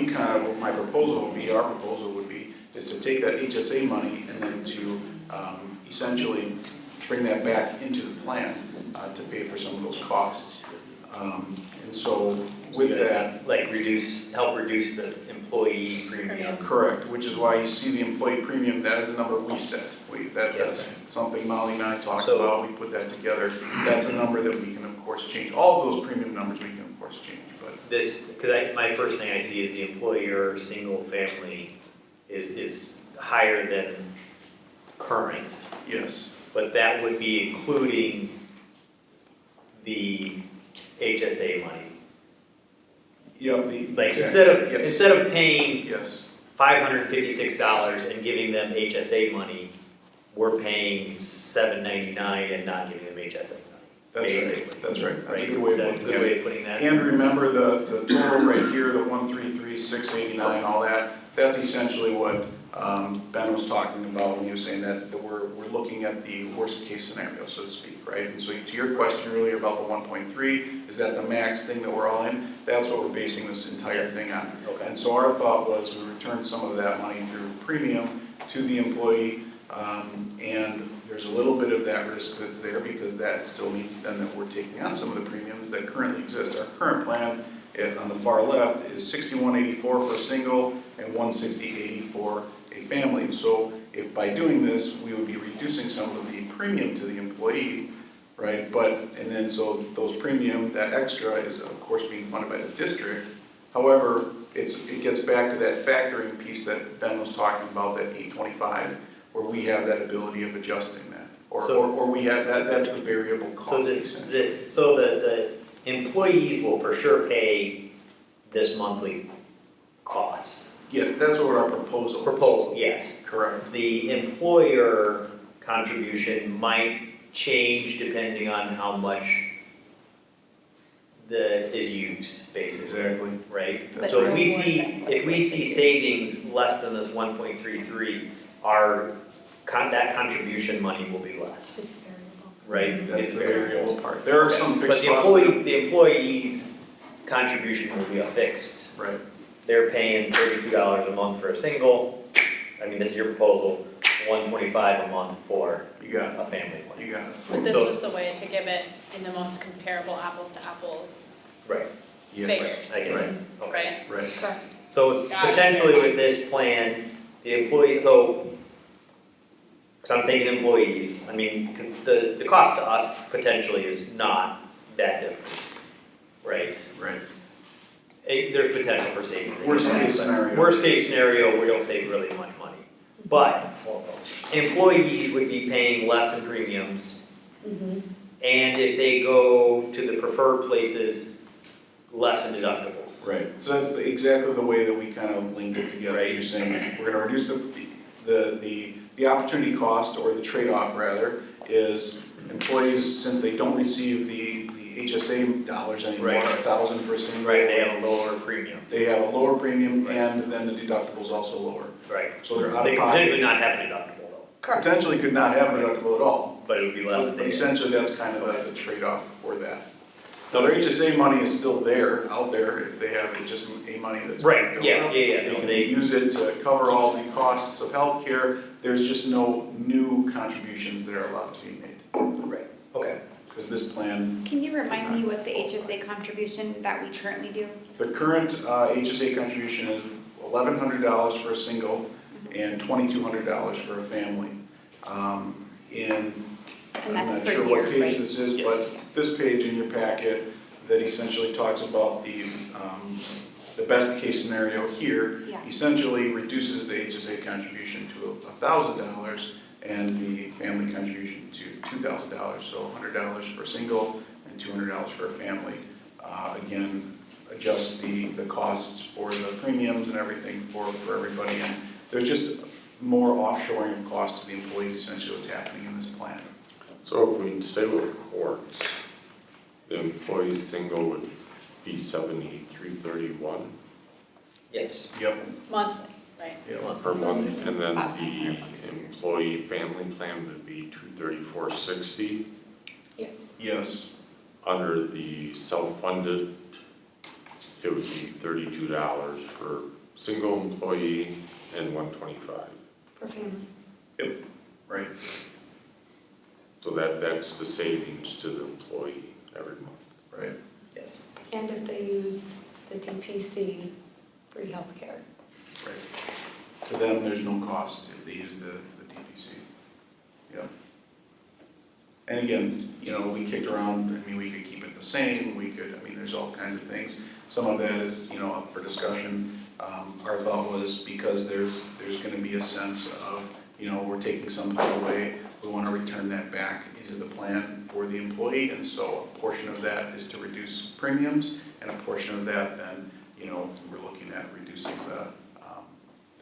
S4: my proposal would be, our proposal would be, is to take that HSA money and then to essentially bring that back into the plan to pay for some of those costs. And so with that,
S9: like help reduce the employee premium.
S4: correct, which is why you see the employee premium, that is the number we set. That's something Molly and I talked about, we put that together. That's a number that we can of course change. All of those premium numbers we can of course change, but.
S9: Because my first thing I see is the employer single family is higher than current.
S4: Yes.
S9: But that would be including the HSA money.
S4: Yep.
S9: Like instead of paying $556 and giving them HSA money, we're paying $799 and not giving them HSA money.
S4: That's
S9: basically.
S4: right. That's right. That's
S9: Right?
S4: a good way of
S9: Is that a
S4: looking
S9: good
S4: at
S9: way
S4: it.
S9: of putting that?
S4: And remember the total right here, the 133,689, all that. That's essentially what Ben was talking about when he was saying that we're looking at the worst case scenario, so to speak, right? And so to your question earlier about the 1.3, is that the max thing that we're all in? That's what we're basing this entire thing on.
S9: Okay.
S4: And so our thought was we return some of that money through premium to the employee, and there's a little bit of that risk that's there because that still means then that we're taking on some of the premiums that currently exist. Our current plan on the far left is $61.84 for a single and $160.80 for a family. So if by doing this, we would be reducing some of the premium to the employee, right? And then so those premium, that extra is of course being funded by the district. However, it gets back to that factoring piece that Ben was talking about, that 825, where we have that ability of adjusting that. Or we have that's the variable cost.
S9: So the employees will for sure pay this monthly cost.
S4: Yeah, that's what our proposal is.
S9: Yes.
S4: Correct.
S9: The employer contribution might change depending on how much is used, basically.
S4: Exactly.
S9: Right?
S4: That's
S9: So
S4: right.
S9: if we see savings less than this 1.33, that contribution money will be less.
S8: It's variable.
S9: Right?
S4: That's
S9: It's
S4: the variable part. There are some
S9: But
S4: fixed
S9: the
S4: costs.
S9: employee's contribution will be a fixed.
S4: Right.
S9: They're paying $32 a month for a single, this is your proposal, $125 a month for
S4: You got
S9: a family one.
S4: it. You got it.
S8: But this
S9: So-
S8: was the way to give it in the most comparable apples to apples
S9: Right.
S4: Yes.
S8: figures,
S9: I get it.
S4: Right.
S9: Okay.
S8: right?
S4: Right.
S8: Correct.
S9: So
S8: Gotcha.
S9: potentially with this plan, the employee, so Because I'm thinking employees, I mean, the cost to us potentially is not that different, right?
S4: Right.
S9: There's potential for savings.
S4: Worst case scenario.
S9: Worst case scenario, we don't save really much money. But employees would be paying less in premiums.
S11: Mm-hmm.
S9: And if they go to the preferred places, less in deductibles.
S4: Right, so that's exactly the way that we kind of link it together.
S9: Right.
S4: You're saying, we're gonna reduce the opportunity cost, or the trade-off rather, is employees, since they don't receive the HSA dollars anymore,
S9: Right.
S4: 1,000 for a single.
S9: Right, they have a lower premium.
S4: They have a lower premium,
S9: Right.
S4: and then the deducible's also lower.
S9: Right.
S4: So they're out
S9: They
S4: of
S9: could potentially
S4: pocket.
S9: not have a deductible though,
S4: Potentially could not have a deductible at all.
S9: but it would be less than
S4: But
S9: they.
S4: essentially, that's kind of the trade-off for that. So their HSA money is still there, out there, if they have HSA money that's.
S9: Right, yeah.
S4: They
S9: No,
S4: can
S9: they,
S4: use it to cover all the costs of healthcare. There's just no new contributions that are allowed to be made.
S9: right, okay.
S4: Because this plan,
S10: Can you remind me what the HSA contribution that we currently do?
S4: the current HSA contribution is $1,100 for a single and $2,200 for a family.
S10: And
S4: I'm
S10: that's
S4: not
S10: per
S4: sure
S10: year,
S4: what page
S10: right?
S4: this is,
S9: Yes.
S4: but this page in your packet that essentially talks about the best case scenario here,
S10: Yeah.
S4: essentially reduces the HSA contribution to $1,000 and the family contribution to $2,000, so $100 for a single and $200 for a family. Again, adjust the costs for the premiums and everything for everybody, and there's just more offshoring of costs to the employees, essentially what's happening in this plan.
S1: So if we stay with courts, the employee single would be 7331
S9: Yes.
S4: Yep.
S8: Monthly, right?
S1: per month, and then the employee family plan would be 23460.
S8: Yes.
S4: Yes.
S1: Under the self-funded, it would be $32 for single employee and $125.
S8: For family.
S4: Right.
S1: So that's the savings to the employee every month.
S4: Right.
S9: Yes.
S11: And if they use the DPC, free healthcare.
S4: Right. To them, there's no cost if they use the DPC. Yep. And again, we kicked around, we could keep it the same, there's all kinds of things. Some of that is, up for discussion. Our thought was because there's gonna be a sense of, we're taking something away, we wanna return that back into the plan for the employee, and so a portion of that is to reduce premiums, and a portion of that then, we're looking at reducing the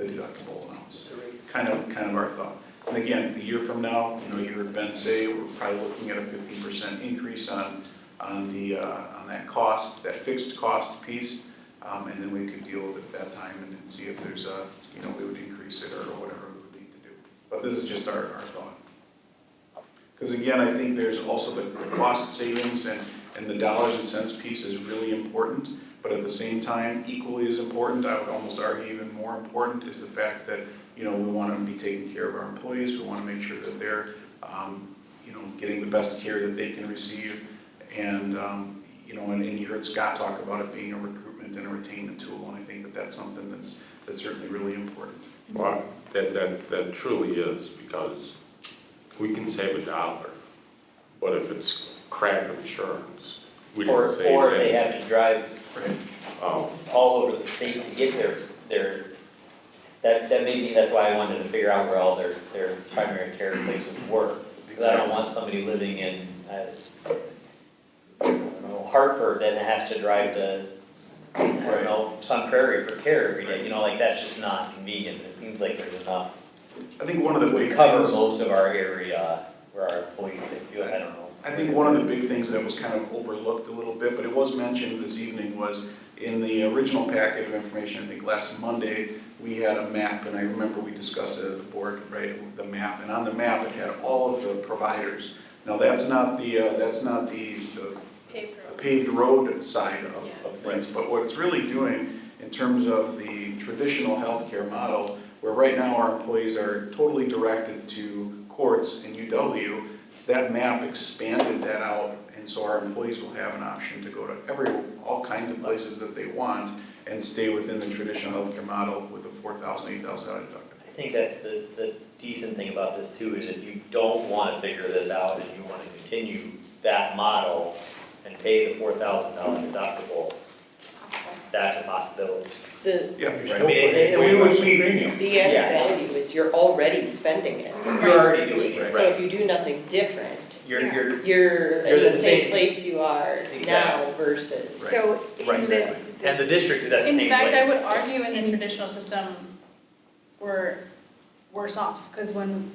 S4: deductible allowance. Kind of our thought. And again, a year from now, you heard Ben say, we're probably looking at a 15% increase on that cost, that fixed cost piece, and then we could deal with it at that time and then see if there's we would increase it or whatever we would need to do. But this is just our thought. Because again, I think there's also the cost savings and the dollars and cents piece is really important, but at the same time, equally as important, I would almost argue even more important, is the fact that, we want to be taking care of our employees, we want to make sure that they're, getting the best care that they can receive, and, and you heard Scott talk about it being a recruitment and a retainment tool, and I think that that's something that's certainly really important.
S1: Well, that truly is, because we can save $1, but if it's crap insurance, we
S9: Or,
S1: didn't save
S9: or they
S1: that.
S9: have to drive
S4: Right.
S9: all over the state to get that maybe, that's why I wanted to figure out where all their primary care places were. Because I don't want somebody living in, I don't know, Hartford that has to drive to, I don't know, Sun Prairie for care every day, that's just not convenient. It seems like there's enough.
S4: I think one of the
S9: We
S4: big
S9: cover
S4: things,
S9: most of our area where our employees, I don't know.
S4: I think one of the big things that was kind of overlooked a little bit, but it was mentioned this evening, was in the original packet of information, I think last Monday, we had a map, and I remember we discussed it at the board, right, the map, and on the map, it had all of the providers. Now, that's not the paved road side of things, but what it's really doing in terms of the traditional healthcare model, where right now our employees are totally directed to courts and UW, that map expanded that out, and so our employees will have an option to go to all kinds of places that they want and stay within the traditional healthcare model with a $4,000, $8,000 deductible.
S9: I think that's the decent thing about this too, is if you don't wanna figure this out and you wanna continue that model and pay the $4,000 deductible, that's a possibility.
S13: The,
S3: Yeah,
S9: I mean, and we would,
S13: premium.
S15: the added value is you're already spending it.
S9: You're already doing it,
S15: So
S9: right.
S15: if you do nothing different,
S9: You're
S15: you're
S9: You're
S15: in
S9: the
S15: the
S9: same-
S15: same place you are now
S9: Exactly.
S15: versus.
S10: So
S9: Right.
S10: in this,
S9: and the district is at the
S8: In
S9: same
S8: fact, I
S9: place.
S8: would argue in the traditional system, we're worse off, because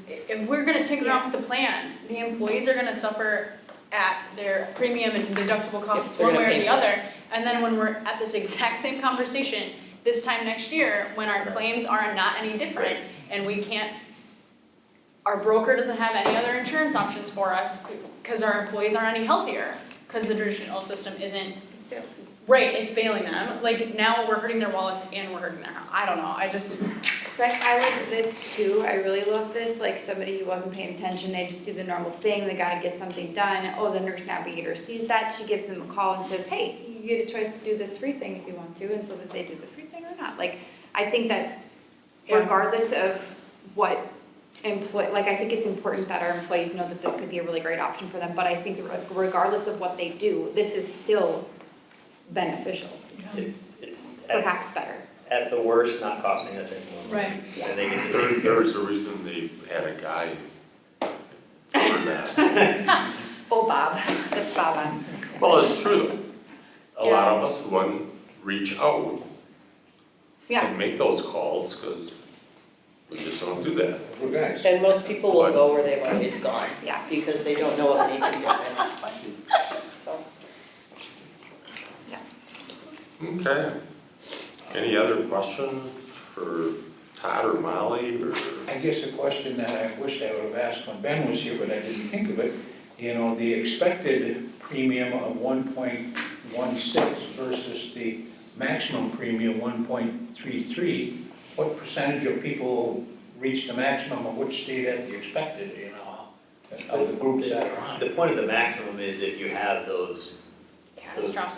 S8: if we're gonna tinker around with the plan, the employees are gonna suffer at their premium and deductible costs
S15: they're
S8: one
S15: gonna
S8: way or
S15: pay
S8: the
S15: more.
S8: other. And then when we're at this exact same conversation, this time next year, when our claims are not any different, and we can't, our broker doesn't have any other insurance options for us, because our employees aren't any healthier, because the traditional system isn't, right, it's failing them, like, now we're hurting their wallets and we're hurting their health, I don't know, I just,
S10: so I look at this too, I really look at this like somebody who wasn't paying attention, they just do the normal thing, they gotta get something done. Oh, the nurse navigator sees that, she gives them a call and says, hey, you get a choice to do this free thing if you want to, and so that they do the free thing or not. Like, I think that
S8: Yeah.
S10: regardless of what I think it's important that our employees know that this could be a really great option for them, but I think regardless of what they do, this is still beneficial,
S9: It's
S10: perhaps better.
S9: at the worst, not costing us any money.
S8: right.
S9: And they get to
S1: There's a reason they had a guy for that.
S10: Oh, Bob, that's Bob on.
S1: Well, it's true though. A lot of us wouldn't reach out
S10: Yeah.
S1: and make those calls, because we just don't do that.
S13: We're guys.
S15: And most people will go where they've always gone.
S10: Yeah.
S15: Because they don't know of anything different. So.
S1: Okay. Any other questions for Todd or Molly, or?
S13: I guess a question that I wished I would have asked when Ben was here, but I didn't think of it. You know, the expected premium of 1.16 versus the maximum premium 1.33. What percentage of people reach the maximum, or which stayed at the expected, you know, of the groups that are on
S9: The
S13: it?
S9: point of the maximum is if you have those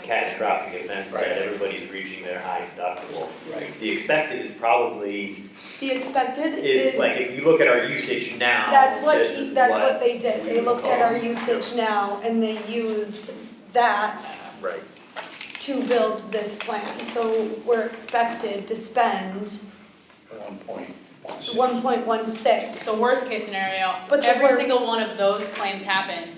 S9: catastrophic events
S13: Right.
S9: that everybody's reaching their high deductibles.
S13: Right.
S9: The expected is probably,
S16: The expected
S9: is like, if you look at our usage now,
S16: that's
S9: this is
S16: what they did. They looked at our
S9: costs.
S16: usage now and they used that
S9: Right.
S16: to build this plan. So we're expected to spend
S13: 1.16.
S16: 1.16.
S8: So worst case scenario,
S16: But the
S8: every
S16: worst-
S8: single one of those claims happen,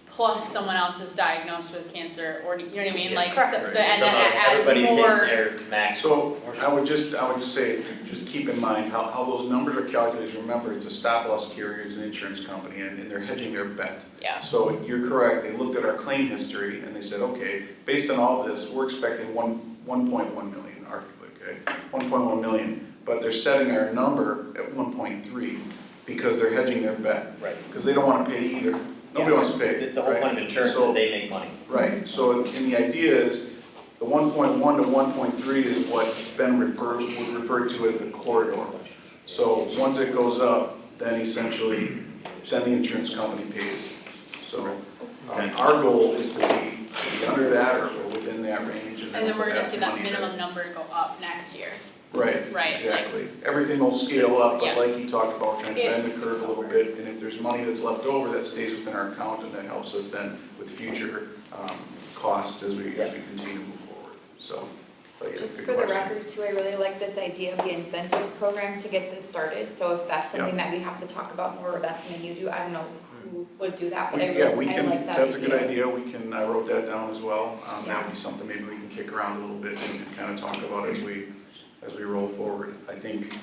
S8: plus someone else is diagnosed with cancer, or, you know what I mean, like,
S16: Correct.
S8: so, and then it adds
S9: Everybody's hitting
S8: more.
S9: their max.
S4: So I would just say, just keep in mind how those numbers are calculated. Remember, it's a stop loss carrier, it's an insurance company, and they're hedging their bet.
S8: Yeah.
S4: So you're correct, they looked at our claim history and they said, okay, based on all this, we're expecting 1.1 million, arguably, okay? 1.1 million, but they're setting our number at 1.3 because they're hedging their bet.
S9: Right.
S4: Because they don't want to pay either. Nobody wants to pay.
S9: The whole
S4: right?
S9: point of insurance
S4: So-
S9: is they make money.
S4: Right, so, and the idea is, the 1.1 to 1.3 is what Ben would refer to as the corridor. So, once it goes up, then essentially, then the insurance company pays. So, our goal is to be under that or within that range.
S8: And then we're gonna
S4: that's
S8: see
S4: the
S8: that
S4: money
S8: minimum number go up next year.
S4: Right,
S8: Right, like-
S4: exactly. Everything will scale up,
S8: Yeah.
S4: but like he talked about, trying to
S8: Yeah.
S4: bend the curve a little bit, and if there's money that's left over, that stays within our account, and that helps us then with future costs as we continue to move forward, so. but yeah,
S10: Just
S4: good
S10: for the
S4: question.
S10: record too, I really like this idea of the incentive program to get this started. So if that's something that we have to talk about more, or that's something you do, I don't know who would do that, but I
S4: Yeah, we
S10: really, I
S4: can,
S10: like that idea.
S4: that's a good idea, we can, I wrote that down as well, that would be something maybe we can kick around a little bit and kind of talk about as we roll forward. I think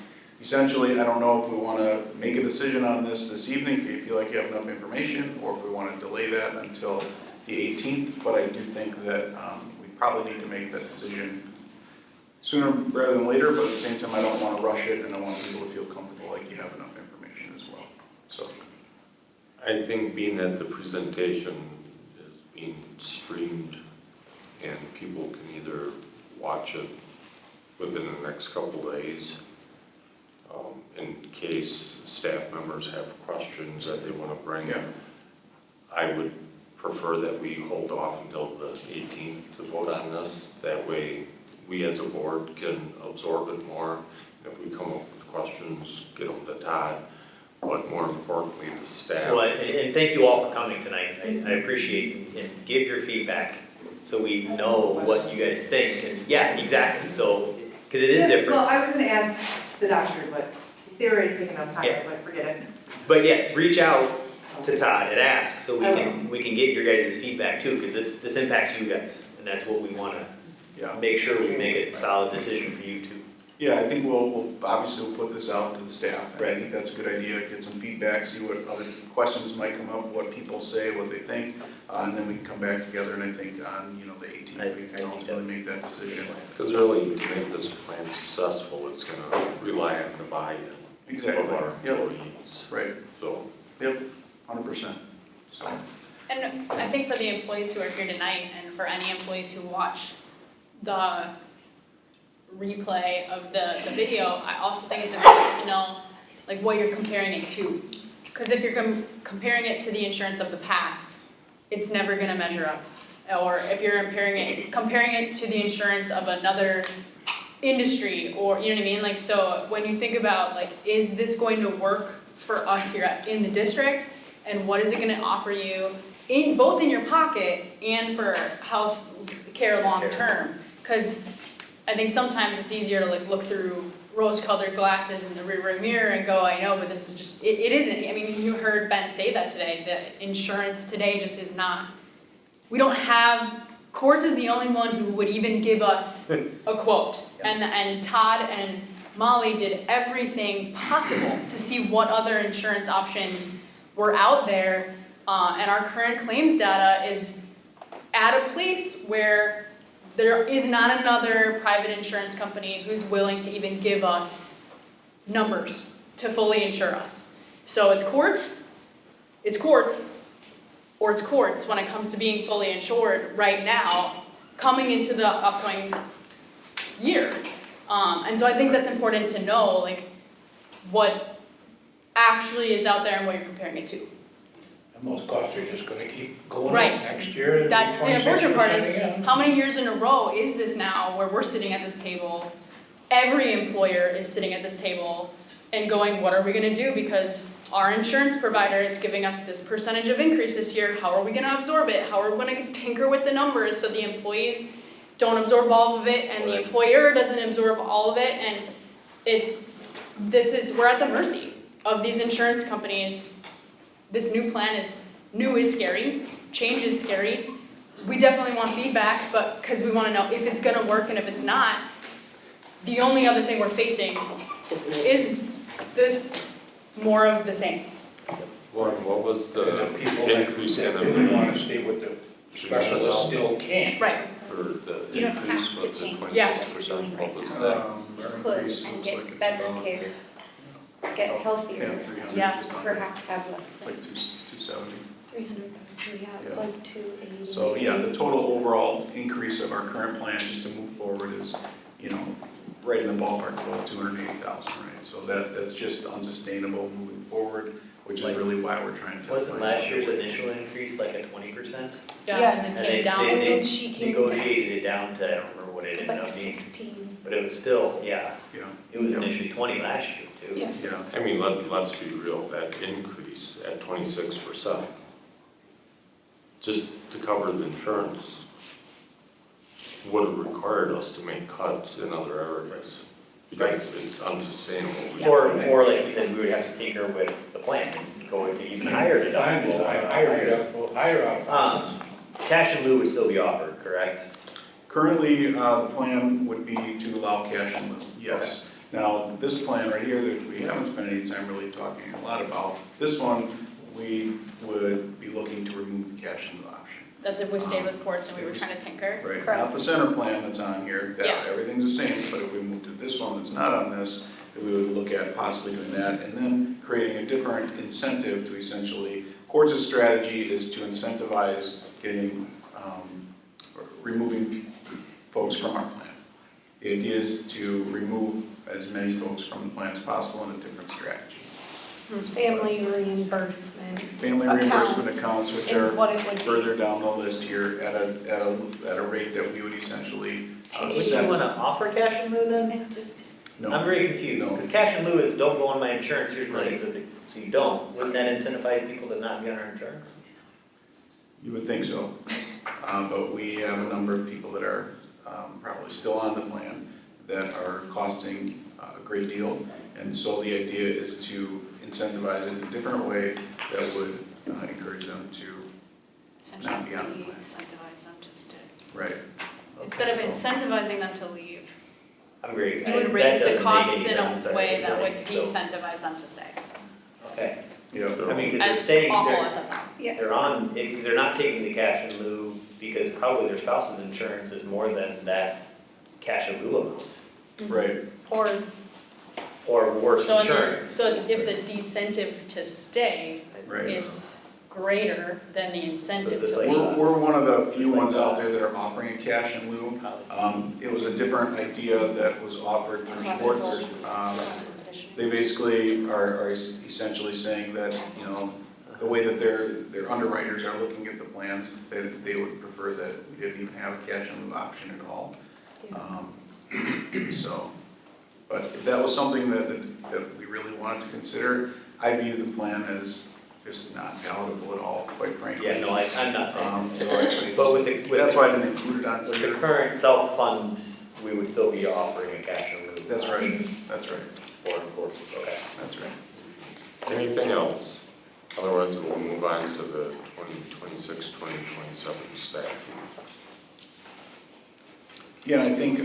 S4: essentially, I don't know if we want to make a decision on this evening, if you feel like you have enough information, or if we want to delay that until the 18th, but I do think that we probably need to make that decision sooner rather than later, but at the same time, I don't want to rush it, and I want people to feel comfortable like you have enough information as well, so.
S1: I think being that the presentation is being streamed and people can either watch it within the next couple of days, in case staff members have questions that they want to bring up, I would prefer that we hold off until the 18th to vote on this. That way, we as a board can absorb it more If we come up with questions, get them to Todd, but more importantly, the staff.
S9: Well, and thank you all for coming tonight. I appreciate and give your feedback so we know what you guys think. And yeah, exactly. So, because it is
S15: Yes,
S9: different.
S15: Well, I was gonna ask the doctor, but they already taken up time, I was like, forget it.
S9: But yes, reach out to Todd and ask so we can get your guys' feedback too, because this impacts you guys. And that's what we want to make sure we make a solid decision for you too.
S4: Yeah, I think we'll obviously we'll put this out to the staff. And I think that's a good idea, get some feedback, see what other questions might come up, what people say, what they think, and then we can come back together and I think on, the 18th, we can ultimately make that decision.
S1: Because really, to make this plan successful, it's gonna rely on the buy-in
S4: Exactly.
S1: of our
S4: Yep.
S1: employees.
S4: Right.
S1: So,
S4: Yep, 100%. So,
S8: And I think for the employees who are here tonight and for any employees who watch the replay of the video, I also think it's important to know like what you're comparing it to. Because if you're comparing it to the insurance of the past, it's never gonna measure up. Or if you're comparing it to the insurance of another industry, or you know what I mean? Like, so when you think about like, is this going to work for us here in the district? And what is it gonna offer you both in your pocket and for health care long-term? Because I think sometimes it's easier to like look through rose-colored glasses in the rearview mirror and go, I know, but this is just, it isn't. I mean, you heard Ben say that today, that insurance today just is not, we don't have, Courts is the only one who would even give us a quote. And Todd and Molly did everything possible to see what other insurance options were out there. And our current claims data is at a place where there is not another private insurance company who's willing to even give us numbers to fully insure us. So it's courts, or it's courts when it comes to being fully insured right now, coming into the upcoming year. And so I think that's important to know, like, what actually is out there and what you're comparing it to.
S13: And most costs are just gonna keep going
S8: Right.
S13: up next year. it'll be
S8: That's the unfortunate part
S13: 26%
S8: is,
S13: again.
S8: how many years in a row is this now where we're sitting at this table, every employer is sitting at this table and going, what are we gonna do? Because our insurance provider is giving us this percentage of increase this year, how are we gonna absorb it? How are we gonna tinker with the numbers so the employees don't absorb all of it and the employer doesn't absorb all of it? And we're at the mercy of these insurance companies. This new plan is scary, change is scary. We definitely want feedback, but because we want to know if it's going to work and if it's not. The only other thing we're facing is this more of the same.
S1: Warren, what was
S13: And
S1: the
S13: the people that
S1: increase in
S13: really wanna stay with the specialist still can't.
S8: Right.
S1: for the
S10: You don't
S1: increase
S10: have to
S1: with the
S10: change
S1: 26%? What was that?
S4: our
S10: Put
S4: increase
S10: and
S4: looks like
S10: get
S4: it's
S10: better
S4: about,
S10: care, get healthier.
S4: 300,
S8: Yeah,
S4: just under.
S10: Perhaps have less.
S4: It's like 270.
S16: 300,000, yeah, it's
S4: Yeah.
S16: like 280.
S4: So, yeah, the total overall increase of our current plan just to move forward is, right in the ballpark of about 280,000, right? So that's just unsustainable moving forward, which is really why we're trying to.
S9: Wasn't last year's initial increase like a 20%?
S8: Yeah,
S16: Yes.
S8: and
S9: And
S8: it came down.
S16: And then she came back.
S9: negotiated it down to, I don't remember what it
S16: It was
S9: ended
S16: like
S9: up being.
S16: 16.
S9: But it was still, yeah,
S4: Yeah,
S9: it was
S4: Yeah.
S9: initially 20 last year too.
S16: Yeah.
S4: yeah.
S1: I mean, let's be real, that increase at 26%, just to cover the insurance, would have required us to make cuts in other areas. Because it's unsustainable.
S9: Or like you said, we would have to tinker with the plan, and go with even higher deductible.
S13: Higher up.
S9: Cash in lieu would still be offered, correct?
S4: Currently, the plan would be to allow cash in lieu, yes. Now, this plan right here that we haven't spent any time really talking a lot about, this one, we would be looking to remove the cash in lieu option.
S8: That's if we stayed with courts and we were trying to tinker.
S4: Right,
S16: Correct.
S4: not the center plan that's on here,
S8: Yeah.
S4: that everything's the same, but if we move to this one that's not on this, we would look at possibly doing that, and then creating a different incentive to essentially, courts' strategy is to incentivize getting, removing folks from our plan. The idea is to remove as many folks from the plan as possible in a different strategy.
S16: Family reimbursement.
S4: Family reimbursement accounts, which
S16: is what it would
S4: are
S16: be.
S4: further down the list here at a rate that we would essentially
S9: Would you
S4: set.
S9: wanna offer cash in lieu then?
S16: And just,
S3: No.
S9: I'm very confused, because cash in lieu is don't go on my insurance, here's money, so you don't. Wouldn't that incentivize people to not be on our insurance?
S4: You would think so. But we have a number of people that are probably still on the plan that are costing a great deal. And so the idea is to incentivize it in a different way that would encourage them to not be on the plan.
S10: Incentivize them to stay.
S4: Right.
S16: Instead of incentivizing them to leave,
S9: I'm very,
S16: you would
S9: that
S16: raise the
S9: doesn't make
S16: cost
S9: any
S16: in
S9: sense.
S16: a way that would
S9: So-
S16: decentivize them to stay.
S9: Okay,
S4: Yeah.
S9: I mean, because they're
S16: As
S9: staying,
S16: awful
S9: they're,
S16: as that sounds.
S9: they're on, because they're not taking the cash in lieu, because probably their spouse's insurance is more than that cash in lieu amount,
S4: Right.
S16: Or,
S9: or worse
S8: So,
S9: insurance.
S8: so if the decentive to stay
S4: Right.
S8: is greater than the
S9: So
S8: incentive
S9: is this
S8: to
S9: like-
S8: leave.
S4: We're one of the few ones out there that are offering a cash in lieu. It was a different idea that was offered through courts. They basically are essentially saying that, you know, the way that their underwriters are looking at the plans, that they would prefer that we didn't even have a cash in lieu option at all. So, but if that was something that we really wanted to consider, I view the plan as just not palatable at all, quite frankly.
S9: Yeah, no, I'm not saying.
S4: So I-
S9: But with the,
S4: that's why I didn't include it on
S9: with
S4: here.
S9: the current self-funds, we would still be offering a cash in lieu.
S4: That's right, that's right,
S9: For courses, okay.
S4: that's right.
S1: Anything else? Otherwise, we'll move on to the 2026, 2027 staff.
S4: Yeah, and I think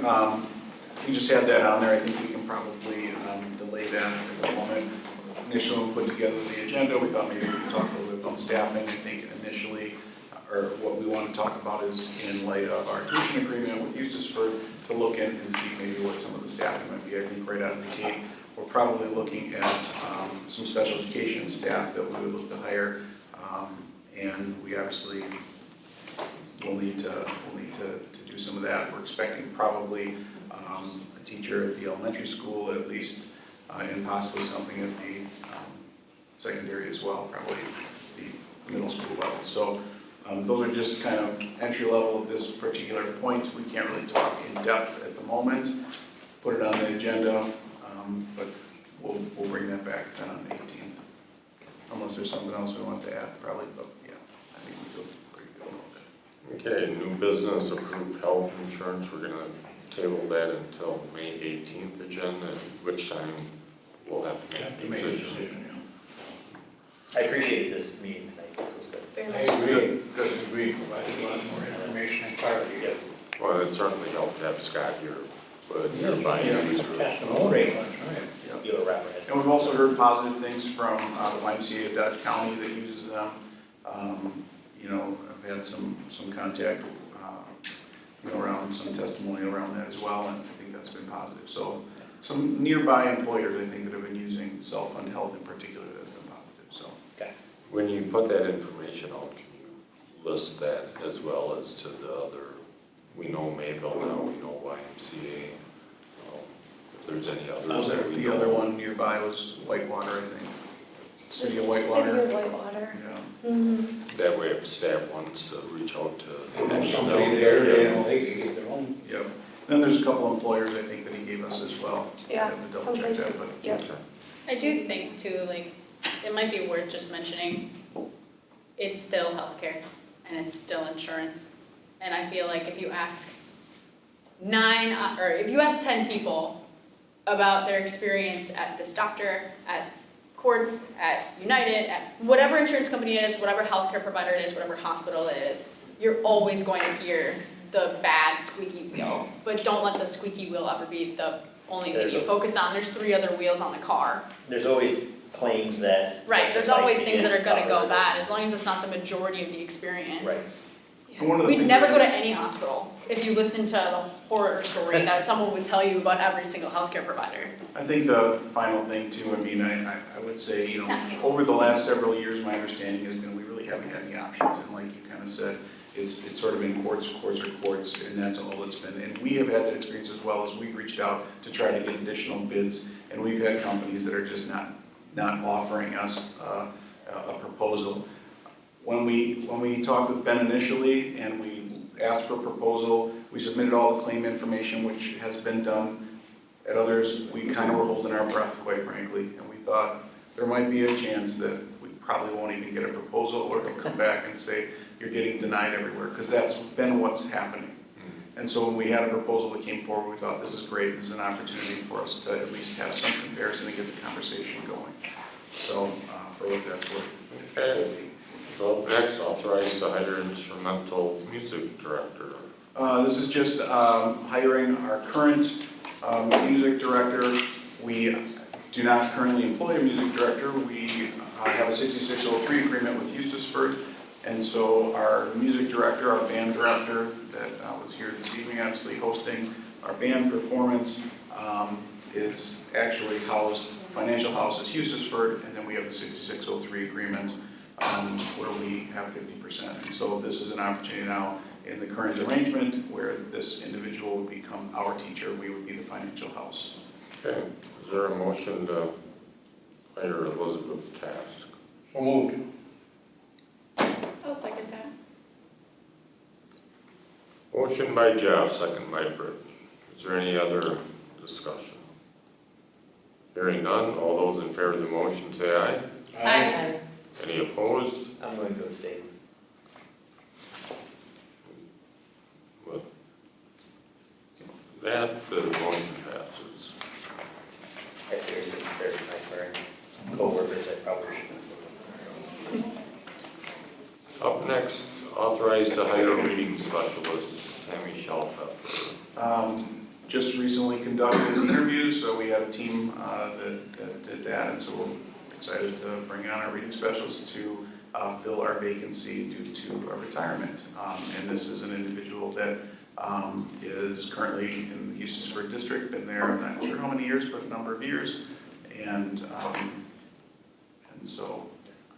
S4: we just had that on there. I think we can probably delay that at the moment. Initially, when we put together the agenda, we thought maybe we could talk a little bit about staffing. I think initially, or what we want to talk about is in light of our tuition agreement with Eustis to look in and see maybe what some of the staffing might be. I think right out of the gate, we're probably looking at some special education staff that we would look to hire. And we obviously will need to do some of that. We're expecting probably a teacher at the elementary school at least, and possibly something at the secondary as well, probably the middle school level. So those are just kind of entry level at this particular point. We can't really talk in depth at the moment. Put it on the agenda, but we'll bring that back then on the 18th. Unless there's something else we want to add, probably, but yeah, I think we feel pretty good about that.
S1: Okay, new business, approved health insurance, we're gonna table that until May 18th agenda, at which time we'll have to make a decision.
S9: I appreciated this meeting tonight, this was good.
S13: I agree, because we provided a lot more information and clarity.
S9: Yep.
S1: Well, it certainly helped to have Scott here, but
S13: Yeah,
S1: nearby, he was
S13: testimonial,
S1: really.
S13: that's right.
S9: You'll wrap our head.
S4: And we've also heard positive things from the YMCA of Dodge County that uses them. You know, I've had some contact, you know, around some testimony around that as well, and I think that's been positive. So some nearby employers, I think, that have been using self-fund health in particular, that's been positive, so.
S1: When you put that information out, can you list that as well as to the other, we know Mayville now, we know YMCA, if there's any others that we know.
S4: The other one nearby was Whitewater, I think. City of Whitewater.
S16: City of Whitewater.
S4: Yeah.
S16: Mhm.
S1: That way, if staff wants to reach out to.
S13: And there's somebody there, they know, they can get their own.
S4: Yep. Then there's a couple employers, I think, that he gave us as well.
S16: Yeah,
S4: I have to double
S16: some
S4: check that,
S16: places,
S4: but-
S16: yep.
S8: I do think too, like, it might be worth just mentioning, it's still healthcare and it's still insurance. And I feel like if you ask if you ask 10 people about their experience at this doctor, at courts, at United, at whatever insurance company it is, whatever healthcare provider it is, whatever hospital it is, you're always going to hear the bad squeaky wheel. But don't let the squeaky wheel ever be the only thing you focus on. There's 3 other wheels on the car.
S9: There's always claims that.
S8: Right, there's
S9: like
S8: always things that are gonna go
S9: covered.
S8: bad, as long as it's not the majority of the experience.
S9: Right.
S4: And one of the
S8: We'd
S4: things
S8: never
S4: that-
S8: go to any hospital if you listen to the horror story that someone would tell you about every single healthcare provider.
S4: I think the final thing too, I mean, I would say, you know, over the last several years, my understanding has been we really haven't had any options. And like you kind of said, it's sort of been courts, and that's all it's been. And we have had that experience as well as we've reached out to try to get additional bids. And we've had companies that are just not offering us a proposal. When we talked with Ben initially and we asked for a proposal, we submitted all the claim information, which has been done At others, we kind of were holding our breath, quite frankly, and we thought there might be a chance that we probably won't even get a proposal, or they'll come back and say, you're getting denied everywhere, because that's been what's happening. And so when we had a proposal that came forward, we thought, this is great, this is an opportunity for us to at least have some comparison and get the conversation going. So, for what that's worth.
S1: Okay, so next, authorize to hire instrumental music director.
S4: This is just hiring our current music director. We do not currently employ a music director. We have a 6603 agreement with Eustisford. And so our music director, our band director that was here this evening, obviously hosting our band performance, is actually housed, financial house is Eustisford, and then we have the 6603 agreement where we have 50%. And so this is an opportunity now in the current arrangement where this individual would become our teacher, we would be the financial house.
S1: Okay, is there a motion to hire Elizabeth Task?
S13: So moved.
S16: I'll second that.
S1: Motion by Jeff, second by Brittany. Is there any other discussion? Hearing none, all those in favor of the motion say aye.
S11: Aye.
S1: Any opposed?
S9: I'm going to abstain.
S1: With that, the motion passes.
S9: I figured it's fair to my current coworkers, I probably shouldn't.
S1: Up next, authorize to hire a reading specialist, Tammy Shelfeffer.
S4: Just recently conducted interviews, so we had a team that did that, and so we're excited to bring on our reading specialist to fill our vacancy due to a retirement. And this is an individual that is currently in the Eustisford district, been there, I'm not sure how many years, but a number of years. And so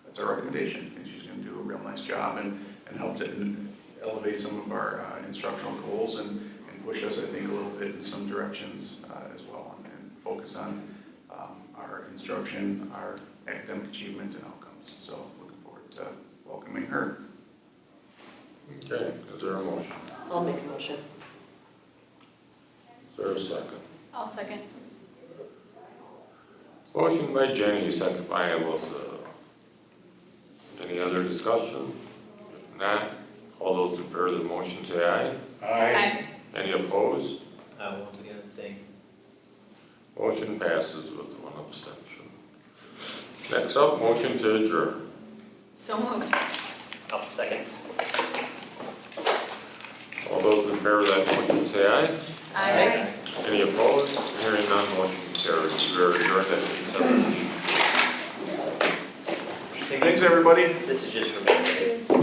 S4: that's our recommendation. I think she's going to do a real nice job and help to elevate some of our instructional goals and push us, I think, a little bit in some directions as well, and focus on our instruction, our academic achievement and outcomes. So looking forward to welcoming her.
S1: Okay, is there a motion?
S11: I'll make a motion.
S1: Is there a second?
S8: I'll second.
S1: Motion by Jenny, second by Alyssa. Any other discussion? If not, all those in favor of the motion say aye.
S8: Aye.
S1: Any opposed?
S9: Once again, abstain.
S1: Motion passes with one abstention. Next up, motion to adjourn.
S8: So moved.
S9: I'll second.
S1: All those in favor of that motion say aye.
S8: Aye.
S1: Any opposed? Hearing none, motion carries. We are adjourned at 8:17.
S4: Thanks, everybody.
S9: This is just for me.